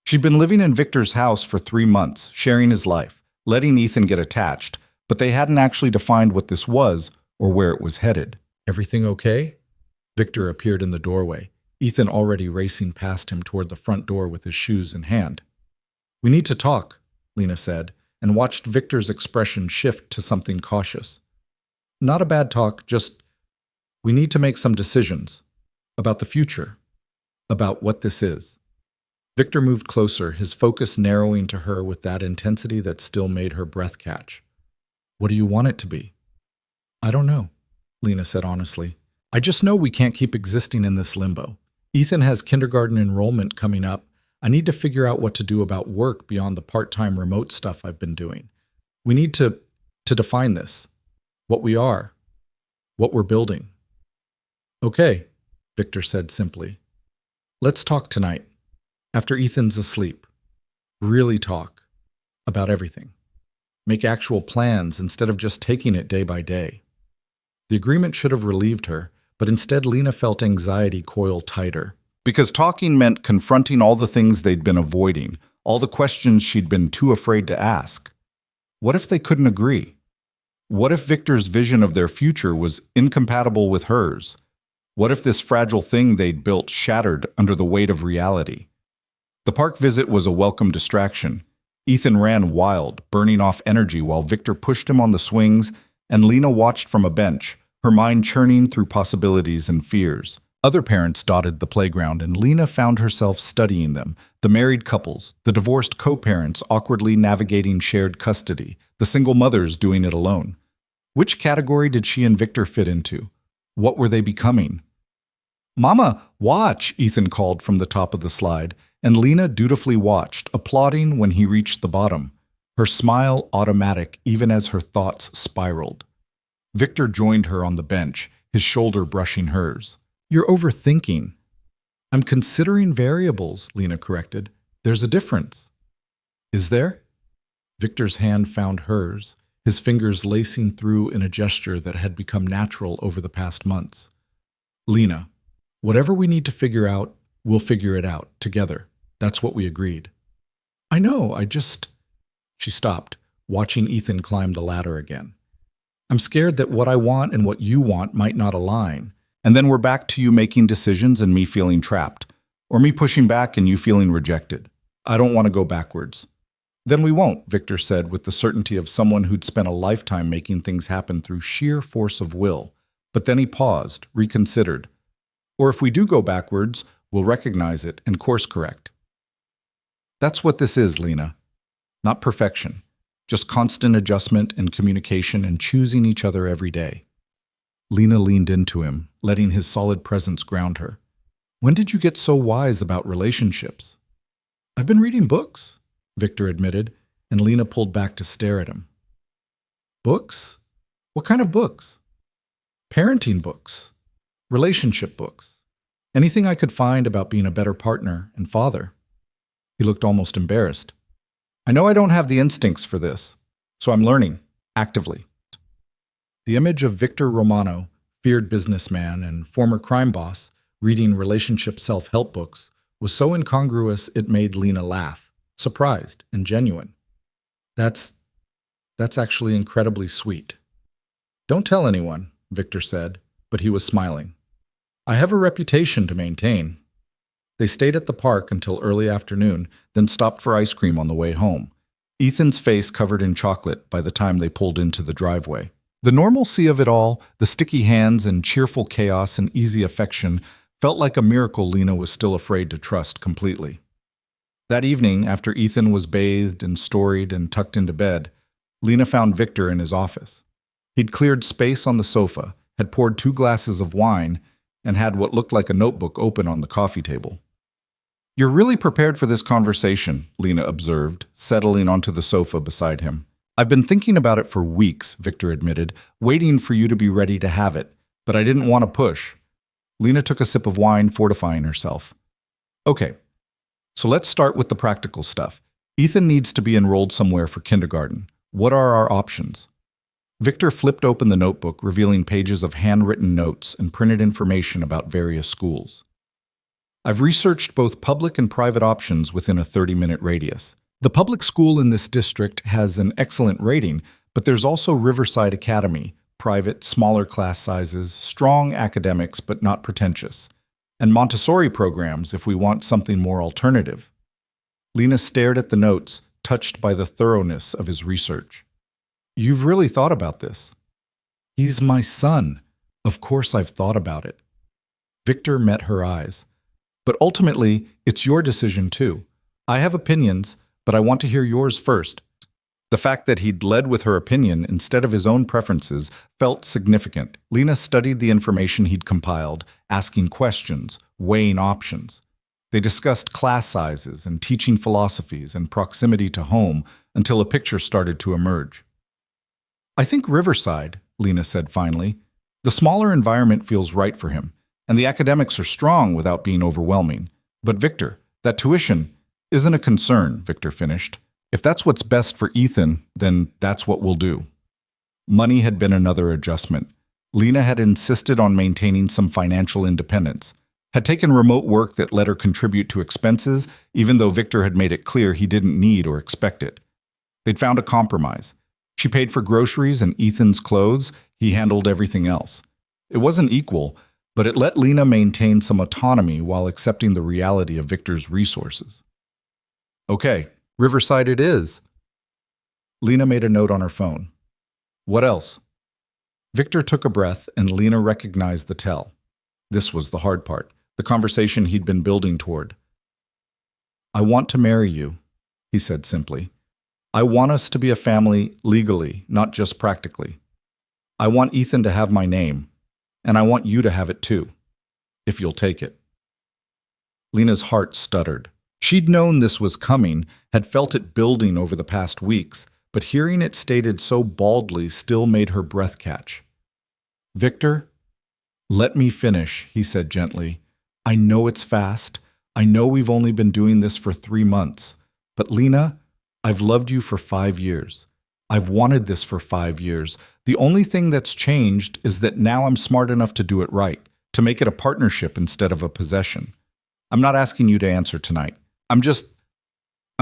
She'd been living in Victor's house for 3 months, sharing his life, letting Ethan get attached, but they hadn't actually defined what this was or where it was headed. "Everything okay?" Victor appeared in the doorway, Ethan already racing past him toward the front door with his shoes in hand. "We need to talk," Lena said, and watched Victor's expression shift to something cautious. "Not a bad talk, just we need to make some decisions about the future, about what this is." Victor moved closer, his focus narrowing to her with that intensity that still made her breath catch. "What do you want it to be?" "I don't know," Lena said honestly. "I just know we can't keep existing in this limbo. Ethan has kindergarten enrollment coming up. I need to figure out what to do about work beyond the part-time remote stuff I've been doing. We need to define this. What we are. What we're building." "Okay," Victor said simply. "Let's talk tonight, after Ethan's asleep. Really talk. About everything. Make actual plans instead of just taking it day by day." The agreement should have relieved her, but instead Lena felt anxiety coil tighter. Because talking meant confronting all the things they'd been avoiding, all the questions she'd been too afraid to ask. What if they couldn't agree? What if Victor's vision of their future was incompatible with hers? What if this fragile thing they'd built shattered under the weight of reality? The park visit was a welcome distraction. Ethan ran wild, burning off energy while Victor pushed him on the swings, and Lena watched from a bench, her mind churning through possibilities and fears. Other parents dotted the playground, and Lena found herself studying them, the married couples, the divorced co-parents awkwardly navigating shared custody, the single mothers doing it alone. Which category did she and Victor fit into? What were they becoming? "Mama, watch!" Ethan called from the top of the slide, and Lena dutifully watched, applauding when he reached the bottom, her smile automatic even as her thoughts spiraled. Victor joined her on the bench, his shoulder brushing hers. You're overthinking. I'm considering variables, Lena corrected. There's a difference. Is there? Victor's hand found hers, his fingers lacing through in a gesture that had become natural over the past months. Lena, whatever we need to figure out, we'll figure it out together. That's what we agreed. I know, She stopped, watching Ethan climb the ladder again. I'm scared that what I want and what you want might not align. And then we're back to you making decisions and me feeling trapped. Or me pushing back and you feeling rejected. I don't want to go backwards. Then we won't, Victor said with the certainty of someone who'd spent a lifetime making things happen through sheer force of will. But then he paused, reconsidered. Or if we do go backwards, we'll recognize it and course correct. That's what this is, Lena. Not perfection. Just constant adjustment and communication and choosing each other every day. Lena leaned into him, letting his solid presence ground her. When did you get so wise about relationships? I've been reading books, Victor admitted, and Lena pulled back to stare at him. Books? What kind of books? Parenting books. Relationship books. Anything I could find about being a better partner and father. He looked almost embarrassed. I know I don't have the instincts for this, so I'm learning, actively. The image of Victor Romano, feared businessman and former crime boss, reading relationship self-help books, was so incongruous it made Lena laugh, surprised and genuine. That's actually incredibly sweet. Don't tell anyone, Victor said, but he was smiling. I have a reputation to maintain. They stayed at the park until early afternoon, then stopped for ice cream on the way home. Ethan's face covered in chocolate by the time they pulled into the driveway. The normalcy of it all, the sticky hands and cheerful chaos and easy affection, felt like a miracle Lena was still afraid to trust completely. That evening, after Ethan was bathed and storied and tucked into bed, Lena found Victor in his office. He'd cleared space on the sofa, had poured 2 glasses of wine, and had what looked like a notebook open on the coffee table. You're really prepared for this conversation, Lena observed, settling onto the sofa beside him. I've been thinking about it for weeks, Victor admitted, waiting for you to be ready to have it, but I didn't want to push. Lena took a sip of wine, fortifying herself. Okay, so let's start with the practical stuff. Ethan needs to be enrolled somewhere for kindergarten. What are our options? Victor flipped open the notebook, revealing pages of handwritten notes and printed information about various schools. I've researched both public and private options within a 30-minute radius. The public school in this district has an excellent rating, but there's also Riverside Academy, private, smaller class sizes, strong academics but not pretentious, and Montessori programs if we want something more alternative. Lena stared at the notes, touched by the thoroughness of his research. You've really thought about this. He's my son. Of course I've thought about it. Victor met her eyes. But ultimately, it's your decision too. I have opinions, but I want to hear yours first. The fact that he'd led with her opinion instead of his own preferences felt significant. Lena studied the information he'd compiled, asking questions, weighing options. They discussed class sizes and teaching philosophies and proximity to home until a picture started to emerge. I think Riverside, Lena said finally. The smaller environment feels right for him, and the academics are strong without being overwhelming. But Victor, that tuition isn't a concern, Victor finished. If that's what's best for Ethan, then that's what we'll do. Money had been another adjustment. Lena had insisted on maintaining some financial independence, had taken remote work that let her contribute to expenses, even though Victor had made it clear he didn't need or expect it. They'd found a compromise. She paid for groceries and Ethan's clothes. He handled everything else. It wasn't equal, but it let Lena maintain some autonomy while accepting the reality of Victor's resources. Okay, Riverside it is. Lena made a note on her phone. What else? Victor took a breath and Lena recognized the tell. This was the hard part, the conversation he'd been building toward. I want to marry you, he said simply. I want us to be a family legally, not just practically. I want Ethan to have my name, and I want you to have it too, if you'll take it. Lena's heart stuttered. She'd known this was coming, had felt it building over the past weeks, but hearing it stated so baldly still made her breath catch. Victor, let me finish, he said gently. I know it's fast. I know we've only been doing this for 3 months. But Lena, I've loved you for 5 years. I've wanted this for 5 years. The only thing that's changed is that now I'm smart enough to do it right, to make it a partnership instead of a possession. I'm not asking you to answer tonight. I'm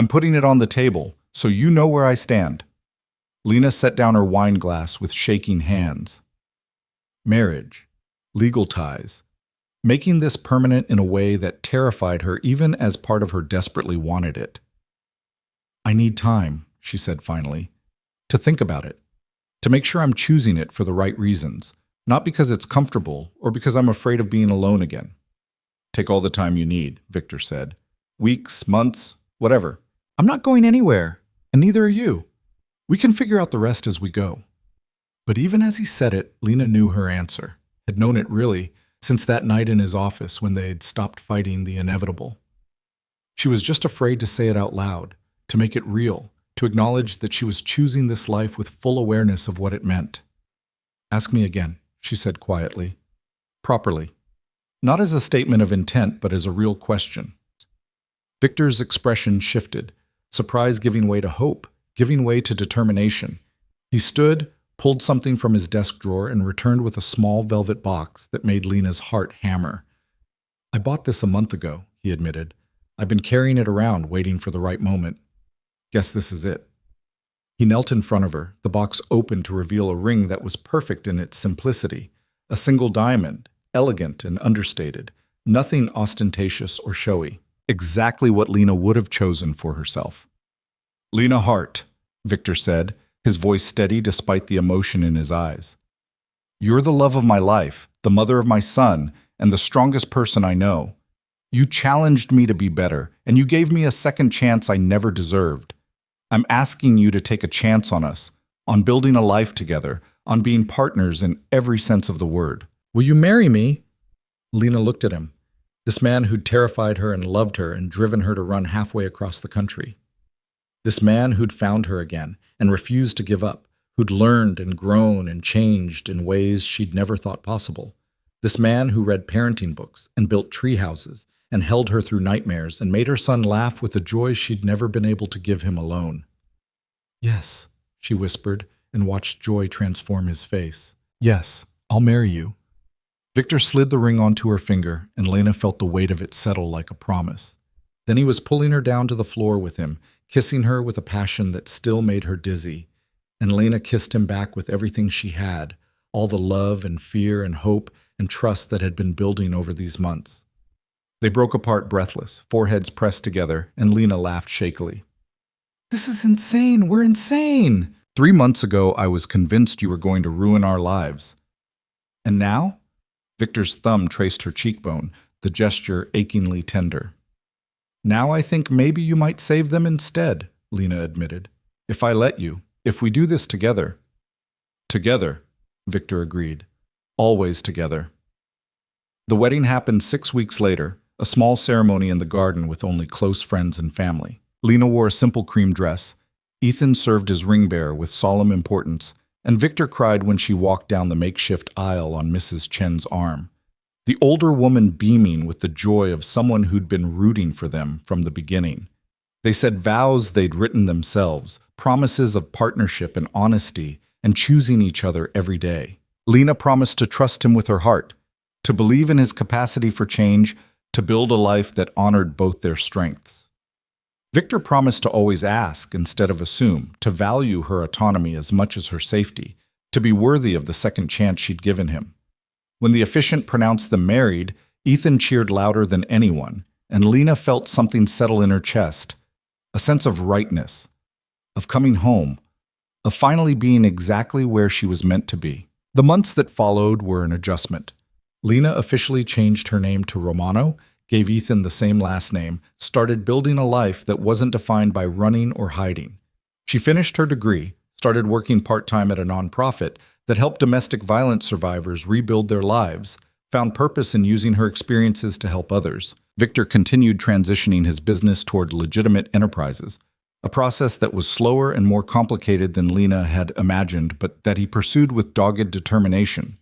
putting it on the table so you know where I stand. Lena set down her wine glass with shaking hands. Marriage, legal ties, making this permanent in a way that terrified her even as part of her desperately wanted it. I need time, she said finally, to think about it, to make sure I'm choosing it for the right reasons, not because it's comfortable or because I'm afraid of being alone again. Take all the time you need, Victor said. Weeks, months, whatever. I'm not going anywhere, and neither are you. We can figure out the rest as we go. But even as he said it, Lena knew her answer, had known it really, since that night in his office when they'd stopped fighting the inevitable. She was just afraid to say it out loud, to make it real, to acknowledge that she was choosing this life with full awareness of what it meant. Ask me again, she said quietly. Properly. Not as a statement of intent, but as a real question. Victor's expression shifted, surprise giving way to hope, giving way to determination. He stood, pulled something from his desk drawer, and returned with a small velvet box that made Lena's heart hammer. I bought this a month ago, he admitted. I've been carrying it around, waiting for the right moment. Guess this is it. He knelt in front of her, the box open to reveal a ring that was perfect in its simplicity. A single diamond, elegant and understated, nothing ostentatious or showy. Exactly what Lena would have chosen for herself. Lena Hart, Victor said, his voice steady despite the emotion in his eyes. You're the love of my life, the mother of my son, and the strongest person I know. You challenged me to be better, and you gave me a second chance I never deserved. I'm asking you to take a chance on us, on building a life together, on being partners in every sense of the word. Will you marry me? Lena looked at him, this man who'd terrified her and loved her and driven her to run halfway across the country. This man who'd found her again and refused to give up, who'd learned and grown and changed in ways she'd never thought possible. This man who read parenting books and built tree houses and held her through nightmares and made her son laugh with a joy she'd never been able to give him alone. Yes, she whispered and watched joy transform his face. Yes, I'll marry you. Victor slid the ring onto her finger, and Lena felt the weight of it settle like a promise. Then he was pulling her down to the floor with him, kissing her with a passion that still made her dizzy. And Lena kissed him back with everything she had, all the love and fear and hope and trust that had been building over these months. They broke apart breathless, foreheads pressed together, and Lena laughed shakily. This is insane! We're insane! 3 months ago, I was convinced you were going to ruin our lives. And now? Victor's thumb traced her cheekbone, the gesture achingly tender. Now I think maybe you might save them instead, Lena admitted. If I let you, if we do this together. Together, Victor agreed. Always together. The wedding happened 6 weeks later, a small ceremony in the garden with only close friends and family. Lena wore a simple cream dress. Ethan served as ring bearer with solemn importance, and Victor cried when she walked down the makeshift aisle on Mrs. Chen's arm. The older woman beaming with the joy of someone who'd been rooting for them from the beginning. They said vows they'd written themselves, promises of partnership and honesty, and choosing each other every day. Lena promised to trust him with her heart, to believe in his capacity for change, to build a life that honored both their strengths. Victor promised to always ask instead of assume, to value her autonomy as much as her safety, to be worthy of the second chance she'd given him. When the officiant pronounced them married, Ethan cheered louder than anyone, and Lena felt something settle in her chest, a sense of rightness, of coming home, of finally being exactly where she was meant to be. The months that followed were an adjustment. Lena officially changed her name to Romano, gave Ethan the same last name, started building a life that wasn't defined by running or hiding. She finished her degree, started working part-time at a nonprofit that helped domestic violence survivors rebuild their lives, found purpose in using her experiences to help others. Victor continued transitioning his business toward legitimate enterprises, a process that was slower and more complicated than Lena had imagined, but that he pursued with dogged determination.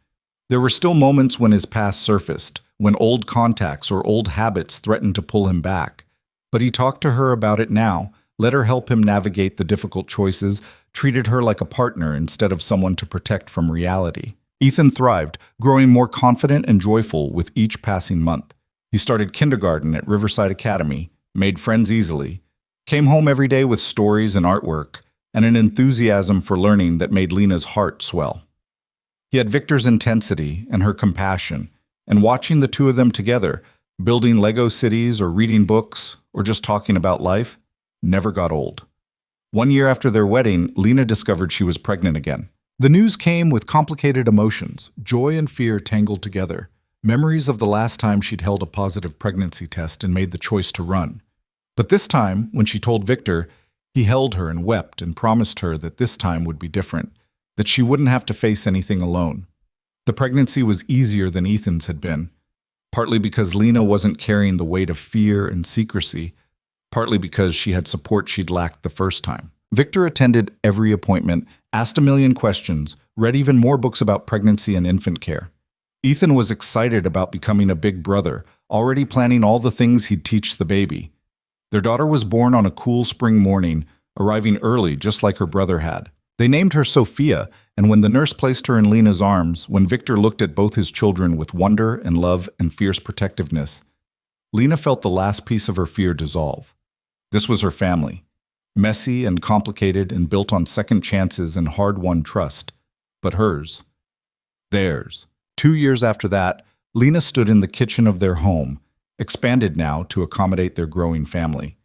There were still moments when his past surfaced, when old contacts or old habits threatened to pull him back. But he talked to her about it now, let her help him navigate the difficult choices, treated her like a partner instead of someone to protect from reality. Ethan thrived, growing more confident and joyful with each passing month. He started kindergarten at Riverside Academy, made friends easily, came home every day with stories and artwork, and an enthusiasm for learning that made Lena's heart swell. He had Victor's intensity and her compassion, and watching the two of them together, building Lego cities or reading books or just talking about life, never got old. 1 year after their wedding, Lena discovered she was pregnant again. The news came with complicated emotions, joy and fear tangled together, memories of the last time she'd held a positive pregnancy test and made the choice to run. But this time, when she told Victor, he held her and wept and promised her that this time would be different, that she wouldn't have to face anything alone. The pregnancy was easier than Ethan's had been, partly because Lena wasn't carrying the weight of fear and secrecy, partly because she had support she'd lacked the first time. Victor attended every appointment, asked a million questions, read even more books about pregnancy and infant care. Ethan was excited about becoming a big brother, already planning all the things he'd teach the baby. Their daughter was born on a cool spring morning, arriving early just like her brother had. They named her Sophia, and when the nurse placed her in Lena's arms, when Victor looked at both his children with wonder and love and fierce protectiveness, Lena felt the last piece of her fear dissolve. This was her family. Messy and complicated and built on second chances and hard-won trust. But hers. Theirs. 2 years after that, Lena stood in the kitchen of their home, expanded now to accommodate their growing family,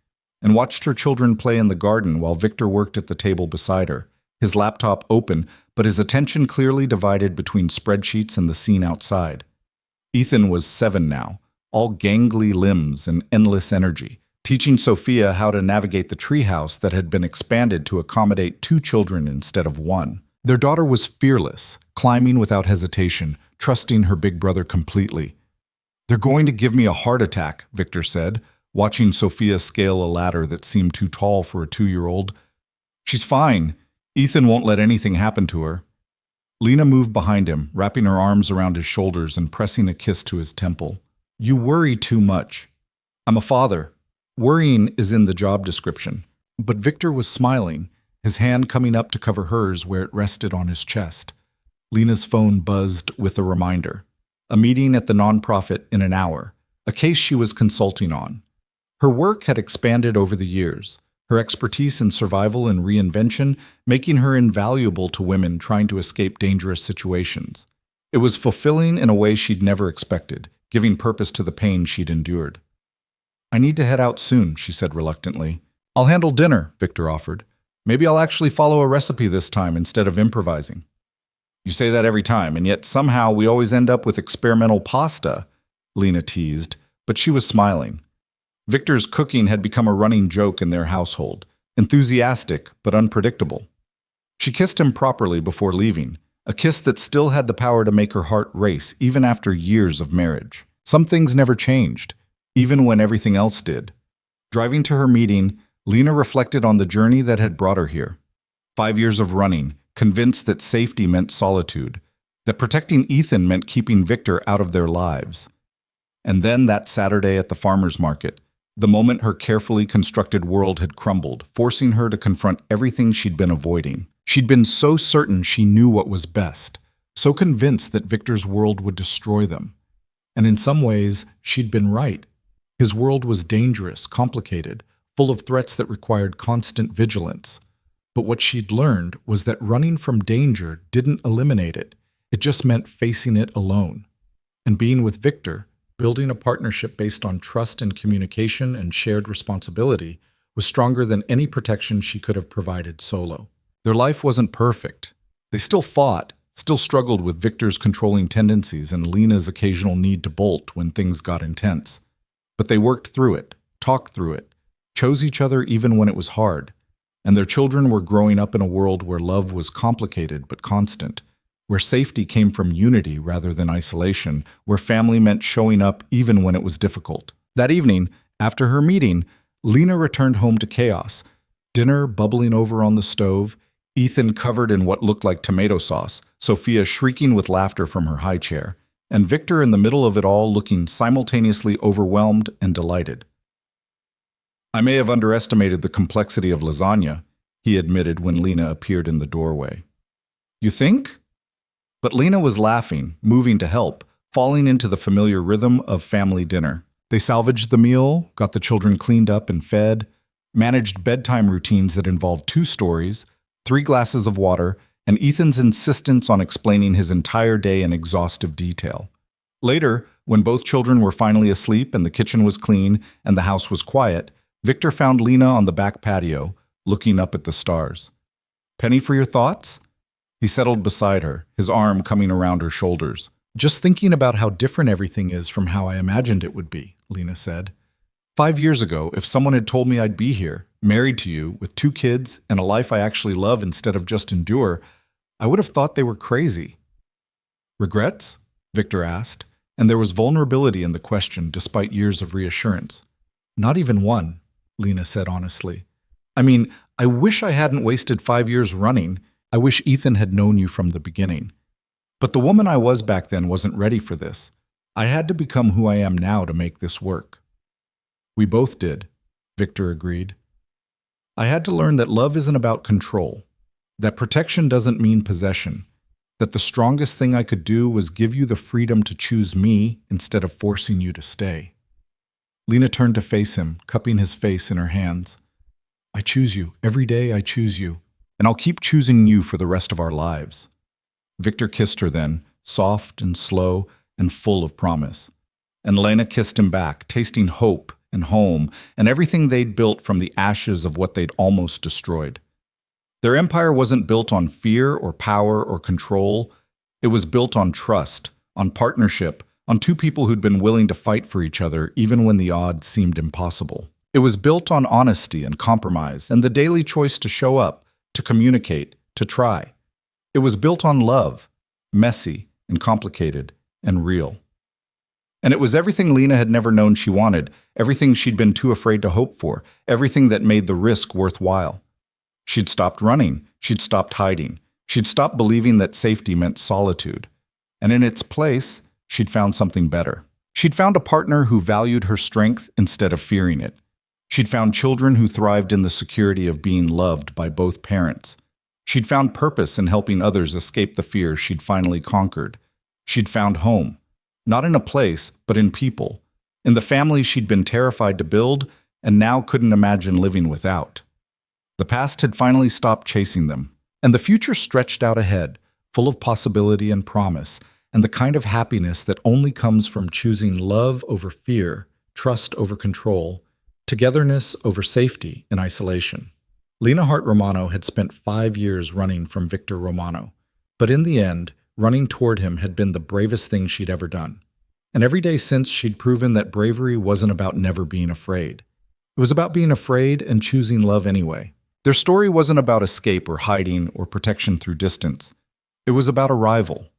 and watched her children play in the garden while Victor worked at the table beside her, his laptop open, but his attention clearly divided between spreadsheets and the scene outside. Ethan was 7 now, all gangly limbs and endless energy, teaching Sophia how to navigate the treehouse that had been expanded to accommodate 2 children instead of 1. Their daughter was fearless, climbing without hesitation, trusting her big brother completely. "They're going to give me a heart attack," Victor said, watching Sophia scale a ladder that seemed too tall for a 2-year-old. "She's fine. Ethan won't let anything happen to her." Lena moved behind him, wrapping her arms around his shoulders and pressing a kiss to his temple. "You worry too much. I'm a father. Worrying is in the job description." But Victor was smiling, his hand coming up to cover hers where it rested on his chest. Lena's phone buzzed with a reminder. A meeting at the nonprofit in an hour, a case she was consulting on. Her work had expanded over the years, her expertise in survival and reinvention making her invaluable to women trying to escape dangerous situations. It was fulfilling in a way she'd never expected, giving purpose to the pain she'd endured. "I need to head out soon," she said reluctantly. "I'll handle dinner," Victor offered. "Maybe I'll actually follow a recipe this time instead of improvising." "You say that every time, and yet somehow we always end up with experimental pasta," Lena teased, but she was smiling. Victor's cooking had become a running joke in their household, enthusiastic but unpredictable. She kissed him properly before leaving, a kiss that still had the power to make her heart race even after years of marriage. Some things never changed, even when everything else did. Driving to her meeting, Lena reflected on the journey that had brought her here. 5 years of running, convinced that safety meant solitude, that protecting Ethan meant keeping Victor out of their lives. And then that Saturday at the farmer's market, the moment her carefully constructed world had crumbled, forcing her to confront everything she'd been avoiding. She'd been so certain she knew what was best, so convinced that Victor's world would destroy them. And in some ways, she'd been right. His world was dangerous, complicated, full of threats that required constant vigilance. But what she'd learned was that running from danger didn't eliminate it. It just meant facing it alone. And being with Victor, building a partnership based on trust and communication and shared responsibility, was stronger than any protection she could have provided solo. Their life wasn't perfect. They still fought, still struggled with Victor's controlling tendencies and Lena's occasional need to bolt when things got intense. But they worked through it, talked through it, chose each other even when it was hard. And their children were growing up in a world where love was complicated but constant, where safety came from unity rather than isolation, where family meant showing up even when it was difficult. That evening, after her meeting, Lena returned home to chaos. Dinner bubbling over on the stove, Ethan covered in what looked like tomato sauce, Sophia shrieking with laughter from her high chair, and Victor in the middle of it all looking simultaneously overwhelmed and delighted. "I may have underestimated the complexity of lasagna," he admitted when Lena appeared in the doorway. "You think?" But Lena was laughing, moving to help, falling into the familiar rhythm of family dinner. They salvaged the meal, got the children cleaned up and fed, managed bedtime routines that involved 2 stories, 3 glasses of water, and Ethan's insistence on explaining his entire day in exhaustive detail. Later, when both children were finally asleep and the kitchen was clean and the house was quiet, Victor found Lena on the back patio, looking up at the stars. "Penny for your thoughts?" He settled beside her, his arm coming around her shoulders. "Just thinking about how different everything is from how I imagined it would be," Lena said. 5 years ago, if someone had told me I'd be here, married to you, with 2 kids, and a life I actually love instead of just endure, I would have thought they were crazy." "Regrets?" Victor asked, and there was vulnerability in the question despite years of reassurance. "Not even one," Lena said honestly. "I mean, I wish I hadn't wasted 5 years running. I wish Ethan had known you from the beginning. But the woman I was back then wasn't ready for this. I had to become who I am now to make this work." "We both did," Victor agreed. "I had to learn that love isn't about control, that protection doesn't mean possession, that the strongest thing I could do was give you the freedom to choose me instead of forcing you to stay." Lena turned to face him, cupping his face in her hands. "I choose you. Every day I choose you. And I'll keep choosing you for the rest of our lives." Victor kissed her then, soft and slow and full of promise. And Lena kissed him back, tasting hope and home and everything they'd built from the ashes of what they'd almost destroyed. Their empire wasn't built on fear or power or control. It was built on trust, on partnership, on 2 people who'd been willing to fight for each other even when the odds seemed impossible. It was built on honesty and compromise and the daily choice to show up, to communicate, to try. It was built on love, messy and complicated and real. And it was everything Lena had never known she wanted, everything she'd been too afraid to hope for, everything that made the risk worthwhile. She'd stopped running, she'd stopped hiding, she'd stopped believing that safety meant solitude. And in its place, she'd found something better. She'd found a partner who valued her strength instead of fearing it. She'd found children who thrived in the security of being loved by both parents. She'd found purpose in helping others escape the fear she'd finally conquered. She'd found home, not in a place, but in people, in the family she'd been terrified to build and now couldn't imagine living without. The past had finally stopped chasing them, and the future stretched out ahead, full of possibility and promise, and the kind of happiness that only comes from choosing love over fear, trust over control, togetherness over safety and isolation. Lena Hart Romano had spent 5 years running from Victor Romano, but in the end, running toward him had been the bravest thing she'd ever done. And every day since, she'd proven that bravery wasn't about never being afraid. It was about being afraid and choosing love anyway. Their story wasn't about escape or hiding or protection through distance. It was about arrival,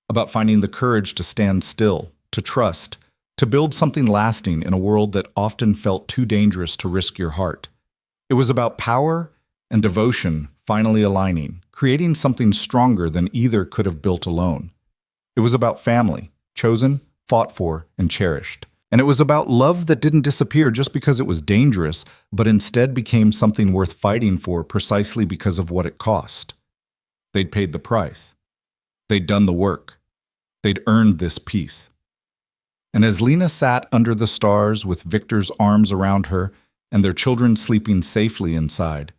about finding the courage to stand still, to trust, to build something lasting in a world that often felt too dangerous to risk your heart. It was about power and devotion finally aligning, creating something stronger than either could have built alone. It was about family, chosen, fought for, and cherished. And it was about love that didn't disappear just because it was dangerous, but instead became something worth fighting for precisely because of what it cost. They'd paid the price. They'd done the work. They'd earned this peace. And as Lena sat under the stars with Victor's arms around her and their children sleeping safely inside,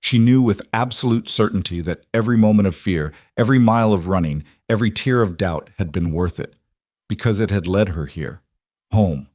she knew with absolute certainty that every moment of fear, every mile of running, every tear of doubt had been worth it, because it had led her here, home,